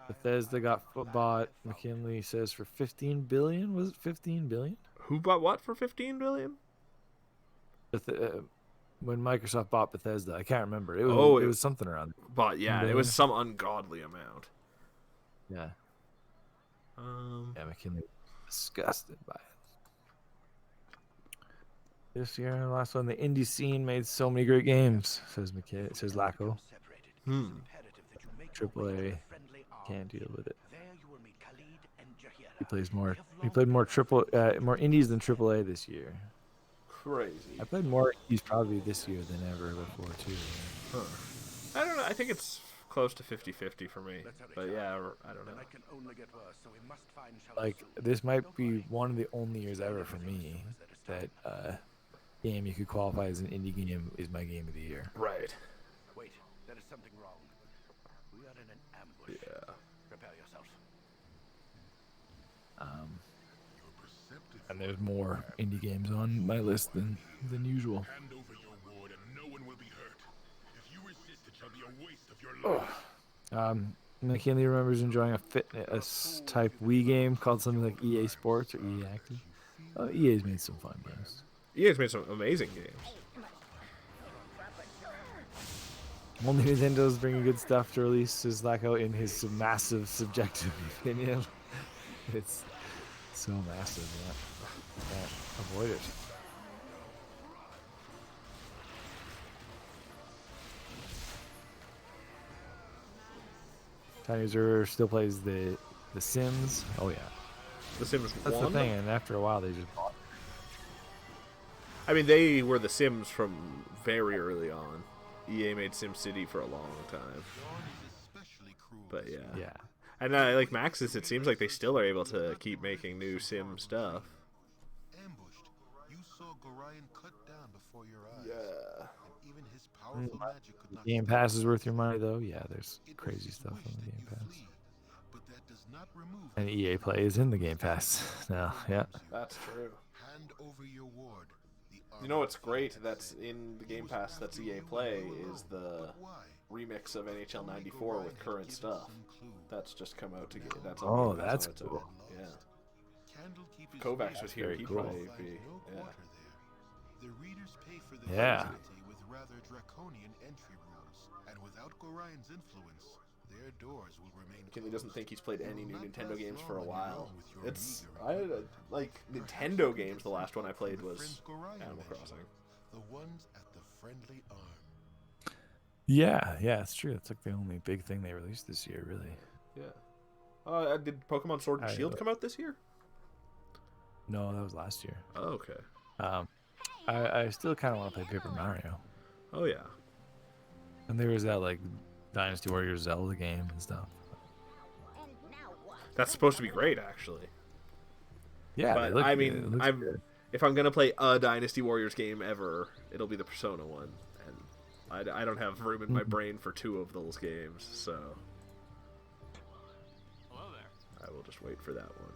Bethesda got bought. McKinley says for 15 billion. Was it 15 billion? Who bought what for 15 billion? When Microsoft bought Bethesda, I can't remember. It was something around. But yeah, it was some ungodly amount. Yeah. Yeah, McKinley was disgusted by it. This year, the last one, the indie scene made so many great games. Says Laco. AAA can't deal with it. He plays more. He played more more indies than AAA this year. Crazy. I played more indies probably this year than ever before too. Huh. I don't know. I think it's close to 50-50 for me. But yeah, I don't know. Like this might be one of the only years ever for me that game you could qualify as an indie game is my game of the year. Right. Wait, there is something wrong. We are in an ambush. Yeah. Prepare yourself. And there's more indie games on my list than usual. Hand over your ward and no one will be hurt. If you resist, it shall be a waste of your life. McKinley remembers enjoying a fitness type Wii game called something like EA Sports or EA Active. EA's made some fun games. EA's made some amazing games. Only Nintendo's bringing good stuff to release his Laco in his massive subjective opinion. It's so massive, yeah. Can't avoid it. Tiny User still plays the Sims. Oh yeah. The Sims That's 1? the thing, and after a while they just bought. I mean, they were the Sims from very early on. EA made SimCity for a long time. But yeah. Yeah. And like Maxis, it seems like they still are able to keep making new Sim stuff. Ambushed, you saw Gorion cut down before your eyes. Yeah. And even his powerful magic could not Game Pass is worth your money though. Yeah, there's crazy stuff on the Game Pass. But that does not remove And EA Play is in the Game Pass now. Yeah. That's true. hand over your ward. You know what's great that's in the Game Pass that's EA Play is the remix of NHL 94 with current stuff. That's just come out to get. That's Oh, on Game Pass that's on its cool. own. Yeah. Kovacs was here. He'd probably be. Yeah. The readers pay for the Yeah. facility with rather draconian entry rules, and without Gorion's influence, their doors will remain Kinley closed. doesn't think he's played any You new will not Nintendo last games for a long on your while. own with your It's meager like Nintendo games. The last one I played The was friends Gorion Animal mentioned, Crossing. The ones at the friendly arm. Yeah, it's true. It's like the only big thing they released this year, really. Yeah. Did Pokemon Sword and Shield come out this year? No, that was last year. Oh, okay. I still kind of want to play Paper Mario. Oh yeah. And there was that like Dynasty Warriors Zelda game and stuff. That's supposed to be great, actually. Yeah, But they look I good. It mean, looks I'm good. if I'm gonna play a Dynasty Warriors game ever, it'll be the Persona one, and I don't have room in my brain for two of those games, so I will just wait for that one.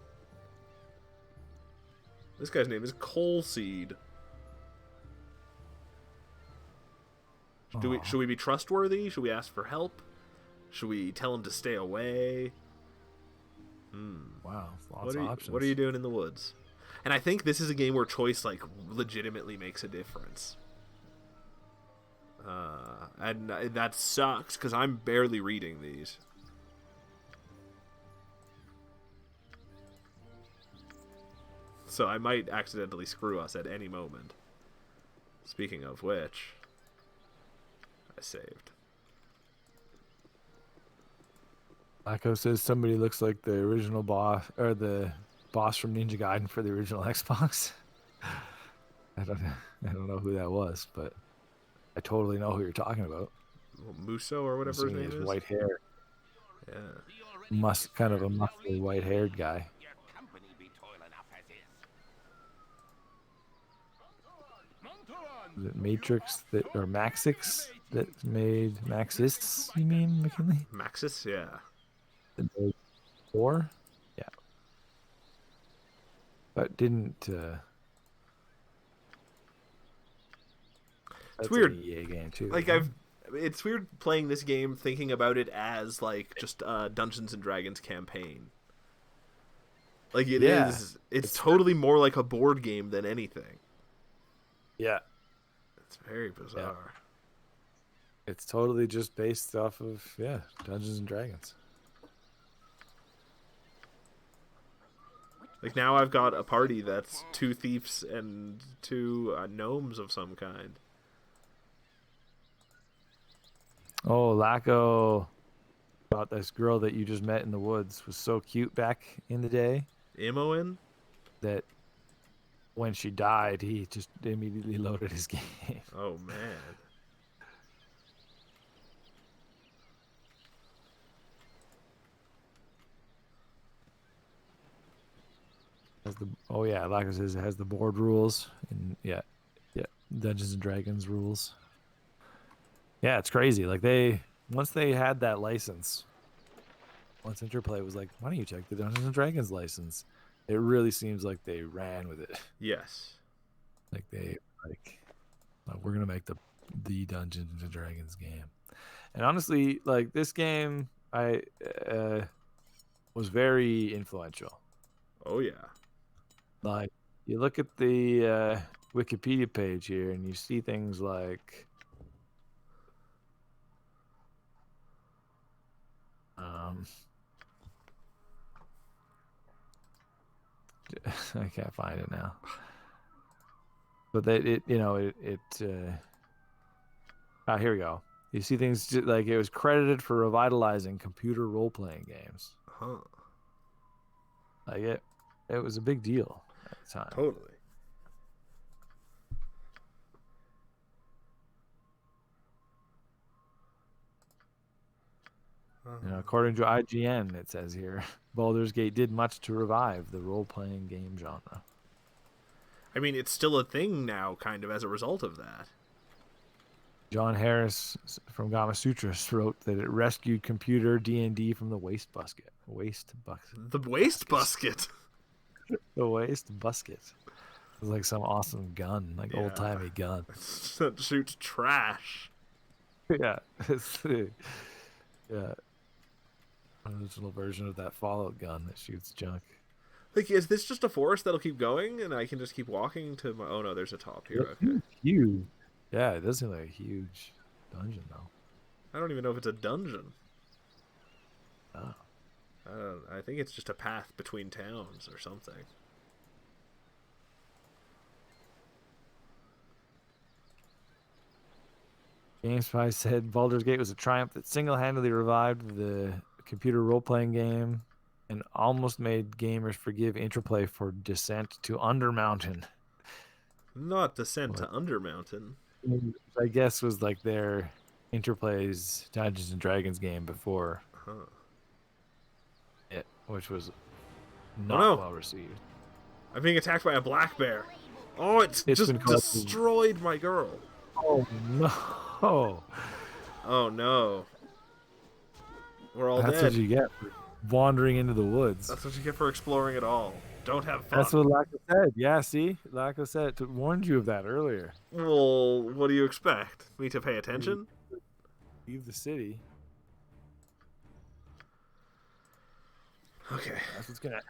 This guy's name is Coalseed. Should we be trustworthy? Should we ask for help? Should we tell him to stay away? Wow, lots of options. What are you doing in the woods? And I think this is a game where choice like legitimately makes a difference. And that sucks because I'm barely reading these. So I might accidentally screw us at any moment. Speaking of which, I saved. Laco says somebody looks like the original boss or the boss from Ninja Gaiden for the original Xbox. I don't know who that was, but I totally know who you're talking about. Muso or whatever his name is. White hair. Yeah. Kind of a muscly, white-haired guy. Your company be toil enough as is. Is it Matrix or Maxix that made Maxis? You mean McKinley? Maxis, yeah. That made 4? Yeah. But didn't. It's That's weird. an EA game too. Like it's weird playing this game thinking about it as like just a Dungeons and Dragons campaign. Like it is. It's totally more like a board game than anything. Yeah. It's very bizarre. It's totally just based off of Dungeons and Dragons. Like now I've got a party that's 2 thieves and 2 gnomes of some kind. Oh, Laco, about this girl that you just met in the woods, was so cute back in the day. Imoen? That when she died, he just immediately loaded his game. Oh, man. Laco says it has the board rules and Dungeons and Dragons rules. Yeah, it's crazy. Like once they had that license, once Interplay was like, why don't you check the Dungeons and Dragons license? It really seems like they ran with it. Yes. Like we're gonna make the Dungeons and Dragons game. And honestly, like this game, I was very influential. Oh yeah. Like you look at the Wikipedia page here, and you see things like. I can't find it now. But that here we go. You see things like it was credited for revitalizing computer role-playing games. Huh. Like it was a big deal at the time. Totally. According to IGN, it says here, Baldur's Gate did much to revive the role-playing game genre. I mean, it's still a thing now, kind of, as a result of that. John Harris from Gamma Sutras wrote that it rescued computer D&D from the waste basket. The waste basket? The waste basket. It was like some awesome gun, like old-timey gun. That shoots trash. Yeah. Yeah. Original version of that Fallout gun that shoots junk. Like, is this just a forest that'll keep going, and I can just keep walking to my... Oh, no, there's a top here. Okay. Huge. Yeah, it does seem like a huge dungeon, though. I don't even know if it's a dungeon. Oh. I think it's just a path between towns or something. GameSpy said Baldur's Gate was a triumph that single-handedly revived the computer role-playing game and almost made gamers forgive Interplay for Descent to Undermountain. Not Descent to Undermountain. I guess was like their Interplay's Dungeons and Dragons game before it, which was not well received. I'm being attacked by a black bear. Oh, it's just destroyed my girl. Oh no! Oh no! We're all dead. That's what you get for wandering into the woods. That's what you get for exploring it all. Don't have fun. That's what Laco said. Yeah, see? Laco said it. Warned you of that earlier. Well, what do you expect? Me to pay attention? Leave the city. Okay. That's what's gonna happen.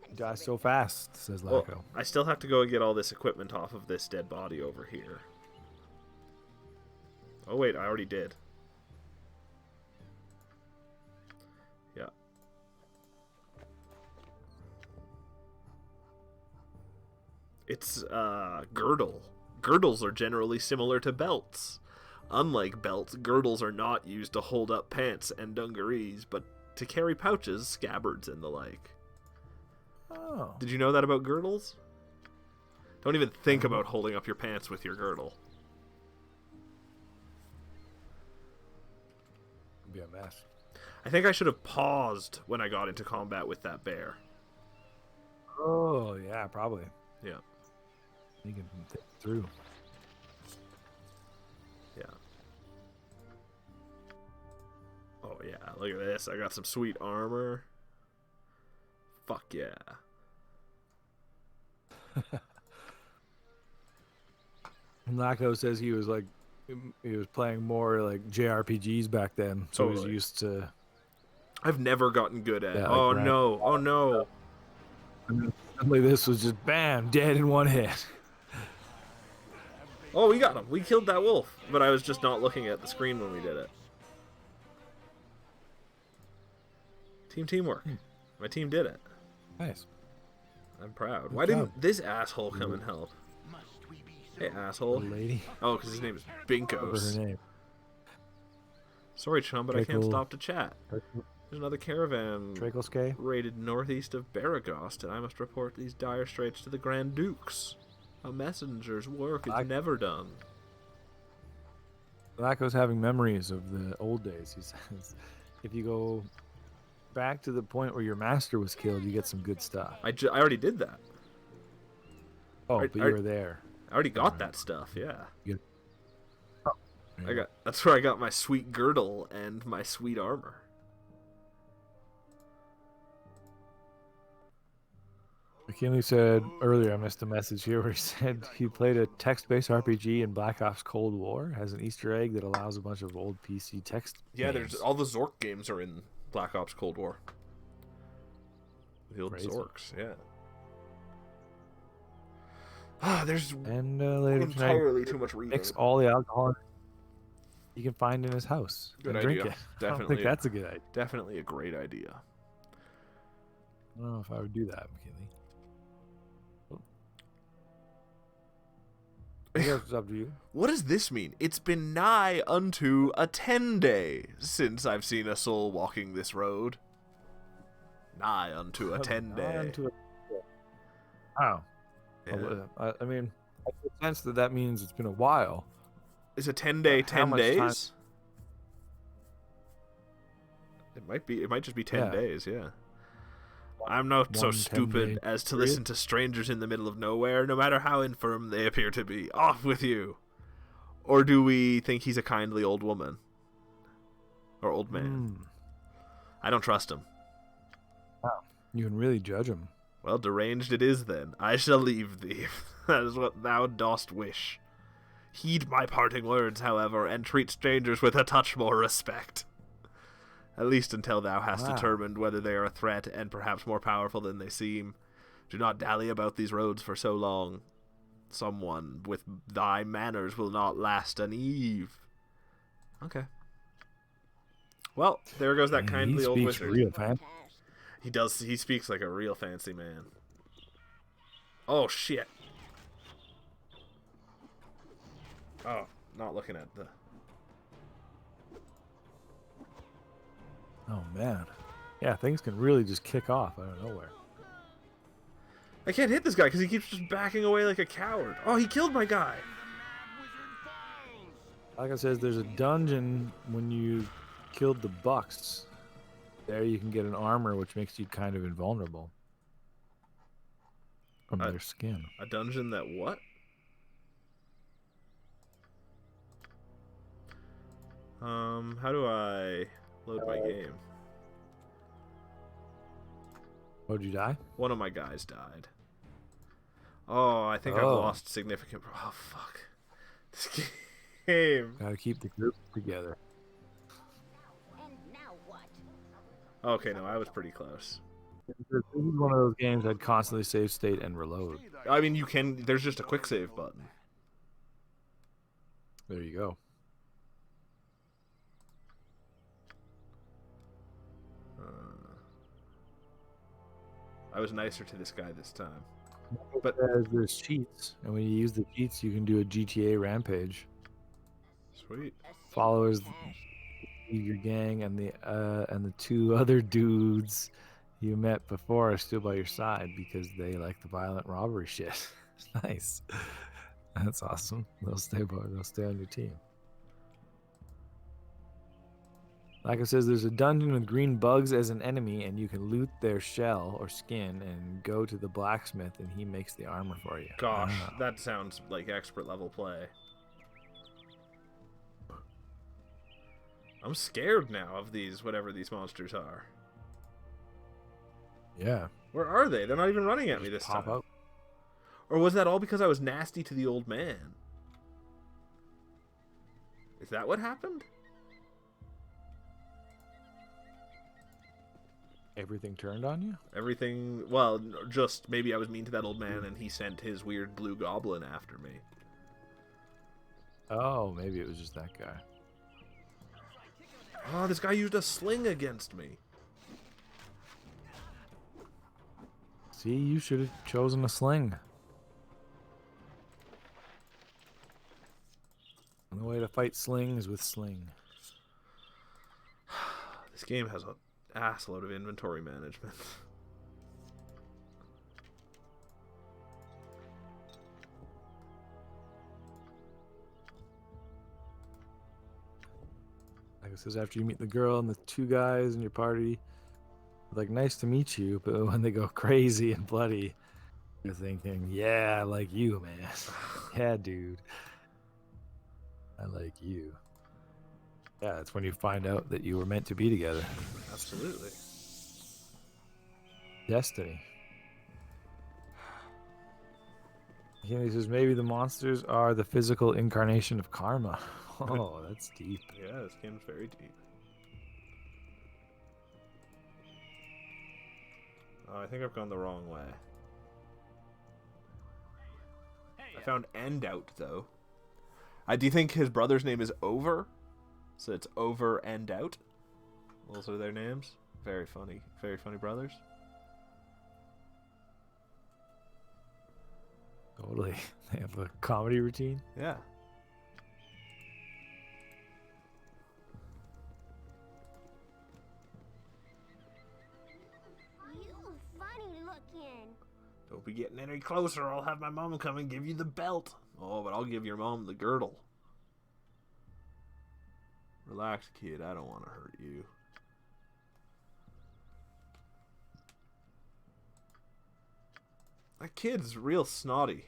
You die so fast, says Laco. Well, I still have to go and get all this equipment off of this dead body over here. Oh wait, I already did. Yeah. It's girdle. Girdles are generally similar to belts. Unlike belts, girdles are not used to hold up pants and dungarees, but to carry pouches, scabbards, and the like. Oh. Did you know that about girdles? Don't even think about holding up your pants with your girdle. It'd be a mess. I think I should have paused when I got into combat with that bear. Oh yeah, probably. Yeah. You can think through. Yeah. Oh yeah, look at this. I got some sweet armor. Fuck yeah. Nako says he was playing more like JRPGs back then, so he was Totally. used to. I've never gotten good at. Yeah, Oh like no! Oh no! And suddenly this was just bam, dead in one hit. Oh, we got him. We killed that wolf, but I was just not looking at the screen when we did it. Teamwork. My team did it. Nice. I'm proud. Good Why job. didn't this asshole come and help? Hey, asshole. Little lady. Oh, because his name is Whatever her Binkos. name. Sorry, chum, but I can't Trickle- stop to chat. There's another caravan Trakelske. raided northeast of Baragost, and I must report these dire straits to the Grand Dukes. A messenger's work is never done. Lako's having memories of the old days. He says, if you go back to the point where your master was killed, you get some good stuff. I already did that. Oh, I- but I- you were there. I already got that stuff, yeah. There you go. That's where I got my sweet girdle and my sweet armor. McKinley said earlier, I missed a message here where he said he played a text-based RPG in Black Ops Cold War. Has an Easter egg that allows a bunch of old PC text. Yeah, games. there's all the Zork games are in Black Ops Cold War. The old Crazy. Zorks, yeah. Ah, there's And later entirely tonight, too much reading. mix all the alcohol you can find in his house Good and drink idea. it. I don't Definitely. think that's a good idea. Definitely a great idea. I don't know if I would do that, McKinley. I guess it's up to you. What does this mean? It's been nigh unto a 10-day since I've seen a soul walking this road. Nigh unto a 10-day. Wow. Yeah. I mean, I get the sense that means it's been a while. Is a 10-day How 10 much time- days? It might be. It might just be 10 Yeah. days, yeah. I'm not so One stupid 10-day as to period. listen to strangers in the middle of nowhere, no matter how infirm they appear to be. Off with you. Or do we think he's a kindly old woman? Or old man? I don't trust him. You can really judge him. Well, deranged it is then. I shall leave thee. That is what thou dost wish. Heed my parting words, however, and treat strangers with a touch more respect. At least until thou hast Wow. determined whether they are a threat and perhaps more powerful than they seem. Do not dally about these roads for so long. Someone with thy manners will not last an eve. Okay. Well, there goes that Man, kindly he old speaks wizard. real fast. He does. He speaks like a real fancy man. Oh shit. Oh, not looking at the. Oh man, yeah, things can really just kick off out of nowhere. I can't hit this guy because he keeps just backing away like a coward. Oh, he killed my guy. Like I says, there's a dungeon when you killed the Bucks. There you can get an armor which makes you kind of invulnerable from their skin. A dungeon that what? How do I load my game? Oh, did you die? One of my guys died. Oh, I think I've Oh. lost significant. Oh fuck! This game. Gotta keep the group together. Okay, no, I was pretty close. This is one of those games I'd constantly save state and reload. I mean, you can. There's just a quick save button. There you go. I was nicer to this guy this time. But there's cheats, and when you use the cheats, you can do a GTA rampage. Sweet. Followers leave your gang, and the two other dudes you met before are still by your side because they like the violent robbery shit. Nice. That's awesome. They'll stay on your team. Like it says, there's a dungeon with green bugs as an enemy, and you can loot their shell or skin and go to the blacksmith, and he makes the armor for you. Gosh, that sounds like expert level play. I'm scared now of these, whatever these monsters are. Yeah. Where are they? They're not even running at me this time. Out. Or was that all because I was nasty to the old man? Is that what happened? Everything turned on you? Everything, well, just maybe I was mean to that old man and he sent his weird blue goblin after me. Oh, maybe it was just that guy. Oh, this guy used a sling against me. See, you should have chosen a sling. And the way to fight sling is with sling. This game has an assload of inventory management. Like it says, after you meet the girl and the two guys in your party, like, nice to meet you, but when they go crazy and bloody, you're thinking, yeah, I like you, man. Yeah, dude. I like you. Yeah, that's when you find out that you were meant to be together. Absolutely. Destiny. He says, maybe the monsters are the physical incarnation of karma. Oh, that's deep. Yeah, this game's very deep. Oh, I think I've gone the wrong way. I found End Out, though. Do you think his brother's name is Over? So it's Over and Out? Those are their names? Very funny. Very funny brothers. Totally. They have a comedy routine. Yeah. Don't be getting any closer. I'll have my mom come and give you the belt. Oh, but I'll give your mom the girdle. Relax, kid. I don't want to hurt you. That kid's real snotty.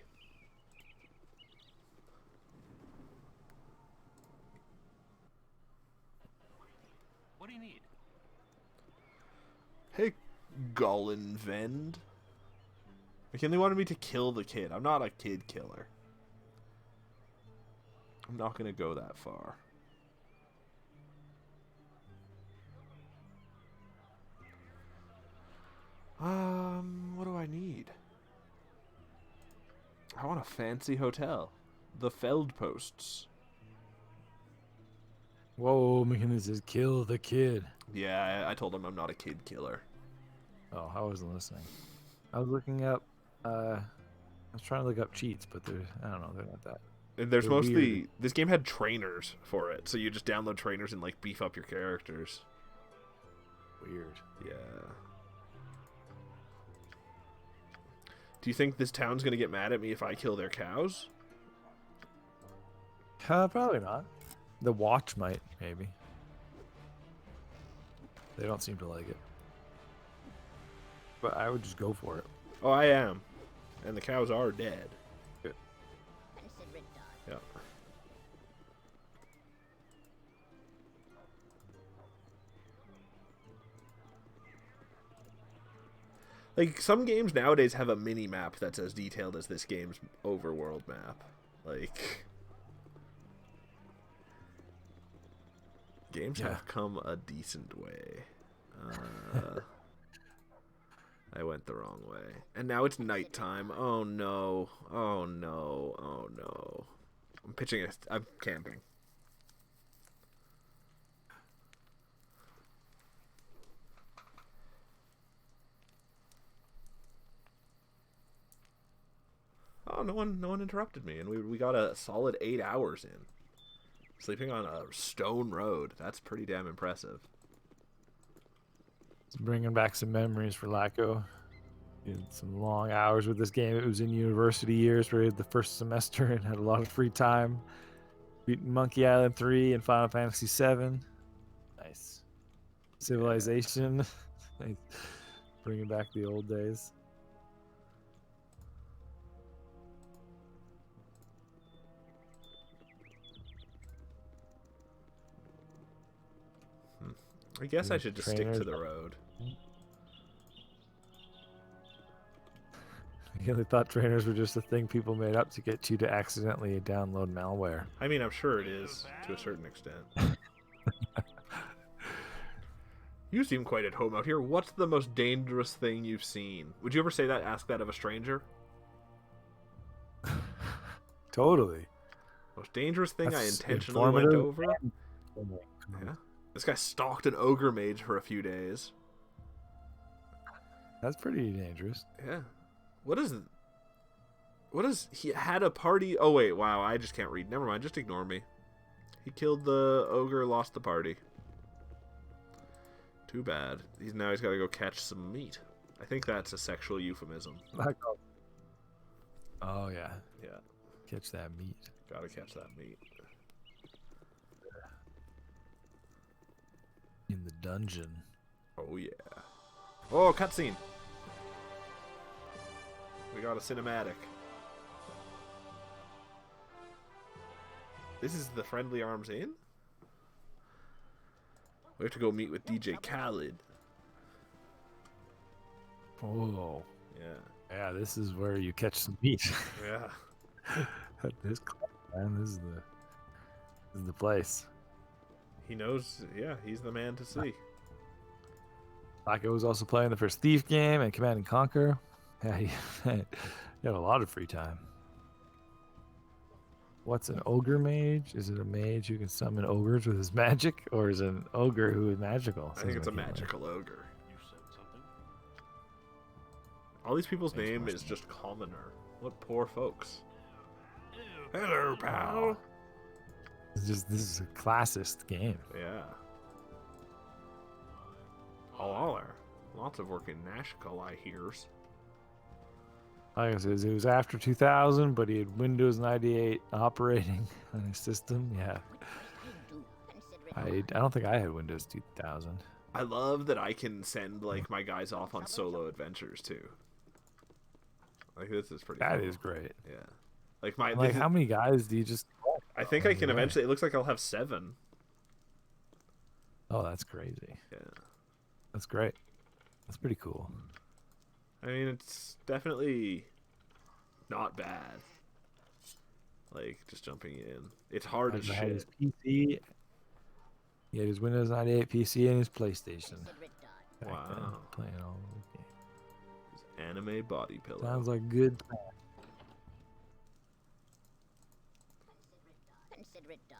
What do you need? Hey, Gollenvend. McKinley wanted me to kill the kid. I'm not a kid killer. I'm not going to go that far. What do I need? I want a fancy hotel. The Feldposts. Whoa, McKinley says, kill the kid. Yeah, I told him I'm not a kid killer. Oh, I wasn't listening. I was looking up, I was trying to look up cheats, but I don't know, they're not that. And there's They're mostly, weird. this game had trainers for it, so you just download trainers and, like, beef up your characters. Weird. Yeah. Do you think this town's gonna get mad at me if I kill their cows? Probably not. The watch might, maybe. They don't seem to like it. But I would just go for it. Oh, I am. And the cows are dead. Good. Yep. Like, some games nowadays have a mini-map that's as detailed as this game's overworld map. Like... Games have come a decent way. I went the wrong way. And now it's nighttime. Oh no. Oh no. Oh no. I'm camping. Oh, no one interrupted me, and we got a solid 8 hours in. Sleeping on a stone road. That's pretty damn impressive. It's bringing back some memories for Laco. Did some long hours with this game. It was in university years where we had the first semester and had a lot of free time. Beating Monkey Island 3 and Final Fantasy 7. Nice. civilization. Like, bringing back the old days. I guess I should just stick to Trainers. the road. I really thought trainers were just a thing people made up to get you to accidentally download malware. I mean, I'm sure it is to a certain extent. You seem quite at home out here. What's the most dangerous thing you've seen? Would you ever say that? Ask that of a stranger? Totally. Most dangerous thing I That's intentionally went over? informative. Yeah. This guy stalked an ogre mage for a few days. That's pretty dangerous. Yeah. What is he had a party? Oh wait, wow, I just can't read. Never mind, just ignore me. He killed the ogre, lost the party. Too bad. He's got to go catch some meat. I think that's a sexual euphemism. Oh yeah. Yeah. Catch that meat. Gotta catch that meat. In the dungeon. Oh yeah. Oh, cutscene. We got a cinematic. This is the Friendly Arms Inn? We have to go meet with DJ Khaled. Oh. Yeah. Yeah, this is where you catch some meat. Yeah. This is the place. He knows, yeah, he's the man to see. Flacco was also playing the first Thief game and Command and Conquer. Yeah, he had a lot of free time. What's an ogre mage? Is it a mage who can summon ogres with his magic, or is it an ogre who is magical? I think it's a magical ogre. You said something? All these people's name is just commoner. What poor folks. Hello, pal. This is a classist game. Yeah. All there. Lots of work in Nashville, I hears. Like I said, it was after 2000, but he had Windows 98 operating on his system. Yeah. I don't think I had Windows 2000. I love that I can send like my guys off on solo adventures too. Like this is pretty. That cool. is great. Yeah. Like Like how many guys do you just? I think I can eventually. It looks like I'll have 7. Oh, that's crazy. Yeah. That's great. That's pretty cool. I mean, it's definitely not bad. Like just jumping in, it's hard as He had his shit. PC. He had his Windows 98 PC and his PlayStation. Back Wow. then, playing all those games. Anime body pillow. Sounds like good. Consider it done.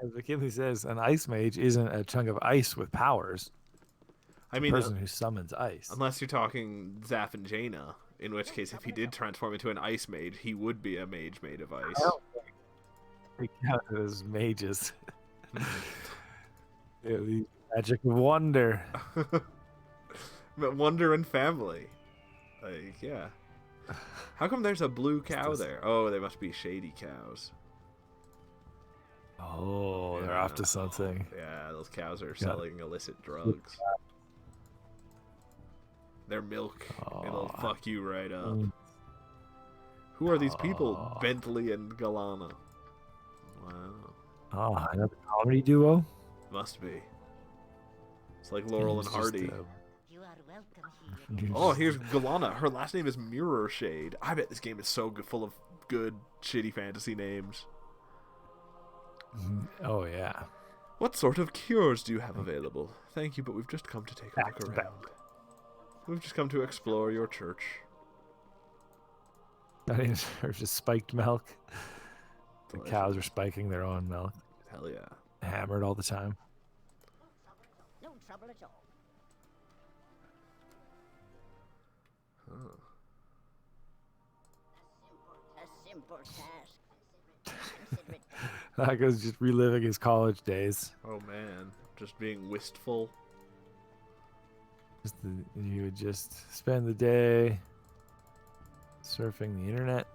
As McKinley says, an ice mage isn't a chunk of ice with powers. I It's mean, a person who summons ice. unless you're talking Zaf and Jaina, in which case, if he did transform into an ice mage, he would be a mage made of ice. They count as mages. Yeah, the magic of wonder. But wonder and family. Like, yeah. How come there's a blue cow this- there? Oh, they must be shady cows. Oh, they're Yeah. off to something. Yeah, those cows are selling illicit drugs. Their milk, it'll Aw. fuck you right up. Mm. Who are these people? Aw. Bentley and Galana. Wow. Oh, another comedy duo? Must be. It's like Laurel and It's just, Hardy. You are welcome here. Oh, here's Galana. Her last name is Mirror Shade. I bet this game is so good, full of good, shitty fantasy names. Oh, yeah. What sort of cures do you have available? Thank you, but we've just come to take a Back look to back. around. We've just come to explore your church. Not even or just spiked milk. The Delicious. cows are spiking their own milk. Hell yeah. Hammered all the time. No trouble at all. A simple task. Consider it done. That goes just reliving his college days. Oh man, just being wistful. You would just spend the day surfing the internet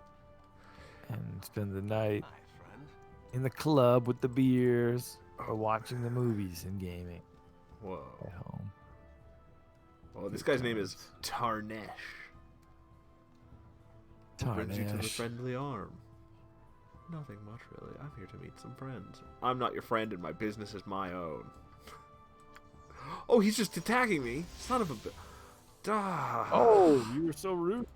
and spend the night Hi, friend. in the club with the beers or watching the movies and gaming Whoa. at home. Oh, this guy's name is Tarnesh. What brings you to the Tarnesh. friendly arm? Nothing much, really. I'm here to meet some friends. I'm not your friend, and my business is my own. Oh, he's just attacking me. Son of a... Oh, you were so rude.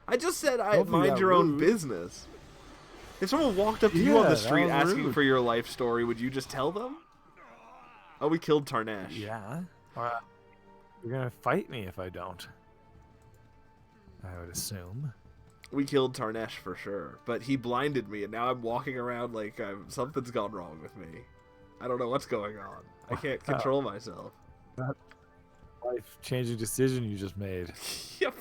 I just said Don't be mind that your own rude. business. If someone walked up to you on Yeah, the that street was asking rude. for your life story, would you just tell them? Oh, we killed Tarnesh. Yeah. You're gonna fight me if I don't. I would assume. We killed Tarnesh for sure, but he blinded me, and now I'm walking around like something's gone wrong with me. I don't know what's going on. I can't control myself. Life-changing decision you just made. Yep.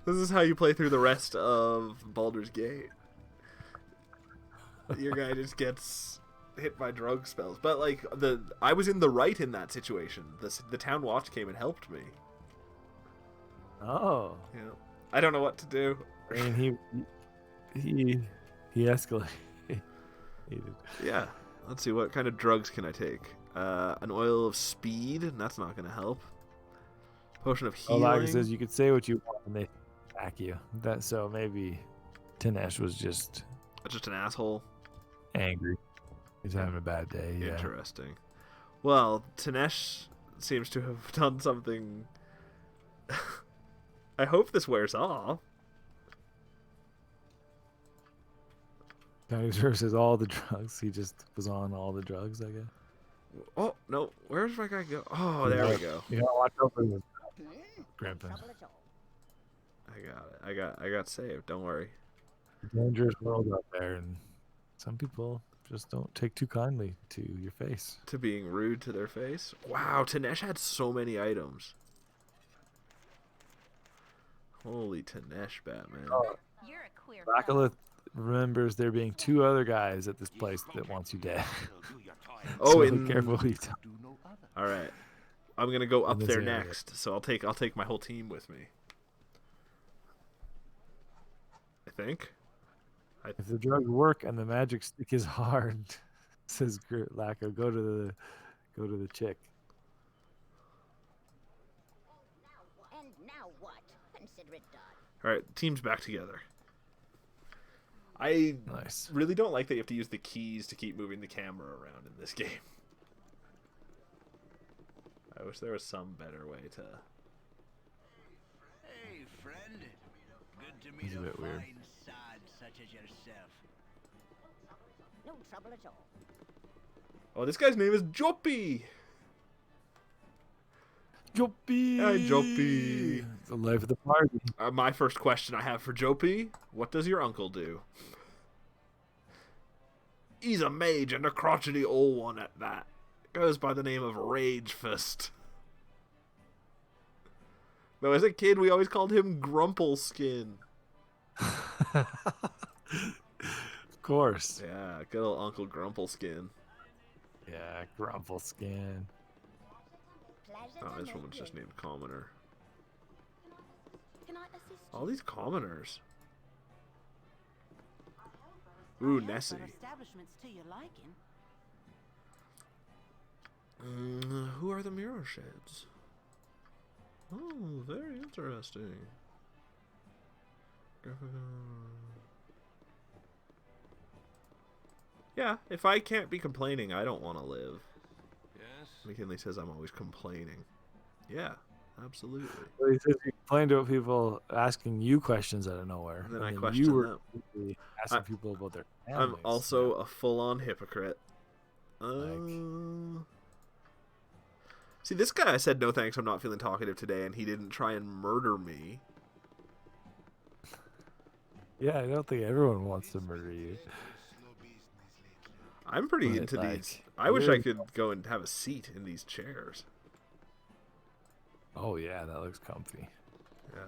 This is how you play through the rest of Baldur's Gate. Your guy just gets hit by drug spells, but like I was in the right in that situation. The town watch came and helped me. Oh. Yeah. I don't know what to do. I mean, he escalated. Yeah. Let's see, what kind of drugs can I take? An oil of speed, and that's not going to help. Potion of healing. Olaga says you could say what you want and they back you. So maybe Tanesh was just an asshole. angry. He's having a bad day. Yeah. Interesting. Well, Tanesh seems to have done something. I hope this wears off. County Reserve says all the drugs. He just was on all the drugs, I guess. Oh, no. Where's my guy go? Oh, there we go. You gotta watch out for this. Grimpen. Trouble at all. I got it. I got saved. Don't worry. Dangerous world out there, and some people just don't take too kindly to your face. To being rude to their face. Wow, Tanesh had so many items. Holy Tanesh, Batman. You're a queer Bakalith remembers there being 2 other guys at this place that wants you dead. Oh, so and be careful who you tell. all right. I'm gonna go up this there area. next, so I'll take my whole team with me. I think. If the drugs work and the magic stick is hard, says Lacko, go to the chick. And now what? Consider it done. All right, team's back together. I Nice. really don't like that you have to use the keys to keep moving the camera around in this game. I wish there was some better way to... Hey, friend. Good to meet He's a bit weird. fine sod such as yourself. No trouble at all. Oh, this guy's name is Joppy! Joppy! Hi, Joppy. It's the life of the party. My first question I have for Joppy, what does your uncle do? He's a mage and a crotchety old one at that. Goes by the name of Rage Fist. No, as a kid, we always called him Grumpelskin. Of course. Yeah, good old Uncle Grumpelskin. Yeah, Grumpelskin. Pleasure Oh, to this meet woman's you. just named Commoner. Can I assist All you? these commoners. Ooh, Nessie. Establishments to your liking. Who are the mirror sheds? Oh, very interesting. Yeah, if I can't be complaining, I don't want to live. Yes? McKinley says I'm always complaining. Yeah, absolutely. Well, he says you complain about people asking you questions out of nowhere. And then I you question were them. completely asking I- people about their I'm families. also a full-on hypocrite. See, this guy, I said no thanks, I'm not feeling talkative today, and he didn't try and murder me. Yeah, I don't think everyone wants to murder you. I'm pretty But, into like, these. I wish I you're- could go and have a seat in these chairs. Oh yeah, that looks comfy. Yeah.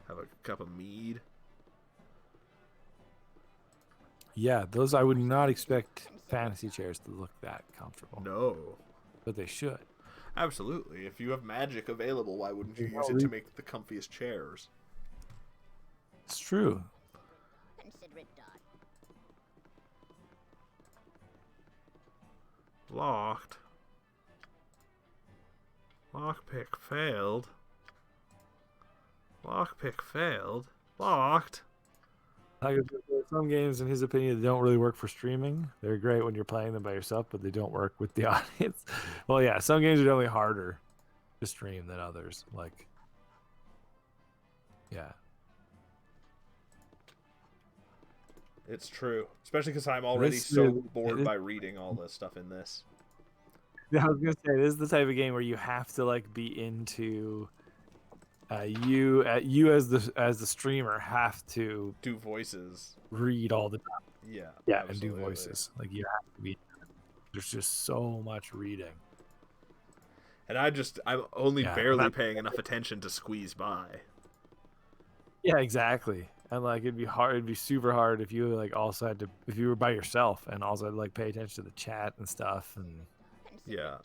Have a cup of mead. Yeah, those I would not expect fantasy chairs to look that comfortable. No. But they should. Absolutely. If you have magic available, why wouldn't you Yeah, use it to make the comfiest chairs? It's true. Consider it done. Locked. Lockpick failed. Lockpick failed. Locked. Like, there's some games, in his opinion, that don't really work for streaming. They're great when you're playing them by yourself, but they don't work with the audience. Well, yeah, some games are definitely harder to stream than others. Like, yeah. It's true. Especially because I'm already This so is- bored it is- by reading all this stuff in this. Yeah, I was gonna say, this is the type of game where you have to like be into you as the streamer have to Do voices. read all the time. Yeah. Yeah, and absolutely. do voices. Like you have to be. There's just so much reading. And I'm only Yeah, barely that- paying enough attention to squeeze by. Yeah, exactly. And like it'd be hard. It'd be super hard if you like also had to if you were by yourself and also had to like pay attention to the chat and stuff and Yeah.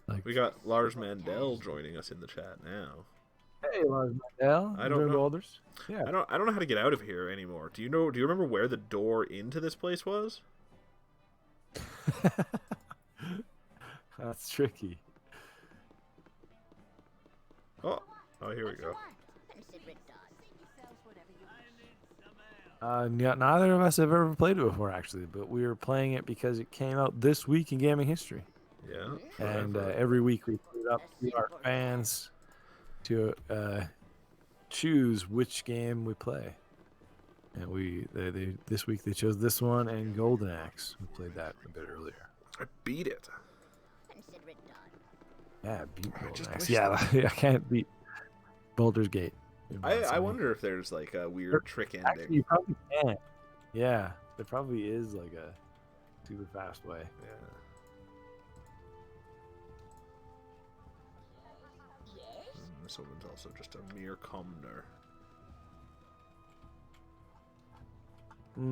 like. We got Lars Mandel joining us in the chat now. Hey, Lars Mandel. I don't Enjoy know. Boulders. Yeah. I don't know how to get out of here anymore. Do you remember where the door into this place was? That's tricky. Oh, here we go. Neither of us have ever played it before, actually, but we were playing it because it came out this week in gaming history. Yeah. And forever. every week we put it up to our fans to choose which game we play. And they this week they chose this one and Golden Axe. We played that a bit earlier. I beat it. Yeah, beat I Golden just Axe. wish Yeah, I can't beat Baldur's Gate. I wonder if there's like a weird trick ending. Actually, you probably can. Yeah, there probably is like a super fast way. Yeah. This woman's also just a mere commoner.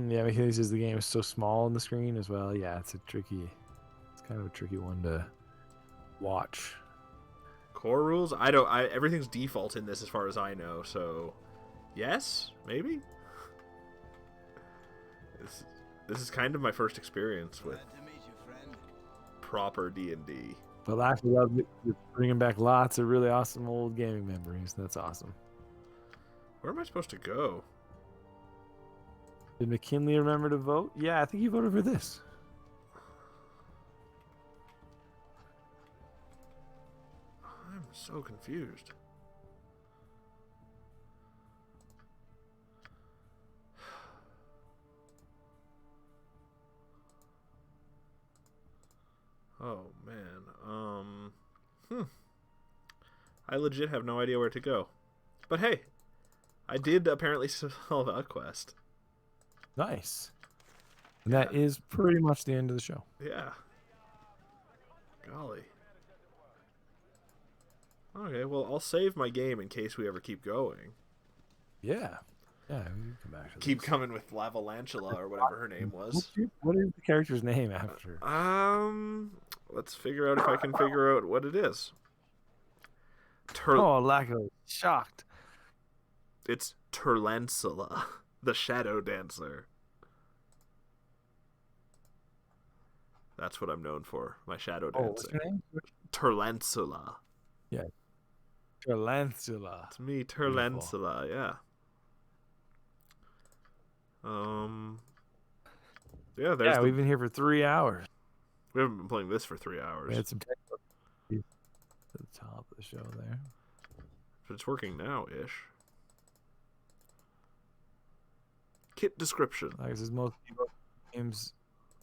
Yeah, because the game is so small on the screen as well. Yeah, it's kind of a tricky one to watch. Core rules? Everything's default in this as far as I know, so yes, maybe? This is kind of my first experience with proper D&D. But I love you're bringing back lots of really awesome old gaming memories. That's awesome. Where am I supposed to go? Did McKinley remember to vote? Yeah, I think he voted for this. I'm so confused. Oh man. I legit have no idea where to go. But hey, I did apparently solve a quest. Nice. And that is pretty much the end of the show. Yeah. Golly. Okay, well, I'll save my game in case we ever keep going. Yeah. Yeah, we can come back to Keep this. coming with Lavalantula or whatever her name was. What is the character's name after? Let's figure out if I can figure out what it is. Oh, Laco, shocked. It's Turlansula, the Shadow Dancer. That's what I'm known for, my shadow Oh, what's dancing. her name? Turlansula. Yeah. Tarantula. It's me, Turlansula, yeah. Yeah, there's We've been here for 3 hours. we haven't been playing this for 3 hours. We had some technical issues at the top of the show there. But it's working now-ish. Kit description. Like I said, most people games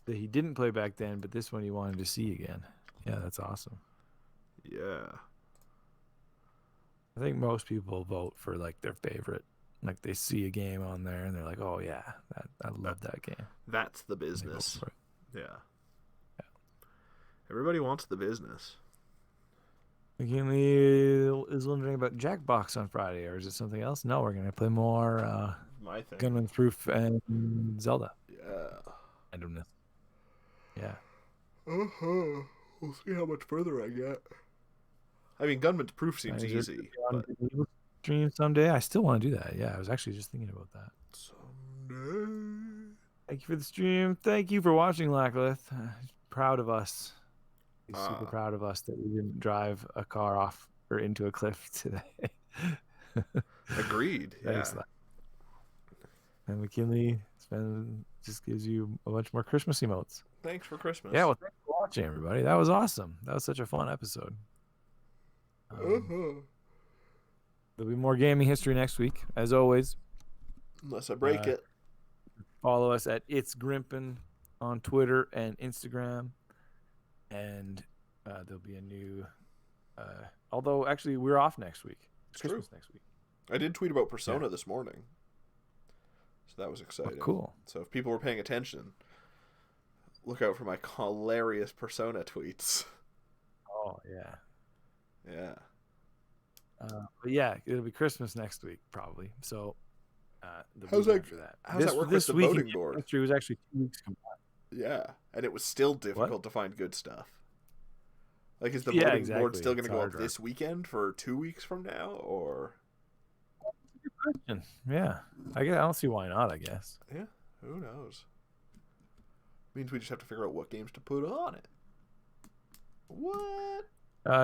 that he didn't play back then, but this one he wanted to see again. Yeah, that's awesome. Yeah. I think most people vote for like their favorite. Like they see a game on there and they're like, "Oh yeah, I love that game." That's the And they vote business. for it. Yeah. Everybody wants the business. McKinley is wondering about Jackbox on Friday, or is it something else? No, we're gonna play more My thing. Gunman's Proof and Zelda. Yeah. Randomness. Yeah. Uh-huh. We'll see how much further I get. I mean, Gunman's Proof seems Is there easy. on But the stream someday. I still want to do that. Yeah, I was actually just thinking about that. someday. Thank you for the stream. Thank you for watching, Lackleth. Proud of us. He's super proud of us that we didn't drive a car off or into a cliff today. Agreed. Thanks, Yeah. And McKinley just gives you a bunch more Christmas emotes. Thanks for Christmas. Yeah, well, thanks for watching, everybody. That was awesome. That was such a fun episode. There'll be more gaming history next week, as always. Unless I break it. Follow us at It's Grimpen on Twitter and Instagram. And there'll be a new... although, actually, we're off next week. It's Christmas next week. I did tweet about Persona this morning. So that was exciting. Oh, cool. So if people were paying attention, look out for my hilarious Persona tweets. Oh, yeah. Yeah. But yeah, it'll be Christmas next week, probably. So how's that for that? How's that work with the voting board? History was actually 2 weeks combined. Yeah, and it was still difficult to find good stuff. Like, is the voting board still going to go up this weekend for 2 weeks from now, or? Good question. Yeah, I don't see why not. I guess. Yeah, who knows? Means we just have to figure out what games to put on it. What?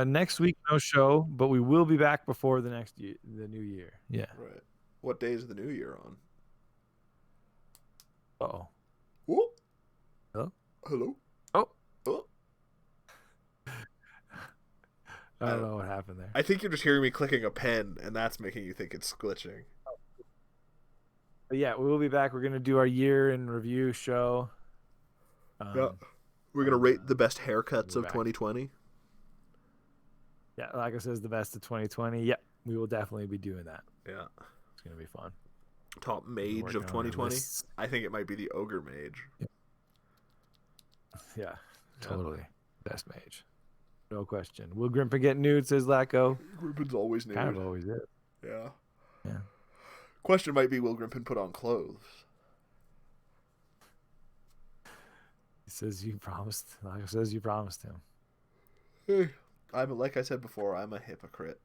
Next week, no show, but we will be back before the new year. Yeah. Right. What day is the new year on? Uh-oh. Whoa. Hello? Hello? Oh. Oh. I don't know what happened there. I think you're just hearing me clicking a pen, and that's making you think it's glitching. But yeah, we will be back. We're going to do our year in review show. Yeah. We're going to rate the best haircuts of 2020. Yeah, like I said, the best of 2020. Yeah, we will definitely be doing that. Yeah. It's going to be fun. Top mage of 2020? I think it might be the Ogre Mage. Yeah, totally. Best mage. No question. Will Grimpen get nude, says Lacko. Grimpen's always nude. Kind of always is. Yeah. Yeah. Question might be, will Grimpen put on clothes? He says you promised. Lacko says you promised him. Hey, like I said before, I'm a hypocrite.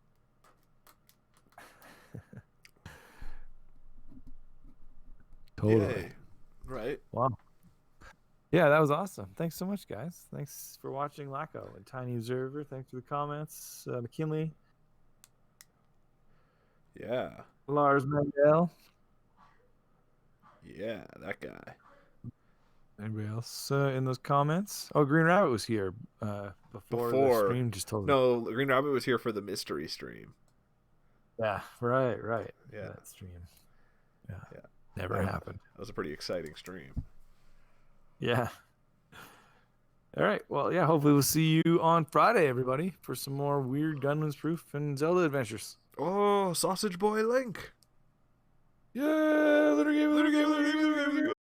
Totally. Yay. Right? Wow. Yeah, that was awesome. Thanks so much, guys. Thanks for watching, Lacko and Tiny Observer. Thanks for the comments, McKinley. Yeah. Lars Mandel. Yeah, that guy. Anybody else in those comments? Oh, Green Rabbit was here before the stream just told me. No, Green Rabbit was here for the mystery stream. Yeah, right. Yeah. That stream. Yeah. Never happened. That was a pretty exciting stream. Yeah. All right. Well, yeah, hopefully we'll see you on Friday, everybody, for some more weird Gunman's Proof and Zelda adventures. Oh, Sausage Boy Link. Yeah, little game.